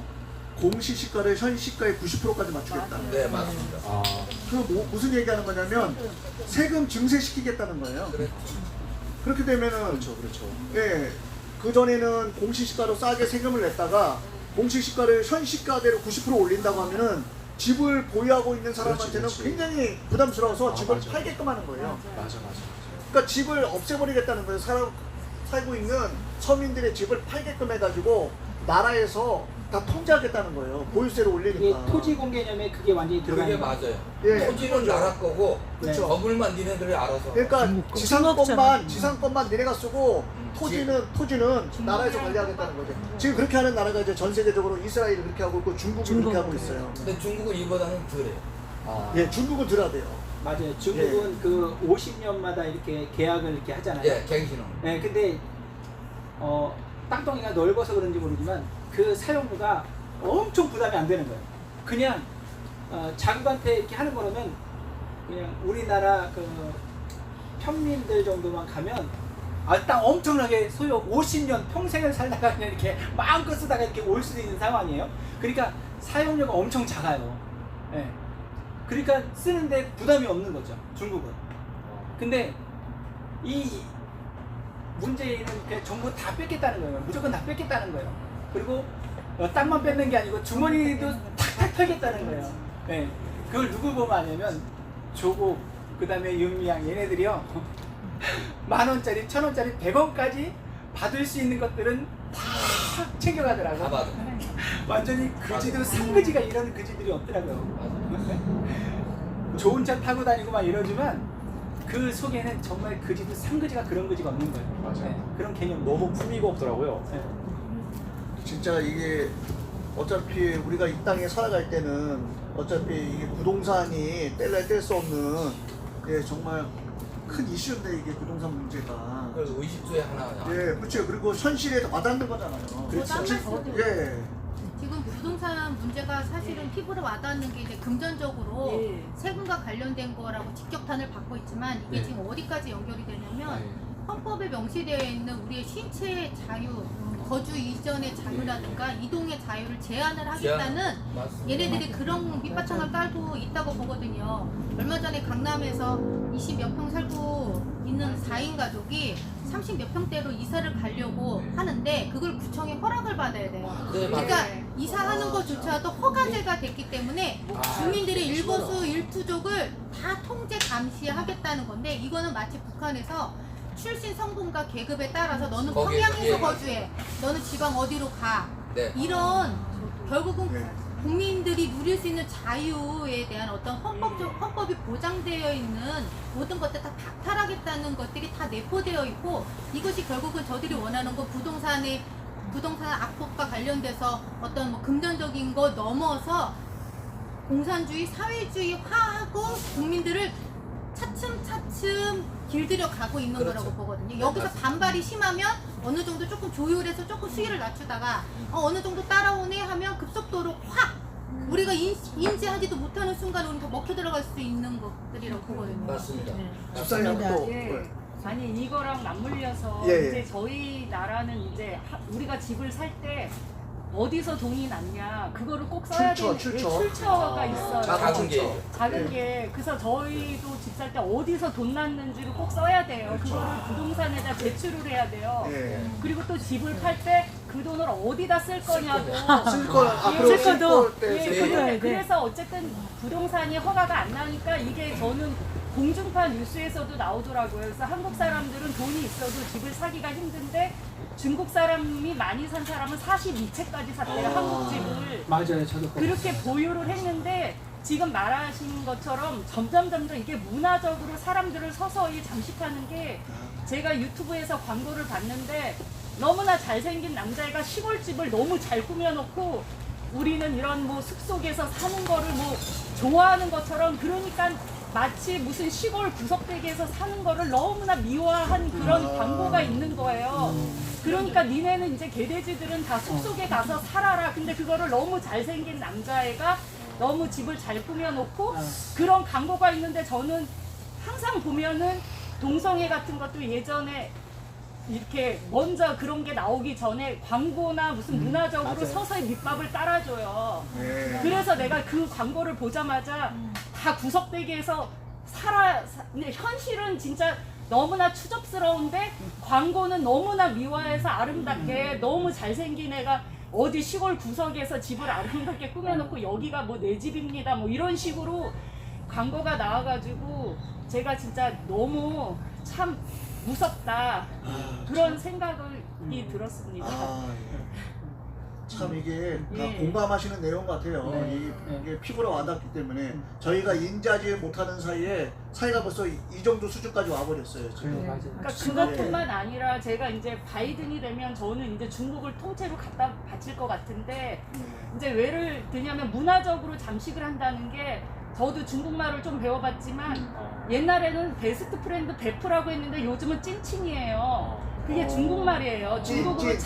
공시시가를 현시가의 90%까지 맞추겠다. 네, 맞습니다. 그 무슨 얘기하는 거냐면 세금 증세시키겠다는 거예요. 그렇게 되면은 그렇죠. 예, 그 전에는 공시시가로 싸게 세금을 냈다가 공시시가를 현시가대로 90% 올린다고 하면은 집을 보유하고 있는 사람한테는 그렇지. 굉장히 부담스러워서 집을 맞아. 팔게끔 하는 거예요. 맞아. 그러니까 집을 없애버리겠다는 거예요. 살고 있는 서민들의 집을 팔게끔 해가지고 나라에서 다 통제하겠다는 거예요. 보유세를 이게 올리니까. 토지 공개념에 그게 완전히 그게 들어가는 거예요. 맞아요. 예. 토지는 나라 거고 그렇죠. 건물만 니네들이 알아서. 그러니까 지상권만 니네가 쓰고 토지는 나라에서 관리하겠다는 거죠. 지금 그렇게 하는 나라가 이제 전 세계적으로 이스라엘이 그렇게 하고 있고 중국은 그렇게 하고 있어요. 근데 중국은 이보다는 덜해요. 예, 중국은 들어야 맞아요. 중국은 그 50년마다 이렇게 계약을 이렇게 하잖아요. 예, 갱신은. 네, 근데 땅덩이가 넓어서 그런지 모르지만 그 사용료가 엄청 부담이 안 되는 거예요. 그냥 자국한테 이렇게 하는 거라면 그냥 우리나라 그 평민들 정도만 가면 땅 엄청나게 소유 50년 평생을 살다가 그냥 이렇게 마음껏 쓰다가 이렇게 올 수도 있는 상황이에요. 그러니까 사용료가 엄청 작아요. 네. 그러니까 쓰는데 부담이 없는 거죠. 중국은. 근데 이 문재인은 그냥 전부 다 뺏겠다는 거예요. 무조건 다 뺏겠다는 거예요. 그리고 땅만 뺏는 게 아니고 주머니도 탁탁 털겠다는 거예요. 네. 그걸 누구 보면 아냐면 조국, 그 다음에 윤미향 얘네들이요. 10,000원짜리, 1,000원짜리, 100원까지 받을 수 있는 것들은 다 챙겨가더라고요. 다 받아. 완전히 그지도 상그지가 이런 그지들이 없더라고요. 좋은 차 타고 다니고 막 이러지만 그 속에는 정말 그지도 상그지가 그런 그지가 없는 거예요. 맞아요. 네, 그런 개념 너무 품위가 없더라고요. 네. 진짜 이게 어차피 우리가 이 땅에 살아갈 때는 어차피 이게 부동산이 뗄 수 없는 정말 큰 이슈인데 이게 부동산 문제가. 그래서 의식주의 하나. 예, 그렇죠. 그리고 현실에 와닿는 거잖아요. 그렇죠. 예. 지금 부동산 문제가 사실은 피부로 와닿는 게 이제 금전적으로 예. 세금과 관련된 거라고 직격탄을 받고 있지만 이게 네. 지금 어디까지 연결이 되냐면 네. 헌법에 명시되어 있는 우리의 신체의 자유, 거주 이전의 자유라든가 이동의 자유를 제한을 하겠다는 맞습니다. 얘네들이 그런 밑바탕을 깔고 있다고 보거든요. 얼마 전에 강남에서 20몇 평 살고 있는 4인 가족이 30 몇 평대로 이사를 가려고 하는데 그걸 구청에 허락을 받아야 돼요. 네, 그러니까 네. 이사하는 것조차도 허가제가 됐기 때문에 주민들의 일거수 일투족을 다 통제 감시하겠다는 건데 이거는 마치 북한에서 출신 성분과 계급에 따라서 너는 거기에서, 평양에서 예. 거주해, 너는 지방 어디로 가. 네. 이런 결국은 네. 국민들이 누릴 수 있는 자유에 대한 어떤 헌법이 보장되어 있는 모든 것들 다 박탈하겠다는 것들이 다 내포되어 있고 이것이 결국은 저들이 원하는 건 부동산 악법과 관련돼서 어떤 뭐 금전적인 거 넘어서 공산주의, 사회주의화하고 국민들을 차츰차츰 길들여 가고 있는 그렇죠. 거라고 보거든요. 여기서 반발이 심하면 어느 정도 조금 조율해서 조금 수위를 낮추다가 어느 정도 따라오네 하면 급속도로 확 우리가 인지하지도 못하는 순간 우리가 먹혀 들어갈 수 있는 것들이라고 보거든요. 맞습니다. 집사님 또 예. 아니 이거랑 맞물려서 예, 예. 이제 저희 나라는 이제 우리가 집을 살 때 어디서 돈이 났냐 그거를 꼭 써야 되는 출처가 있어요. 작은 게 작은 게 그래서 저희도 집 살 때 어디서 돈 났는지를 꼭 써야 돼요. 그거를 부동산에다 제출을 해야 돼요. 예. 그리고 또 집을 팔 때 그 돈을 어디다 쓸 거냐고. 쓸 거는 앞으로 쓸 쓸 거도. 때 예, 쓸 그래요. 거. 네. 그래서 어쨌든 부동산이 허가가 안 나니까 이게 저는 공중파 뉴스에서도 나오더라고요. 그래서 한국 사람들은 돈이 있어도 집을 사기가 힘든데 중국 사람이 많이 산 사람은 42채까지 샀대요. 한국 집을. 맞아요, 저도 그렇게 보유를 했는데 지금 말하신 것처럼 점점 이게 문화적으로 사람들을 서서히 잠식하는 게 제가 유튜브에서 광고를 봤는데 너무나 잘생긴 남자애가 시골집을 너무 잘 꾸며놓고 우리는 이런 뭐 숲속에서 사는 거를 뭐 좋아하는 것처럼 그러니까 마치 무슨 시골 구석대기에서 사는 거를 너무나 미화한 그런 광고가 있는 거예요. 그러니까 니네는 이제 개돼지들은 다 숲속에 가서 살아라. 근데 그거를 너무 잘생긴 남자애가 너무 집을 잘 꾸며놓고 그런 광고가 있는데 저는 항상 보면은 동성애 같은 것도 예전에 이렇게 먼저 그런 게 나오기 전에 광고나 무슨 문화적으로 맞아요. 서서히 밑밥을 따라줘요. 예. 그래서 내가 그 광고를 보자마자 다 구석대기에서 근데 현실은 진짜 너무나 추접스러운데 광고는 너무나 미화해서 아름답게 너무 잘생긴 애가 어디 시골 구석에서 집을 아름답게 꾸며놓고 여기가 뭐 내 집입니다 뭐 이런 식으로 광고가 나와가지고 제가 진짜 너무 참 무섭다 그런 생각이 들었습니다. 참 이게 다 예. 공감하시는 내용 같아요. 네. 이게 피부로 와닿기 때문에 저희가 인지하지 못하는 사이에 사이가 벌써 이 정도 수준까지 와버렸어요. 지금. 맞아요. 그러니까 그것뿐만 아니라 제가 이제 바이든이 되면 저는 이제 중국을 통째로 갖다 바칠 것 같은데 이제 왜를 드냐면 문화적으로 잠식을 한다는 게 저도 중국말을 좀 배워봤지만 옛날에는 베스트 프렌드 베프라고 했는데 요즘은 찐친이에요. 그게 중국말이에요. 중국어로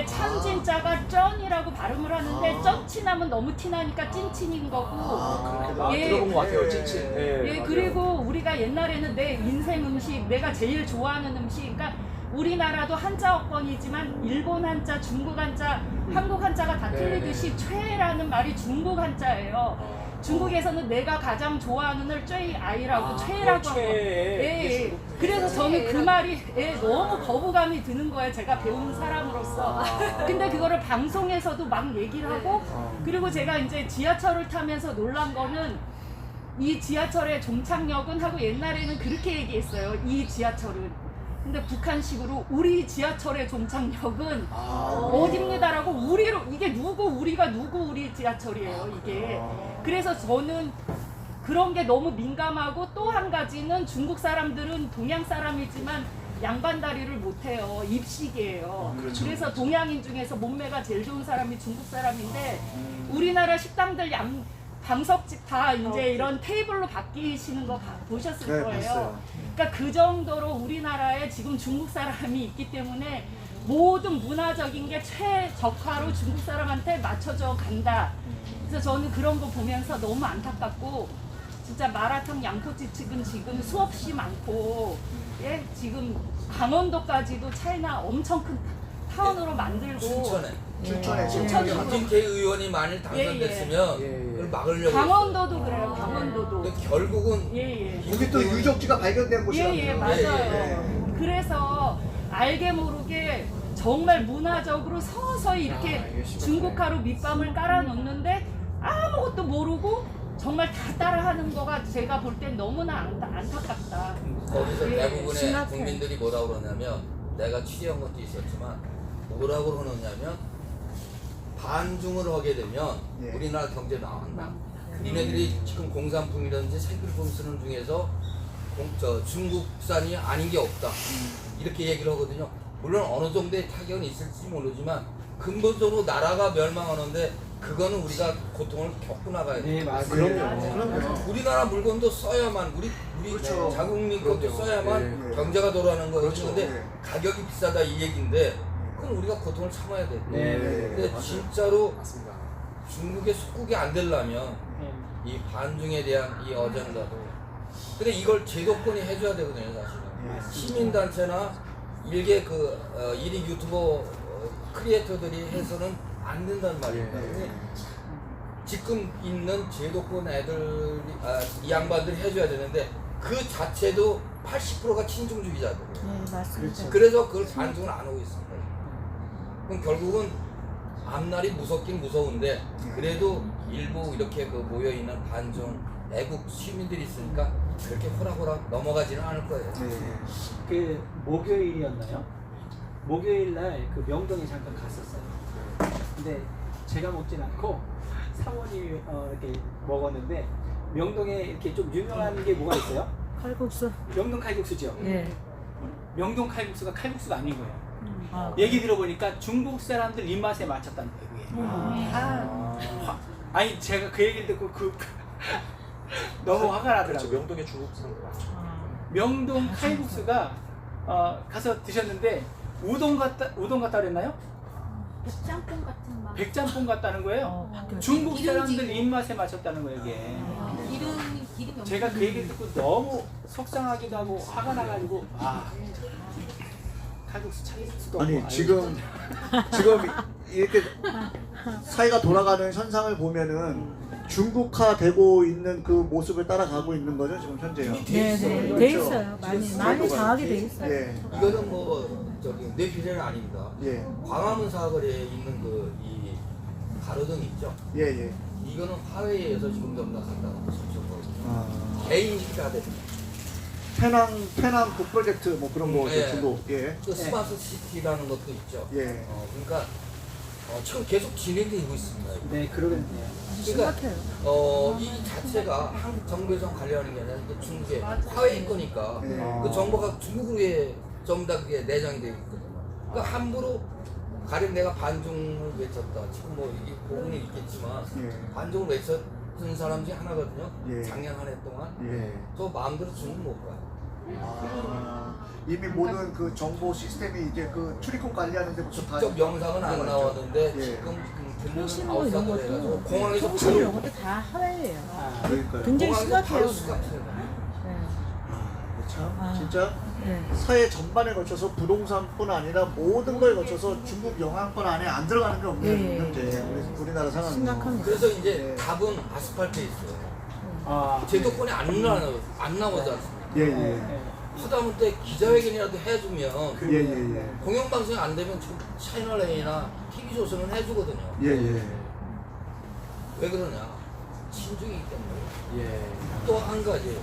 참진자가 쩐이라고 발음을 하는데 쩐친하면 너무 티나니까 찐친인 거고. 예. 들어본 것 같아요, 찐친. 예, 맞아요. 그리고 우리가 옛날에는 내 인생 음식, 내가 제일 좋아하는 음식, 그러니까 우리나라도 한자어권이지만 일본 한자, 중국 한자, 한국 한자가 다 틀리듯이 최라는 말이 중국 한자예요. 중국에서는 내가 가장 좋아하는 을 쯔이아이라고 최라고 하고. 예. 그래서 저는 그 말이 너무 거부감이 드는 거예요. 제가 배우는 사람으로서. 근데 그거를 방송에서도 막 얘기를 하고 그리고 제가 이제 지하철을 타면서 놀란 거는 이 지하철의 종착역은 하고 옛날에는 그렇게 얘기했어요. 이 지하철은. 근데 북한식으로 우리 지하철의 종착역은 어딥니다라고 우리로 이게 우리가 누구 우리 지하철이에요 이게. 그래서 저는 그런 게 너무 민감하고 또 한 가지는 중국 사람들은 동양 사람이지만 양반다리를 못해요. 입식이에요. 그래서 동양인 중에서 몸매가 제일 좋은 사람이 중국 사람인데 우리나라 식당들 방석집 다 이제 이런 테이블로 바뀌시는 거 보셨을 거예요. 봤어요. 그러니까 그 정도로 우리나라에 지금 중국 사람이 있기 때문에 모든 문화적인 게 최적화로 중국 사람한테 맞춰져 간다. 그래서 저는 그런 거 보면서 너무 안타깝고 진짜 마라탕 양꼬치 측은 지금 수없이 많고 예 지금 강원도까지도 차이나 엄청 큰 타운으로 만들고 춘천에 춘천에 춘천에 지금 김진태 의원이 만일 당선됐으면 예, 예. 그걸 막으려고 강원도도 그래요. 강원도도 근데 결국은 예예 여기 또 유적지가 발견된 곳이라고요. 예예 맞아요. 예. 그래서 알게 모르게 정말 문화적으로 서서히 이렇게 중국화로 밑밥을 깔아놓는데 아무것도 모르고 정말 다 따라하는 거가 제가 볼 땐 너무나 안타깝다. 거기서 예, 대부분의 심각해요. 국민들이 뭐라고 그러냐면 내가 취재한 것도 있었지만 뭐라고 그러느냐면 반중을 하게 되면 예. 우리나라 경제 나간다. 니네들이 지금 공산품이라든지 생필품 쓰는 중에서 중국산이 아닌 게 없다. 이렇게 얘기를 하거든요. 물론 어느 정도의 타격은 있을지 모르지만 근본적으로 나라가 멸망하는데 그거는 우리가 고통을 겪고 나가야 돼요. 네, 맞아요. 그럼요. 우리나라 물건도 써야만 우리 그렇죠. 자국민 것도 그럼요. 써야만 네. 경제가 돌아가는 거예요. 그렇죠. 근데 네. 가격이 비싸다 이 얘기인데 그건 우리가 고통을 참아야 돼. 네. 근데 맞아요. 진짜로 맞습니다. 중국의 속국이 안 되려면 네. 이 반중에 대한 이 어젠다도 근데 이걸 제도권이 해줘야 되거든요 사실은. 시민단체나 일개 그 1인 유튜버 크리에이터들이 해서는 안 된다는 말입니다. 근데 지금 있는 제도권 애들이 이 양반들이 해줘야 되는데 그 자체도 80%가 친중주의자들이에요. 네, 맞습니다. 그래서 그걸 반중을 안 하고 있습니다. 그럼 결국은 앞날이 무섭긴 무서운데 그래도 일부 이렇게 그 모여 있는 반중 애국 시민들이 있으니까 그렇게 호락호락 넘어가지는 않을 거예요. 그 목요일이었나요? 목요일 날 그 명동에 잠깐 갔었어요. 근데 제가 먹진 않고 사모님이 이렇게 먹었는데 명동에 이렇게 좀 유명한 게 뭐가 있어요? 칼국수. 명동 칼국수죠. 예. 명동 칼국수가 칼국수가 아닌 거예요. 아, 얘기 들어보니까 중국 사람들 입맛에 맞췄다는 거예요. 그게. 아니 제가 그 얘기를 듣고 너무 화가 그렇죠. 나더라고요. 명동의 중국 사람들 많죠. 명동 칼국수가 가서 드셨는데 우동 같다 그랬나요? 백짬뽕 같은 맛. 백짬뽕 같다는 거예요. 바뀌었죠. 중국 사람들 기름지고. 입맛에 맞췄다는 거예요 이게. 기름이 없는 제가 그 얘기를 듣고 너무 속상하기도 하고 화가 나가지고 칼국수 찾을 수도 아니 없고 지금 이렇게 사회가 돌아가는 현상을 보면은 중국화되고 있는 그 모습을 따라가고 있는 거죠 지금 현재요. 네, 네, 돼 있어요. 많이 장하게 돼 있어요. 예, 이거는 뭐 저기 내 비례는 아닙니다. 예, 광화문 사거리에 있는 그 이 가로등 있죠. 예, 예. 이거는 화웨이에서 지금 전부 다 갖다가 설치하고 개인식이 됩니다. 페낭 그 프로젝트 뭐 그런 거 예. 주로 예, 또 스마트 시티라는 것도 있죠. 예. 그러니까 지금 계속 진행되고 있습니다. 네 그러겠네요. 그러니까 심각해요. 이 자체가 한국 정부에서 관리하는 게 아니라 이게 중국의 화웨이 거니까 예. 그 정보가 중국으로 전부 다 그게 내장이 되어 있거든요. 그러니까 함부로 가령 내가 반중을 외쳤다. 지금 뭐 이게 부분이 있겠지만 예. 반중을 외쳤던 사람 중에 하나거든요. 예. 작년 한 해 동안 예. 저 마음대로 중국 못 가요. 이미 모든 그 정보 시스템이 이제 그 출입국 관리하는 데부터 다 직접 영상은 안 들어가 나왔는데 있죠. 예. 지금 통신 들리는 뭐 이런 아웃사이더 해가지고 것도 공항에서 통신 바로 이런 것도 다 하회예요. 그러니까요. 굉장히 공항에서 심각해요. 바로 수갑해요. 네. 참 진짜 네. 사회 전반에 걸쳐서 부동산뿐 아니라 모든 걸 거쳐서 중국 영향권 안에 안 들어가는 게 없는 예. 현재 우리나라 상황. 심각합니다. 그래서 이제 네. 답은 아스팔트에 있어요. 네. 제도권이 안 나오지 않습니까? 예예. 하다못해 기자회견이라도 해주면 예예예. 공영방송이 안 되면 지금 채널A나 TV조선은 해주거든요. 예예. 왜 그러냐? 친중이기 때문에. 예. 또 한 가지.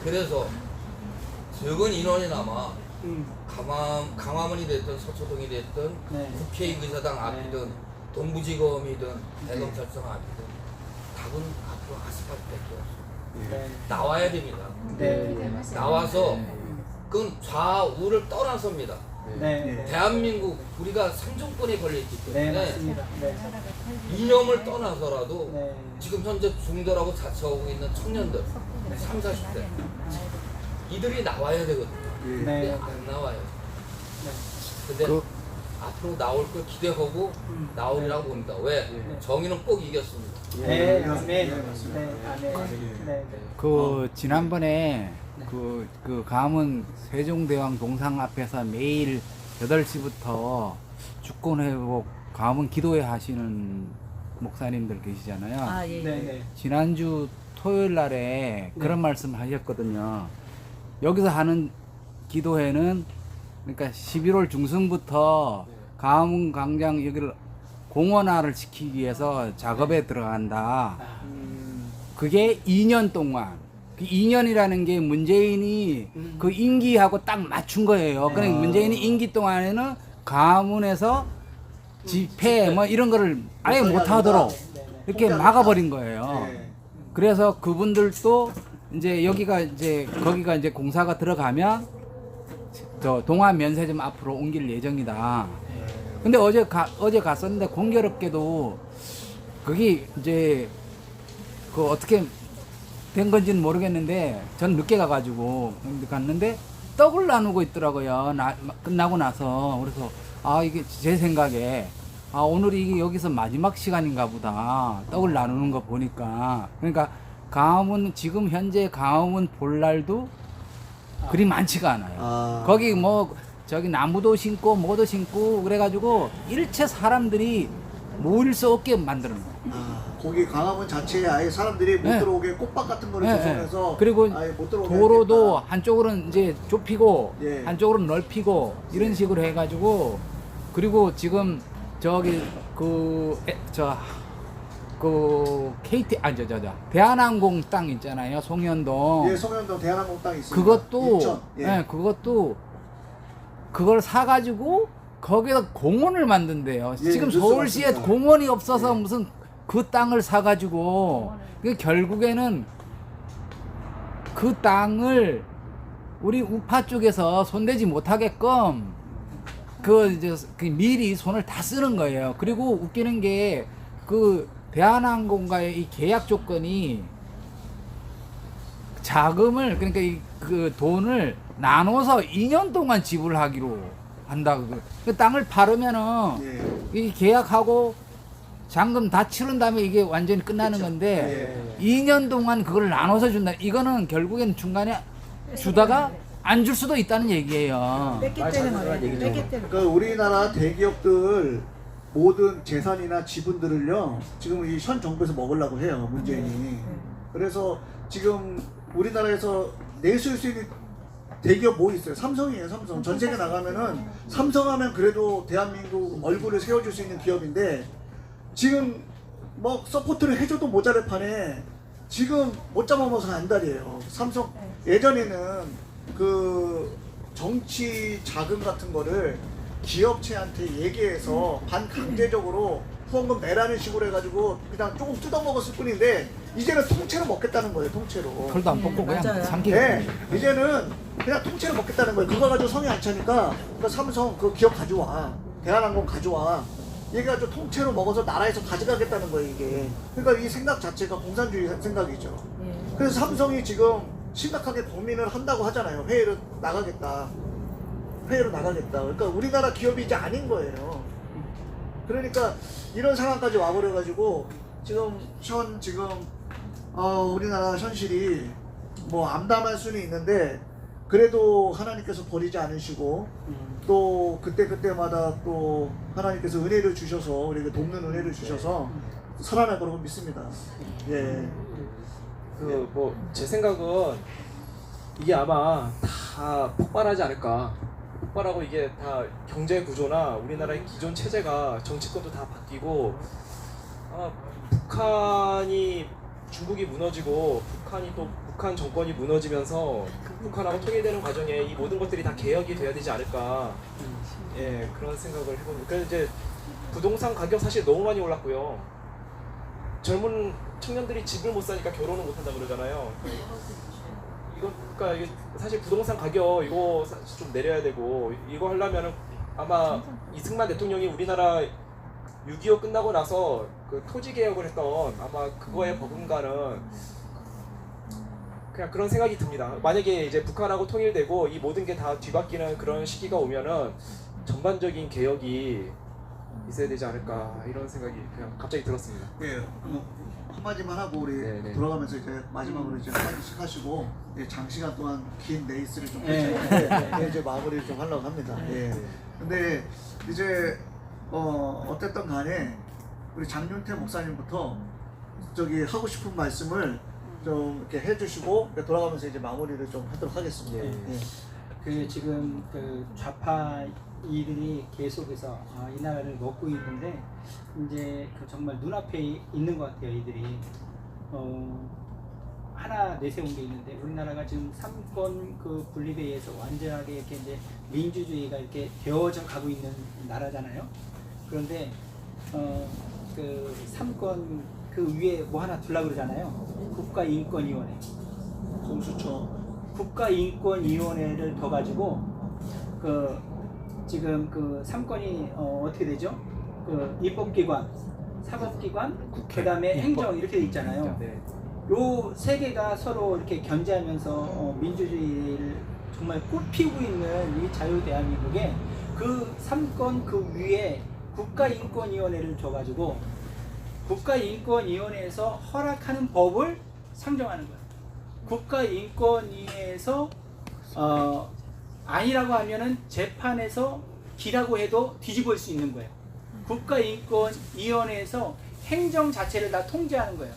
그래서 적은 인원이 남아 강화문이 됐든 서초동이 됐든 네. 국회의사당 앞이든 동부지검이든 대검찰청 앞이든 답은 앞으로 아스팔트밖에 없어요. 네. 나와야 됩니다. 네. 나와서 그건 좌우를 떠나서입니다. 네. 대한민국 우리가 삼종권에 걸려있기 네, 때문에 맞습니다. 네. 이념을 떠나서라도 네. 지금 현재 중도라고 자처하고 있는 청년들 3, 40대 이들이 나와야 되거든요. 네. 근데 네. 안 나와요. 네. 근데 그 앞으로 나올 걸 기대하고 나오리라고 봅니다. 왜? 정의는 꼭 이겼습니다. 네, 예, 아멘. 예, 네, 맞습니다. 아멘. 네, 네. 그 지난번에 그 가문 세종대왕 동상 앞에서 매일 8시부터 주권 회복 가문 기도회 하시는 목사님들 계시잖아요. 아, 예. 네, 네. 지난주 토요일 날에 그런 말씀 하셨거든요. 여기서 하는 기도회는 그러니까 11월 중순부터 가문 광장 여기를 공원화를 시키기 위해서 작업에 들어간다. 그게 2년 동안 그 2년이라는 게 문재인이 그 임기하고 딱 맞춘 거예요. 그러니까 문재인이 임기 동안에는 가문에서 집회 뭐 이런 거를 아예 못 하도록 이렇게 막아버린 거예요. 예. 그래서 그분들도 이제 여기가 이제 거기가 이제 공사가 들어가면 저 동안 면세점 앞으로 옮길 예정이다. 근데 어제 갔었는데 공교롭게도 거기 이제 그 어떻게 된 건지는 모르겠는데 전 늦게 가가지고 갔는데 떡을 나누고 있더라고요. 끝나고 나서. 그래서 아 이게 제 생각에 아 오늘이 이게 여기서 마지막 시간인가 보다. 떡을 나누는 거 보니까. 그러니까 가문 지금 현재 가문 볼 날도 그리 많지가 않아요. 거기 뭐 저기 나무도 심고 뭐도 심고 그래가지고 일체 사람들이 모일 수 없게 만드는 거예요. 거기 광화문 자체에 아예 사람들이 못 네. 들어오게 꽃밭 같은 거를 네, 조성해서 그리고 아예 못 들어오게 도로도 하겠다. 한쪽으로는 이제 좁히고 예. 한쪽으로는 넓히고 이런 식으로 해가지고 그리고 지금 저기 KT 대한항공 땅 있잖아요. 송현동. 예, 송현동 대한항공 땅 있습니다. 그것도 인천. 예. 그것도 그걸 사가지고 거기다 공원을 만든대요. 예, 지금 뉴스 서울시에 봤습니다. 공원이 없어서 예. 무슨 그 땅을 사가지고 결국에는 그 땅을 우리 우파 쪽에서 손대지 못하게끔 그 미리 손을 다 쓰는 거예요. 그리고 웃기는 게 그 대한항공과의 이 계약 조건이 자금을 그러니까 그 돈을 나눠서 2년 동안 지불하기로 한다. 그 땅을 팔으면은 예. 이 계약하고 잔금 다 치른 다음에 이게 완전히 끝나는 건데 2년 동안 그걸 나눠서 준다. 이거는 결국엔 중간에 주다가 안 줄 수도 있다는 얘기예요. 뺏겠다는 거예요. 뺏겠다는 그러니까 우리나라 대기업들 모든 재산이나 지분들을요 지금 이 현 정부에서 먹으려고 해요 문재인이. 그래서 지금 우리나라에서 내수 수 있는 대기업 뭐 있어요? 삼성이에요. 삼성. 전 세계 나가면은 삼성하면 그래도 대한민국 얼굴을 세워줄 수 있는 기업인데 지금 뭐 서포트를 해줘도 모자랄 판에 지금 못 잡아먹어서 안달이에요. 삼성 예전에는 그 정치 자금 같은 거를 기업체한테 얘기해서 반강제적으로 후원금 내라는 식으로 해가지고 그냥 조금 뜯어먹었을 뿐인데 이제는 통째로 먹겠다는 거예요. 통째로. 털도 안 뽑고 그냥 맞아요. 삼키고. 네, 이제는 그냥 통째로 먹겠다는 거예요. 그거 가지고 성이 안 차니까 그러니까 삼성 그 기업 가져와, 대한항공 가져와. 얘가 좀 통째로 먹어서 나라에서 가져가겠다는 거예요 이게. 그러니까 이 생각 자체가 공산주의 생각이죠. 그래서 삼성이 지금 심각하게 고민을 한다고 하잖아요. 회의로 나가겠다. 그러니까 우리나라 기업이 이제 아닌 거예요. 그러니까 이런 상황까지 와버려가지고 지금 우리나라 현실이 뭐 암담할 수는 있는데 그래도 하나님께서 버리지 않으시고 또 그때마다 또 하나님께서 은혜를 주셔서 우리에게 돕는 은혜를 주셔서 살아날 거라고 믿습니다. 예. 제 생각은 이게 아마 다 폭발하지 않을까. 폭발하고 이게 다 경제 구조나 우리나라의 기존 체제가 정치권도 다 바뀌고 북한이 중국이 무너지고 북한 정권이 무너지면서 북한하고 통일되는 과정에 이 모든 것들이 다 개혁이 돼야 되지 않을까. 예, 그런 생각을 해봅니다. 그래서 이제 부동산 가격 사실 너무 많이 올랐고요. 젊은 청년들이 집을 못 사니까 결혼을 못 한다 그러잖아요. 그러니까 이게 사실 부동산 가격 이거 좀 내려야 되고 이거 하려면은 아마 이승만 대통령이 우리나라 6.25 끝나고 나서 그 토지 개혁을 했던 아마 그거에 버금가는 그냥 그런 생각이 듭니다. 만약에 이제 북한하고 통일되고 이 모든 게 다 뒤바뀌는 그런 시기가 오면은 전반적인 개혁이 있어야 되지 않을까 이런 생각이 그냥 갑자기 들었습니다. 예, 한마디만 하고 우리 네네. 돌아가면서 이제 마지막으로 이제 한마디씩 하시고 장시간 동안 긴 레이스를 좀 네. 펼쳤는데 이제 마무리를 좀 하려고 합니다. 예. 근데 이제 어쨌든 간에 우리 장윤태 목사님부터 저기 하고 싶은 말씀을 좀 이렇게 해주시고 돌아가면서 이제 마무리를 좀 하도록 하겠습니다. 예. 예. 그 지금 그 좌파 이들이 계속해서 이 나라를 먹고 있는데 이제 그 정말 눈앞에 있는 것 같아요. 이들이 하나 내세운 게 있는데 우리나라가 지금 삼권 그 분립에 의해서 완전하게 이렇게 이제 민주주의가 이렇게 되어져 가고 있는 나라잖아요. 그런데 그 삼권 그 위에 뭐 하나 두려고 그러잖아요. 국가인권위원회. 공수처. 국가인권위원회를 더 가지고 그 지금 그 삼권이 어떻게 되죠? 그 입법기관, 사법기관, 그다음에 행정 이렇게 돼 있잖아요. 네. 요 세 개가 서로 이렇게 견제하면서 민주주의를 정말 꽃피우고 있는 이 자유 대한민국에 그 삼권 그 위에 국가인권위원회를 줘가지고 국가인권위원회에서 허락하는 법을 상정하는 거예요. 국가인권위에서 아니라고 하면은 재판에서 기라고 해도 뒤집을 수 있는 거예요. 국가인권위원회에서 행정 자체를 다 통제하는 거예요.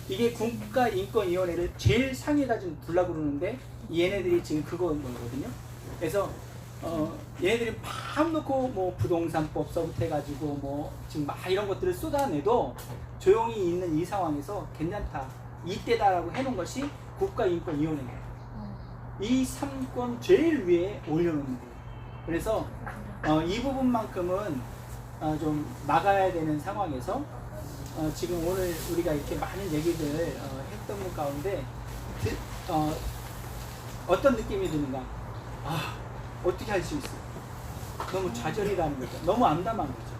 이게 국가인권위원회를 제일 상위에다 좀 두려고 그러는데 얘네들이 지금 그거인 거거든요. 그래서 얘네들이 막 놓고 뭐 부동산법서부터 해가지고 뭐 지금 막 이런 것들을 쏟아내도 조용히 있는 이 상황에서 괜찮다. 이때다라고 해놓은 것이 국가인권위원회예요. 이 3권 제일 위에 올려놓는 거예요. 그래서 이 부분만큼은 좀 막아야 되는 상황에서 지금 오늘 우리가 이렇게 많은 얘기들 했던 것 가운데 어떤 느낌이 드는가? 어떻게 할 수 있어? 너무 좌절이라는 거죠. 너무 암담한 거죠.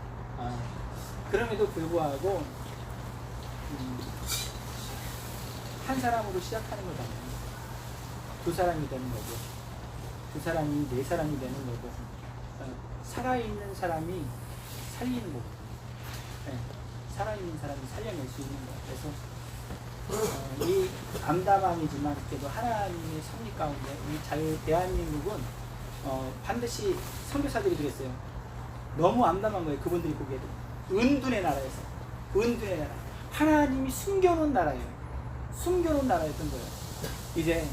그럼에도 불구하고 한 사람으로 시작하는 거잖아요. 두 사람이 되는 거고, 두 사람이 네 사람이 되는 거고, 살아있는 사람이 살리는 거고, 네. 살아있는 사람이 살려낼 수 있는 거예요. 그래서 이 암담함이지만 그래도 하나님의 섭리 가운데 이 자유 대한민국은 반드시 선교사들이 그랬어요. 너무 암담한 거예요. 그분들이 보기에도 은둔의 나라에서 은둔의 나라, 하나님이 숨겨놓은 나라예요. 숨겨놓은 나라였던 거예요. 이제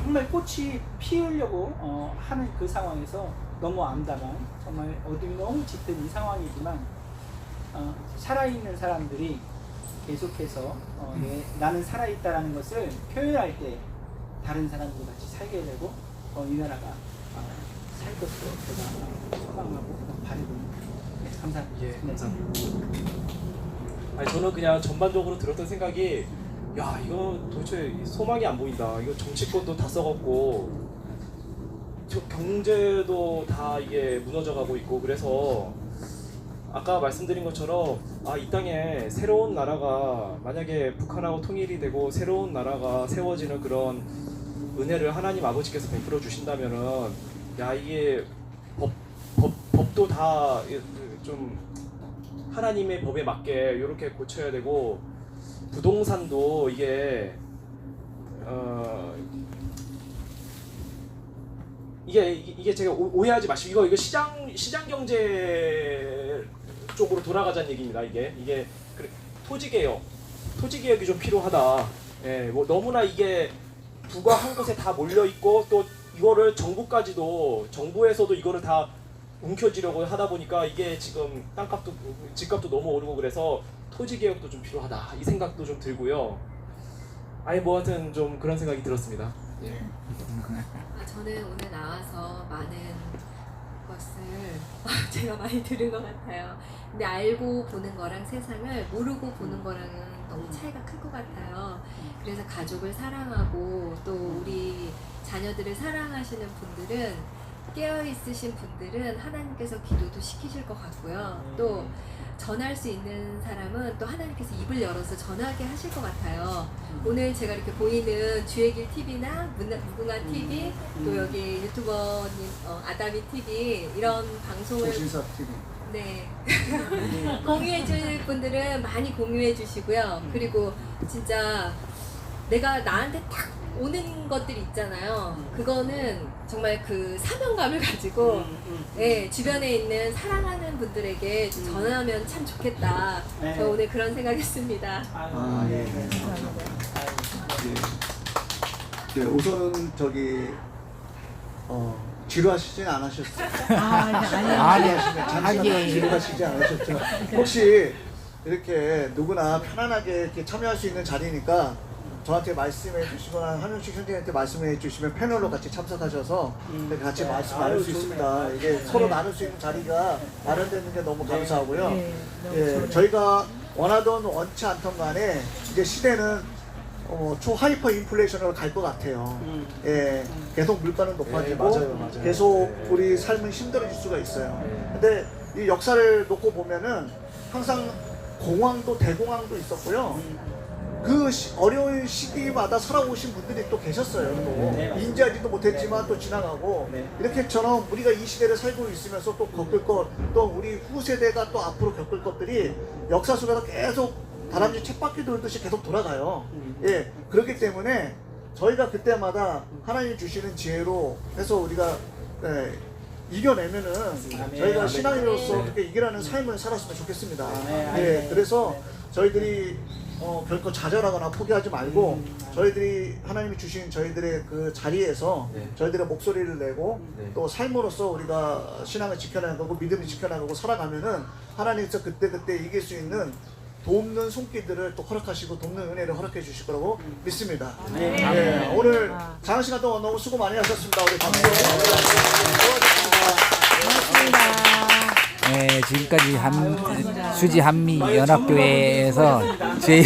정말 꽃이 피우려고 하는 그 상황에서 너무 암담한, 정말 어둠이 너무 짙은 이 상황이지만 살아있는 사람들이 계속해서 나는 살아있다라는 것을 표현할 때 다른 사람들 같이 살게 되고 이 나라가 살 것으로 제가 소망하고 바라봅니다. 네, 감사합니다. 예, 감사합니다. 아니, 저는 그냥 전반적으로 들었던 생각이, 야, 이거 도대체 소망이 안 보인다. 이거 정치권도 다 썩었고 경제도 다 이게 무너져가고 있고, 그래서 아까 말씀드린 것처럼 이 땅에 새로운 나라가 만약에 북한하고 통일이 되고 새로운 나라가 세워지는 그런 은혜를 하나님 아버지께서 베풀어 주신다면은, 야, 이게 법도 다 좀 하나님의 법에 맞게 이렇게 고쳐야 되고, 부동산도 이게 이게 제가 오해하지 마시고, 이거 시장 경제 쪽으로 돌아가자는 얘기입니다. 이게 토지 개혁이 좀 필요하다. 예, 뭐 너무나 이게 부가 한 곳에 다 몰려 있고, 또 이거를 정부에서도 이거를 다 움켜쥐려고 하다 보니까 이게 지금 땅값도 집값도 너무 오르고, 그래서 토지 개혁도 좀 필요하다, 이 생각도 좀 들고요. 뭐 하여튼 좀 그런 생각이 들었습니다. 예. 저는 오늘 나와서 많은 것을 제가 많이 들은 것 같아요. 근데 알고 보는 거랑 세상을 모르고 보는 거랑은 너무 차이가 클 것 같아요. 그래서 가족을 사랑하고 또 우리 자녀들을 사랑하시는 분들은 깨어 있으신 분들은 하나님께서 기도도 시키실 것 같고요. 또 전할 수 있는 사람은 또 하나님께서 입을 열어서 전하게 하실 것 같아요. 오늘 제가 이렇게 보이는 주의 길 TV나 무궁화 TV, 또 여기 유튜버님 아다미 TV 이런 방송을 조신사 TV. 네. 공유해 줄 분들은 많이 공유해 주시고요. 그리고 진짜 내가 나한테 딱 오는 것들이 있잖아요. 그거는 정말 그 사명감을 가지고 예, 주변에 있는 사랑하는 분들에게 전하면 참 좋겠다. 네. 저 오늘 그런 생각했습니다. 아, 예. 네, 우선은 저기 지루하시진 않으셨어요? 아니요. 잠시만 지루하시지 않으셨죠? 혹시 이렇게 누구나 편안하게 이렇게 참여할 수 있는 자리니까 저한테 말씀해 주시거나 한윤식 선생님한테 말씀해 주시면 패널로 같이 참석하셔서 이렇게 같이 말씀 나눌 수 있습니다. 이게 서로 나눌 수 있는 자리가 마련되는 게 너무 감사하고요. 예, 저희가 원하던 원치 않던 간에 이제 시대는 초하이퍼 인플레이션으로 갈 것 같아요. 예, 계속 물가는 높아지고 맞아요. 계속 우리 삶은 힘들어질 수가 있어요. 근데 이 역사를 놓고 보면은 항상 공황도 대공황도 있었고요. 그 어려운 시기마다 살아오신 분들이 또 계셨어요. 또 인지하지도 못했지만 또 지나가고 이렇게처럼 우리가 이 시대를 살고 있으면서 또 겪을 것, 또 우리 후세대가 또 앞으로 겪을 것들이 역사 속에서 계속 다람쥐 쳇바퀴 돌듯이 계속 돌아가요. 예, 그렇기 때문에 저희가 그때마다 하나님 주시는 지혜로 해서 우리가 이겨내면은 저희가 신앙인으로서 그렇게 이기라는 삶을 살았으면 좋겠습니다. 예, 그래서 저희들이 결코 좌절하거나 포기하지 말고 저희들이 하나님이 주신 저희들의 그 자리에서 저희들의 목소리를 내고 또 삶으로서 우리가 신앙을 지켜나가고 믿음을 지켜나가고 살아가면은 하나님께서 그때그때 이길 수 있는 돕는 손길들을 또 허락하시고 돕는 은혜를 허락해 주실 거라고 믿습니다. 예, 오늘 장한 시간 동안 너무 수고 많이 하셨습니다. 우리 박수. 네, 지금까지 수지 한미 연합교회에서 저희